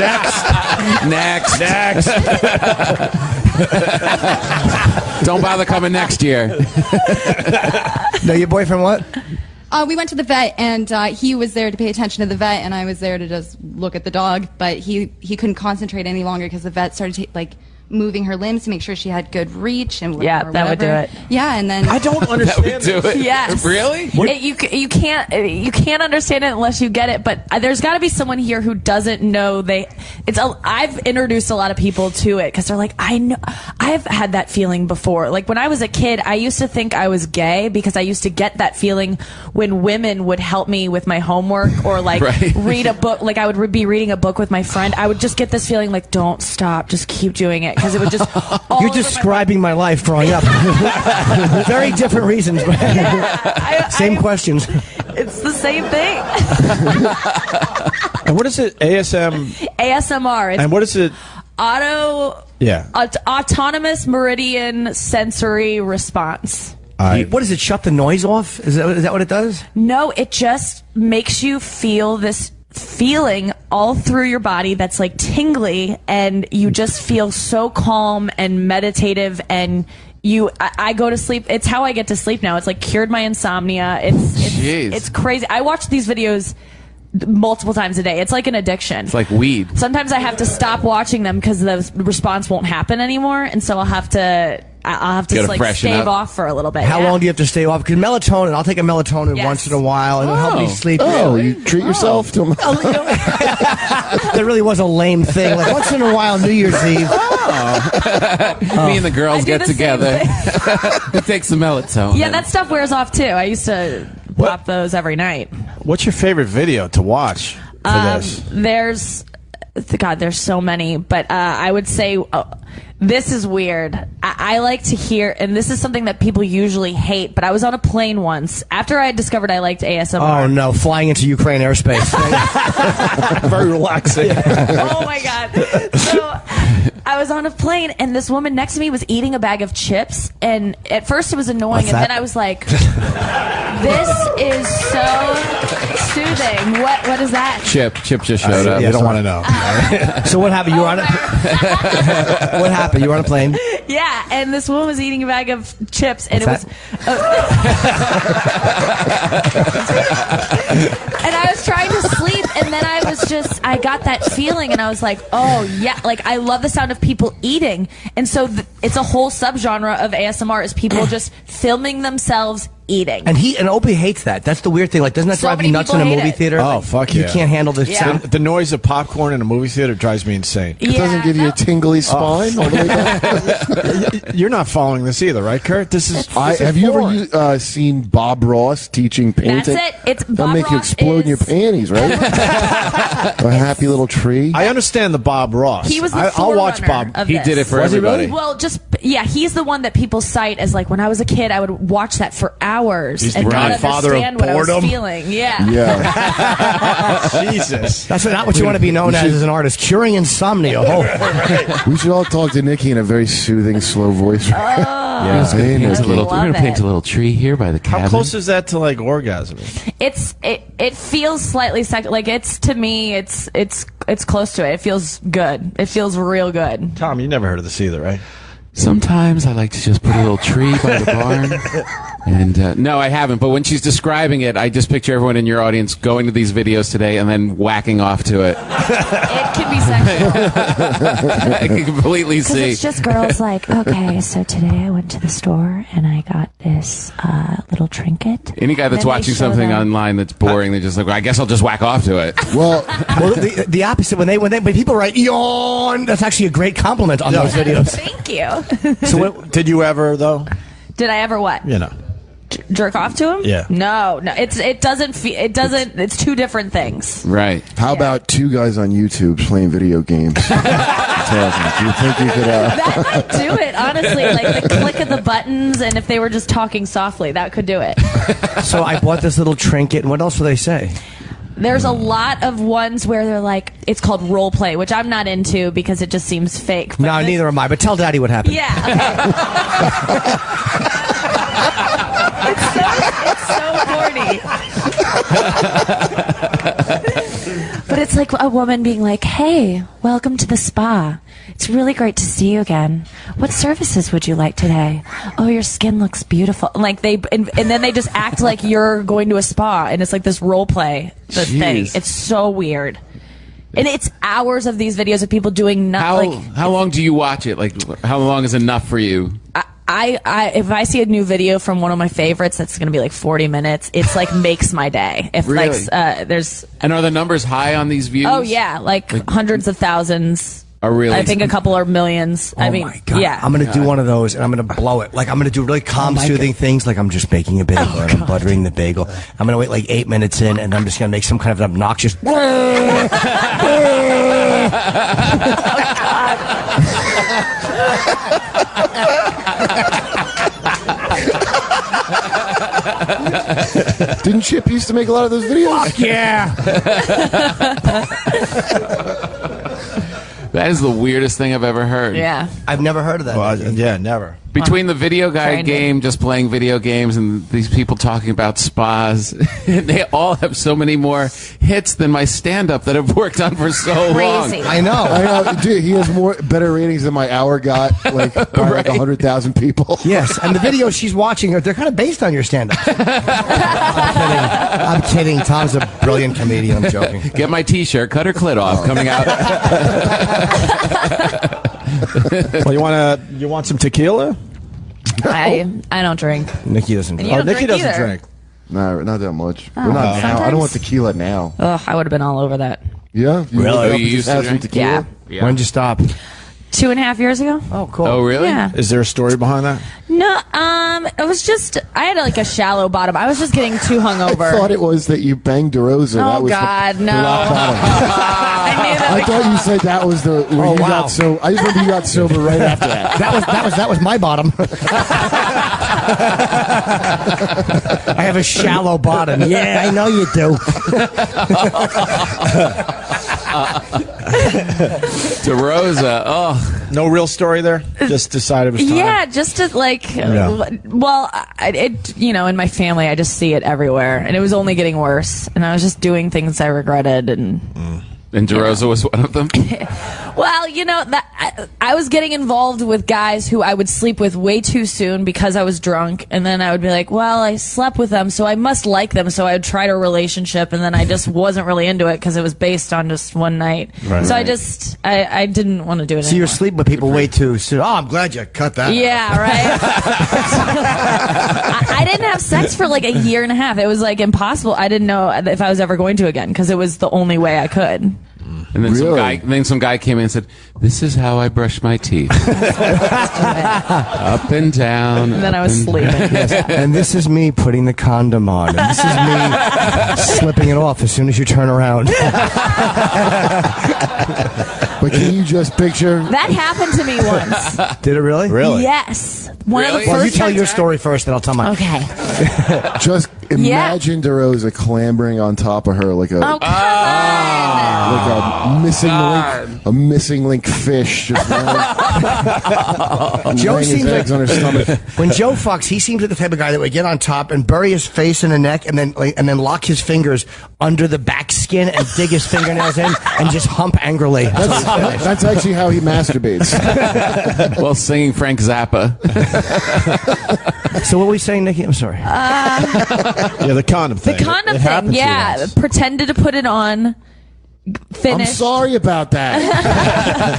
S3: Next.
S5: Don't bother coming next year.
S4: No, your boyfriend what?
S22: We went to the vet, and he was there to pay attention to the vet, and I was there to just look at the dog. But he couldn't concentrate any longer because the vet started moving her limbs to make sure she had good reach and
S21: Yeah, that would do it.
S22: Yeah, and then
S3: I don't understand.
S5: That would do it.
S21: Yes.
S5: Really?
S21: You can't understand it unless you get it. But there's got to be someone here who doesn't know I've introduced a lot of people to it because they're like, I know I've had that feeling before. Like when I was a kid, I used to think I was gay because I used to get that feeling when women would help me with my homework or like read a book. Like I would be reading a book with my friend. I would just get this feeling like, don't stop, just keep doing it. it because it would just.
S4: You're describing my life growing up. Very different reasons, but same questions.
S21: It's the same thing.
S3: And what is it?
S21: ASMR. It's
S3: And what is it?
S21: Autonomous Meridian Sensory Response.
S4: What does it? Shut the noise off? Is that what it does?
S21: No, it just makes you feel this feeling all through your body that's like tingly, and you just feel so calm and meditative, and I go to sleep. It's how I get to sleep now. It's like cured my insomnia. It's crazy. I watch these videos multiple times a day. It's like an addiction.
S5: It's like weed.
S21: Sometimes I have to stop watching them because the response won't happen anymore, and so I'll have to like stave off for a little bit.
S4: How long do you have to stay off? Because melatonin, I'll take a melatonin once in a while, and it'll help me sleep.
S19: Oh, you treat yourself to
S4: That really was a lame thing. Like once in a while, New Year's Eve.
S5: Me and the girls get together. We take some melatonin.
S21: Yeah, that stuff wears off too. I used to pop those every night.
S3: What's your favorite video to watch for this?
S21: There's so many, but I would say this is weird. I like to hear, and this is something that people usually hate, but I was on a plane once after I had discovered I liked ASMR.
S4: Oh no, flying into Ukraine airspace.
S3: Very relaxing.
S21: Oh my God. So I was on a plane, and this woman next to me was eating a bag of chips, and at first it was annoying, and then I was like, this is so soothing. What is that?
S5: Chip just showed up.
S3: You don't want to know.
S4: So what happened? You were on what happened? You were on a plane?
S21: Yeah, and this woman was eating a bag of chips, and
S4: What's
S21: and I was trying to sleep, and then I got that feeling, and I was like, oh yeah, like I love the sound of people eating, and so it's a whole subgenre of ASMR is people just filming themselves eating.
S4: And Opie hates that. That's the weird thing. Like, doesn't that drive you nuts in a movie theater?
S3: Oh,
S4: like,
S3: fuck yeah.
S4: You can't handle the sound.
S3: The noise of popcorn in a movie theater drives me insane.
S19: It doesn't give you a tingly spine all the way down?
S3: You're not following this either, right, Kurt?
S19: Have you ever seen Bob Ross teaching painting?
S21: That's it. It's
S19: That'll
S21: Bob
S19: make you
S21: Ross
S19: explode in your panties, right? A happy little tree.
S3: I understand the Bob Ross.
S21: He was the
S3: I'll watch
S21: forerunner
S3: Bob.
S21: of
S5: He
S21: this.
S5: did it for everybody.
S21: Well, he's the one that people cite as like when I was a kid, I would watch that for hours
S3: He's
S21: and
S3: the
S21: not
S3: godfather of
S21: understand what I was
S3: boredom.
S21: feeling. Yeah.
S3: Jesus.
S4: That's not what you want to be known as an artist. Curing insomnia.
S19: We should all talk to Nikki in a very soothing, slow voice.
S5: Yeah,
S19: Hey, Nikki.
S5: we're gonna paint a little tree here by the cabin.
S3: How close is that to like orgasm?
S21: It feels slightly like to me it's close to it. It feels good. It feels real good.
S3: Tom, you never heard of this either, right?
S5: Sometimes I like to just put a little tree by the barn. And no, I haven't. But when she's describing it, I just picture everyone in your audience going to these videos today and then whacking off to it.
S21: It can be sexual.
S5: I can completely see.
S21: It's just girls like, okay, so today I went to the store and I got this little trinket.
S5: Any guy that's watching something online that's boring, they're just like, well, I guess I'll just whack off to it.
S4: Well, the opposite. When people write yawn, that's actually a great compliment on those videos.
S21: Thank you.
S3: So did you ever though?
S21: Did I ever what?
S3: You know.
S21: Jerk off to him?
S3: Yeah.
S21: No. It doesn't. It's two different things.
S5: Right.
S19: How about two guys on YouTube playing video games? Do you think you could?
S21: That might do it, honestly. Like the click of the buttons, and if they were just talking softly, that could do it.
S4: So I bought this little trinket, and what else do they say?
S21: There's a lot of ones where they're like, it's called role play, which I'm not into because it just seems fake.
S4: No, neither am I. But tell Daddy what happened.
S21: Yeah. It's so corny. But it's like a woman being like, hey, welcome to the spa. It's really great to see you again. What services would you like today? Oh, your skin looks beautiful. Like and then they just act like you're going to a spa, and it's like this role play thing. It's so weird. And it's hours of these videos of people doing nothing.
S5: How long do you watch it? Like, how long is enough for you?
S21: If I see a new video from one of my favorites that's going to be like 40 minutes, it's like makes my day. If
S5: really?
S21: And
S5: are the numbers high on these views?
S21: Oh yeah, like hundreds of thousands.
S5: Really?
S21: I think a couple are millions.
S4: Oh my God.
S21: Yeah.
S4: I'm going to do one of those, and I'm going to blow it. Like, I'm going to do really calm, soothing things, like I'm just baking a bagel, and I'm buttering the bagel. I'm going to wait like 8 minutes in, and I'm just going to make some kind of an obnoxious...
S21: Oh, God.
S19: Didn't Chip used to make a lot of those videos?
S4: Fuck yeah.
S5: That is the weirdest thing I've ever heard.
S21: Yeah.
S4: I've never heard of that.
S3: Well, yeah, never.
S5: Between the video guy
S21: Tried
S5: game, just playing video games, and these people talking about spas, they all have so many more hits than my stand-up that I've worked on for so long.
S4: I know.
S19: Dude, he has better ratings than my hour got, like, by like 100,000 people.
S4: Yes, and the videos she's watching, they're kind of based on your stand-up. I'm kidding. Tom's a brilliant comedian. I'm joking.
S5: Get my T-shirt, cut her clit off, coming out.
S3: Well, you want some tequila?
S21: I don't drink.
S4: Nikki doesn't
S21: And
S4: drink.
S21: you don't
S3: Nikki
S21: drink
S3: doesn't
S21: either.
S3: drink.
S19: No, not that much.
S21: Oh,
S19: We're not now. I
S21: sometimes.
S19: don't want tequila now.
S21: Ugh, I would have been all over that.
S19: Yeah? You
S4: Really?
S19: woke up
S5: You
S19: and
S5: used
S19: just
S5: to
S19: have some
S5: drink?
S19: tequila?
S21: Yeah.
S4: When'd you stop?
S21: 2.5 years ago.
S4: Oh, cool.
S5: Oh, really?
S21: Yeah.
S3: Is there a story behind that?
S21: No, it was just I had like a shallow bottom. I was just getting too hungover.
S19: I thought it was that you banged DeRosa. That
S21: Oh
S19: was
S21: God, no!
S19: rock bottom. I thought you said that was the where you got so. I just remember you got sober right after that.
S4: That was my bottom. I have a shallow bottom. Yeah, I know you do.
S5: DeRosa. Oh,
S3: no real story there. Just decided it was time.
S21: Yeah, just to like, well, in my family, I just see it everywhere, and it was only getting worse, and I was just doing things I regretted, and.
S5: And DeRosa was one of them?
S21: Well, I was getting involved with guys who I would sleep with way too soon because I was drunk, and then I would be like, well, I slept with them, so I must like them, so I would try a relationship, and then I just wasn't really into it because it was based on just one night.
S4: Right.
S21: So I didn't want to do it
S4: So
S21: anymore.
S4: you're sleeping with people way too soon. Oh, I'm glad you cut that.
S21: Yeah, right? I didn't have sex for like a year and a half. It was like impossible. I didn't know if I was ever going to again because it was the only way I could.
S5: And then
S19: Really?
S5: some guy came in and said, "This is how I brush my teeth, up and down."
S21: And then I was sleeping.
S4: Yes. And this is me putting the condom on. And this is me slipping it off as soon as you turn around.
S19: But can you just picture?
S21: That happened to me once.
S4: Did it really?
S3: Really?
S21: Yes. One of the
S5: Really?
S21: first
S4: Well, you tell
S21: times-
S4: your story first, then I'll tell mine.
S21: Okay.
S19: Just imagine DeRosa clambering on top of her like a
S21: Oh, come on.
S19: like a missing link fish. Just
S4: Joe
S19: laying his
S4: seems
S19: eggs
S4: like
S19: on her stomach.
S4: when Joe fucks, he seems like the type of guy that would get on top and bury his face in the neck, and then lock his fingers under the back skin and dig his fingernails in and just hump angrily.
S19: That's actually how he masturbates.
S5: While singing Frank Zappa.
S4: So what were we saying, Nikki? I'm sorry.
S3: Yeah, the condom thing.
S21: The condom
S3: It
S21: thing,
S3: happened to you
S21: yeah.
S3: once.
S21: Pretended to put it on.
S19: I'm
S21: Finished.
S19: sorry about that.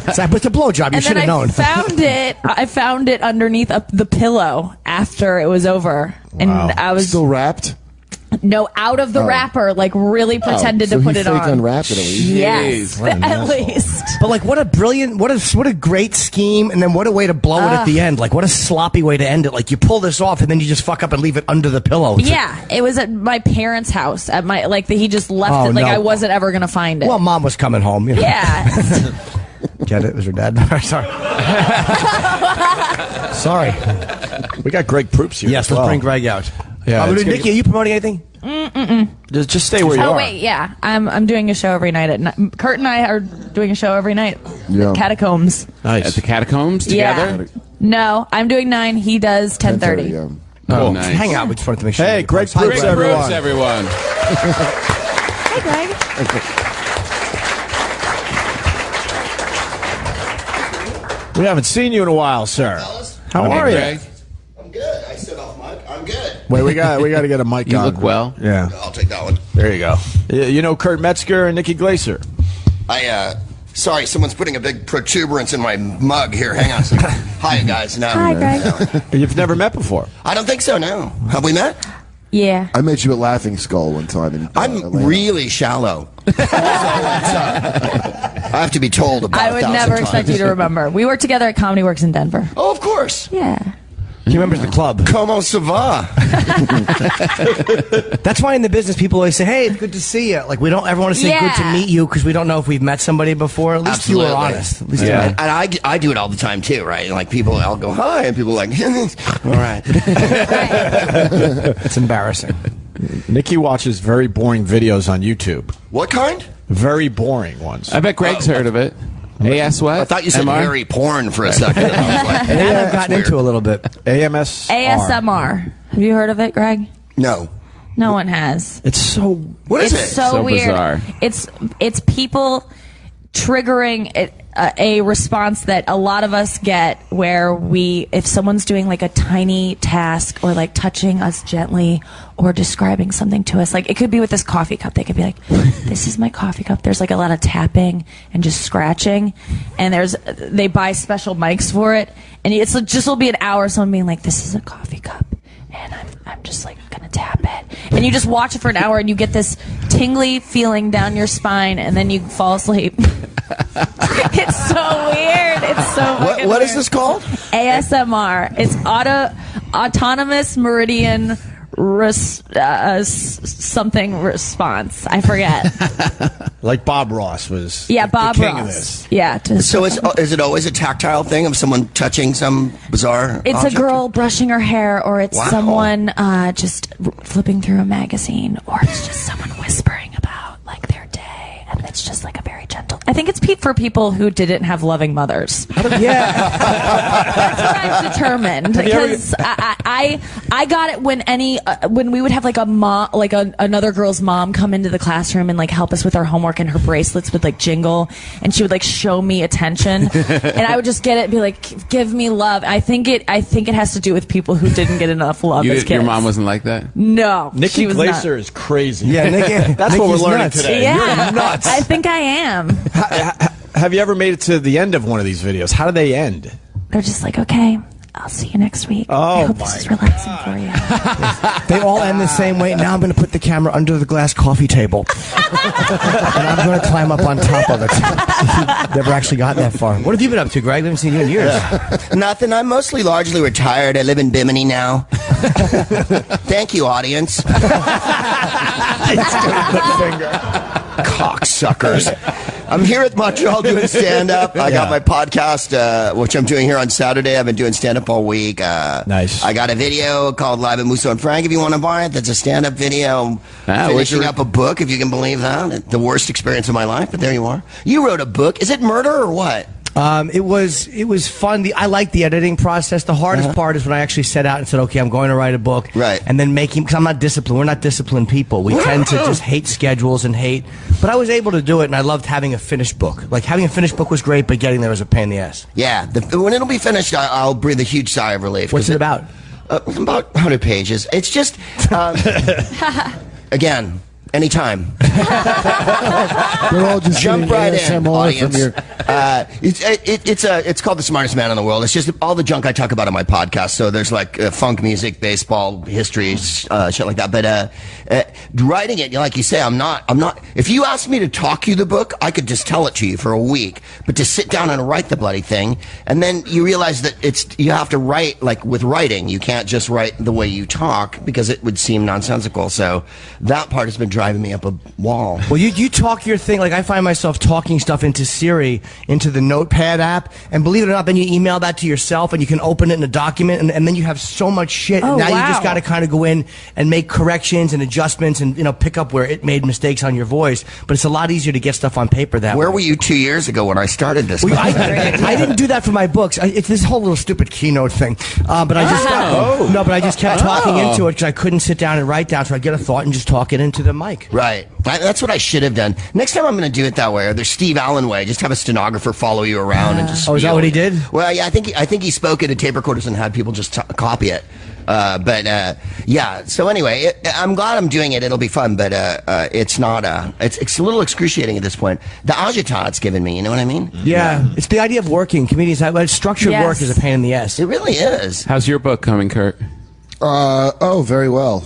S4: It's a blowjob. You
S21: And
S4: should
S21: then
S4: have known.
S21: I found it underneath the pillow after it was over, and I was
S19: Still wrapped?
S21: out of the wrapper, like really pretended
S19: so
S21: to put
S19: he
S21: it
S19: fake
S21: on.
S19: unwrapped it at least.
S21: Yes,
S3: What an
S21: at
S3: asshole.
S21: least.
S4: But like, what a brilliant, what a great scheme, and then what a way to blow it at the end. Like, what a sloppy way to end it. Like, you pull this off, and then you just fuck up and leave it under the pillow. It's
S21: Yeah, it was at my parents' house. At my he just left
S4: Oh,
S21: it. Like
S4: no.
S21: I wasn't ever gonna find it.
S4: well, mom was coming home. You know.
S21: Yeah.
S4: Get it? It was her dad. Sorry. Sorry.
S3: We got Greg Proops here.
S4: Yes,
S3: as
S4: let's
S3: well.
S4: bring Greg out.
S3: Yeah, it's
S4: Nikki,
S3: gonna-
S4: are you promoting anything?
S3: Just stay where you
S21: Oh
S3: are.
S21: wait, yeah. I'm doing a show every night at Kurt and I are doing a show every night.
S19: Yeah.
S21: Catacombs.
S3: Nice.
S5: At the catacombs together?
S21: Yeah. No, I'm doing 9. He does 10:30.
S19: Yeah.
S5: Oh,
S4: Cool.
S5: nice.
S4: Hang out. We just wanted to make sure.
S3: Hey, Greg
S4: Hi,
S3: Proops,
S5: Greg
S3: everyone.
S5: Proops, everyone.
S21: Hey, Greg.
S3: We haven't seen you in a while, sir. How
S5: Hey,
S3: are you?
S5: Greg.
S1: I'm good. I stood off mic. I'm good.
S3: Wait, we got to get a mic
S5: You
S3: on.
S5: look well.
S3: Yeah.
S1: I'll take that one.
S3: There you go. You know Kurt Metzger and Nikki Glaser.
S1: Sorry, someone's putting a big protuberance in my mug here. Hang on a second. Hi, guys. No.
S21: Hi, Greg.
S3: You've never met before.
S1: I don't think so, no. Have we met?
S21: Yeah.
S19: I met you at Laughing Skull one time. In,
S1: I'm
S19: Atlanta.
S1: really shallow. I have to be told about
S21: I
S1: it
S21: would
S1: 1,000
S21: never
S1: times.
S21: expect you to remember. We worked together at Comedy Works in Denver.
S1: Oh, of course.
S21: Yeah.
S4: He remembers the club.
S1: Como ça va?
S4: That's why in the business people always say, "Hey, it's good to see you." Like we don't ever want to say
S21: Yeah.
S4: "good to meet you" because we don't know if we've met somebody before. At least
S1: Absolutely.
S4: you were honest. At least you
S1: And
S4: were.
S1: I do it all the time too, right? Like people, I'll go hi, and people are like, all right.
S4: It's embarrassing.
S3: Nikki watches very boring videos on YouTube.
S1: What kind?
S3: Very boring ones.
S5: I bet Greg's heard of it. AS what?
S1: I thought you said
S5: MR?
S1: hairy porn for a second. I was like,
S4: That I've gotten into a little bit.
S21: ASMR. Have you heard of it, Greg?
S1: No.
S21: No one has.
S3: It's so.
S1: What is
S21: it's
S1: it?
S21: so weird.
S5: bizarre.
S21: It's people triggering a response that a lot of us get where if someone's doing like a tiny task or like touching us gently or describing something to us, like it could be with this coffee cup, they could be like, this is my coffee cup. There's like a lot of tapping and just scratching, and they buy special mics for it, and it's just will be an hour of someone being like, this is a coffee cup and I'm just like gonna tap it, and you just watch it for an hour and you get this tingly feeling down your spine and then you fall asleep. It's so weird. It's so fucking
S1: What is
S21: weird.
S1: this called?
S21: ASMR. It's autonomous meridian something response. I forget.
S3: Like Bob Ross was.
S21: Yeah, Bob
S3: the king
S21: Ross.
S3: of this.
S21: Yeah.
S1: So is it always a tactile thing of someone touching some bizarre
S21: It's
S1: object?
S21: a girl brushing her hair, or it's
S1: Wow.
S21: someone just flipping through a magazine, or it's just someone whispering about like their day, and it's just like a very gentle. I think it's for people who didn't have loving mothers.
S4: Yeah.
S21: That's what I've determined, because I got it when when we would have like a mom, like another girl's mom come into the classroom and like help us with our homework, and her bracelets would like jingle, and she would like show me attention, and I would just get it and be like, give me love. I think it has to do with people who didn't get enough love as kids.
S5: Your mom wasn't like that?
S21: No,
S3: Nikki
S21: she was
S3: Glaser
S21: not.
S3: is crazy.
S4: Yeah, Nikki.
S3: That's what we're
S4: Nikki's
S3: learning
S4: nuts.
S3: today.
S21: Yeah,
S3: You're nuts.
S21: I think I am.
S3: Have you ever made it to the end of one of these videos? How do they end?
S21: They're just like, okay, I'll see you next week.
S3: Oh,
S21: I hope this is relaxing for you.
S4: They all end the same way. Now I'm going to put the camera under the glass coffee table. And I'm going to climb up on top of it. Never actually gotten that far. What have you been up to, Greg? We haven't seen you in years.
S1: Nothing. I'm mostly largely retired. I live in Bimini now. Thank you, audience. Cocksuckers. I'm here at Montreal doing stand-up. I got my podcast, which I'm doing here on Saturday. I've been doing stand-up all week.
S3: Nice.
S1: I got a video called Live at Musso and Frank, if you want to buy it. That's a stand-up video. Finishing up a book, if you can believe that. The worst experience of my life, but there you are. You wrote a book. Is it murder or what?
S4: It was fun. I like the editing process. The hardest part is when I actually set out and said, okay, I'm going to write a book.
S1: Right.
S4: And then because I'm not disciplined. We're not disciplined people. We tend to just hate schedules and hate. But I was able to do it, and I loved having a finished book. Like, having a finished book was great, but getting there was a pain in the ass.
S1: Yeah. When it'll be finished, I'll breathe a huge sigh of relief.
S4: What's it about?
S1: About 100 pages. It's just, again, anytime.
S19: They're all just
S1: Jump
S19: getting
S1: right in,
S19: ASMR
S1: audience.
S19: from your.
S1: It's called The Smartest Man in the World. It's just all the junk I talk about on my podcast. So there's like funk music, baseball, history, shit like that. But writing it, like you say, I'm not. If you asked me to talk you the book, I could just tell it to you for a week. But to sit down and write the bloody thing, and then you realize that you have to write like with writing. You can't just write the way you talk because it would seem nonsensical. So that part has been driving me up a wall.
S4: Well, you talk your thing. Like, I find myself talking stuff into Siri, into the Notepad app, and believe it or not, then you email that to yourself, and you can open it in a document, and then you have so much shit.
S21: Oh,
S4: now
S21: wow.
S4: you just got to kind of go in and make corrections and adjustments, and pick up where it made mistakes on your voice. But it's a lot easier to get stuff on paper that
S1: Where
S4: way.
S1: were you 2 years ago when I started this?
S4: Well, I didn't do that for my books. It's this whole little stupid keynote thing. But I just kept talking into it because I couldn't sit down and write down. So I get a thought and just talk it into the mic.
S1: Right. That's what I should have done. Next time I'm going to do it that way, or the Steve Allen way. Just have a stenographer follow you around and just.
S4: Oh, is that what he did?
S1: Well, yeah, I think he spoke at a tape recorders and had people just copy it. Yeah. So anyway, I'm glad I'm doing it. It'll be fun, but it's not. It's a little excruciating at this point. The agita it's given me. You know what I mean?
S4: Yeah. It's the idea of working. Comedians, structured
S21: Yes.
S4: work is a pain in the ass.
S1: It really is.
S5: How's your book coming, Kurt?
S19: Very well.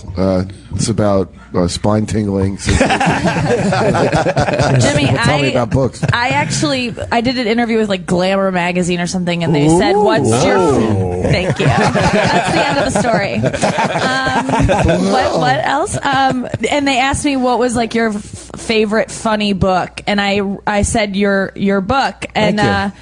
S19: It's about spine tingling.
S21: Jimmy,
S19: tell me about books.
S21: I did an interview with like Glamour magazine or something, and they said, "What's your?" Thank you. That's the end of the story. What else? And they asked me what was like your favorite funny book, and I said your book, and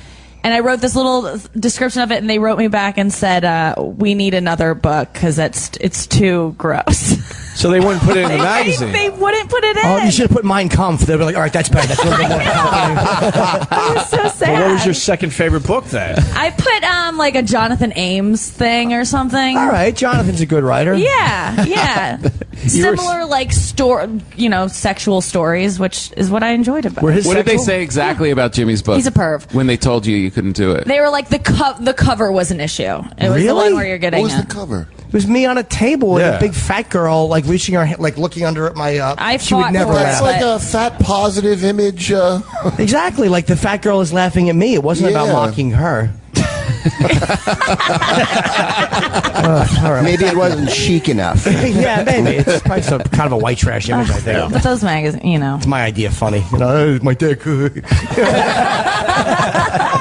S21: and I wrote this little description of it, and they wrote me back and said, "We need another book because it's too gross."
S3: So they wouldn't put it in the magazine.
S21: They wouldn't put it in.
S4: Oh, you should have put Mein Kampf. They'd be like, all right, that's better. That's a little bit more
S21: I was so sad.
S3: But what was your second favorite book then?
S21: I put like a Jonathan Ames thing or something.
S4: All right, Jonathan's a good writer.
S21: Yeah. Similar like sexual stories, which is what I enjoyed about it.
S5: What did they say exactly about Jimmy's book?
S21: He's a perv.
S5: When they told you couldn't do it.
S21: They were like the cover was an issue. It was the one where you're getting
S19: What was the cover?
S4: It was me on a table with a big fat girl, like reaching her, like looking under at my. She would never laugh.
S19: It's like a fat positive image.
S4: Exactly, like the fat girl is laughing at me. It wasn't about mocking her.
S1: All right. Maybe it wasn't chic enough.
S4: Yeah, maybe it's probably some kind of a white trash image. I think.
S21: But those magazines,
S4: it's my idea. Funny, my dick.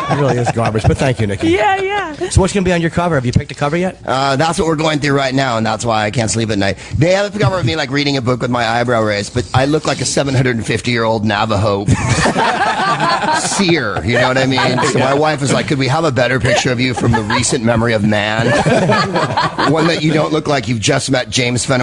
S4: It really is garbage. But thank you, Nikki.
S21: Yeah.
S4: So what's going to be on your cover? Have you picked a cover yet?
S1: That's what we're going through right now, and that's why I can't sleep at night. They have a cover of me like reading a book with my eyebrow raised, but I look like a 750-year-old Navajo seer. You know what I mean? So my wife was like, "Could we have a better picture of you from the recent memory of man? One that you don't look like you've just met James Fenner."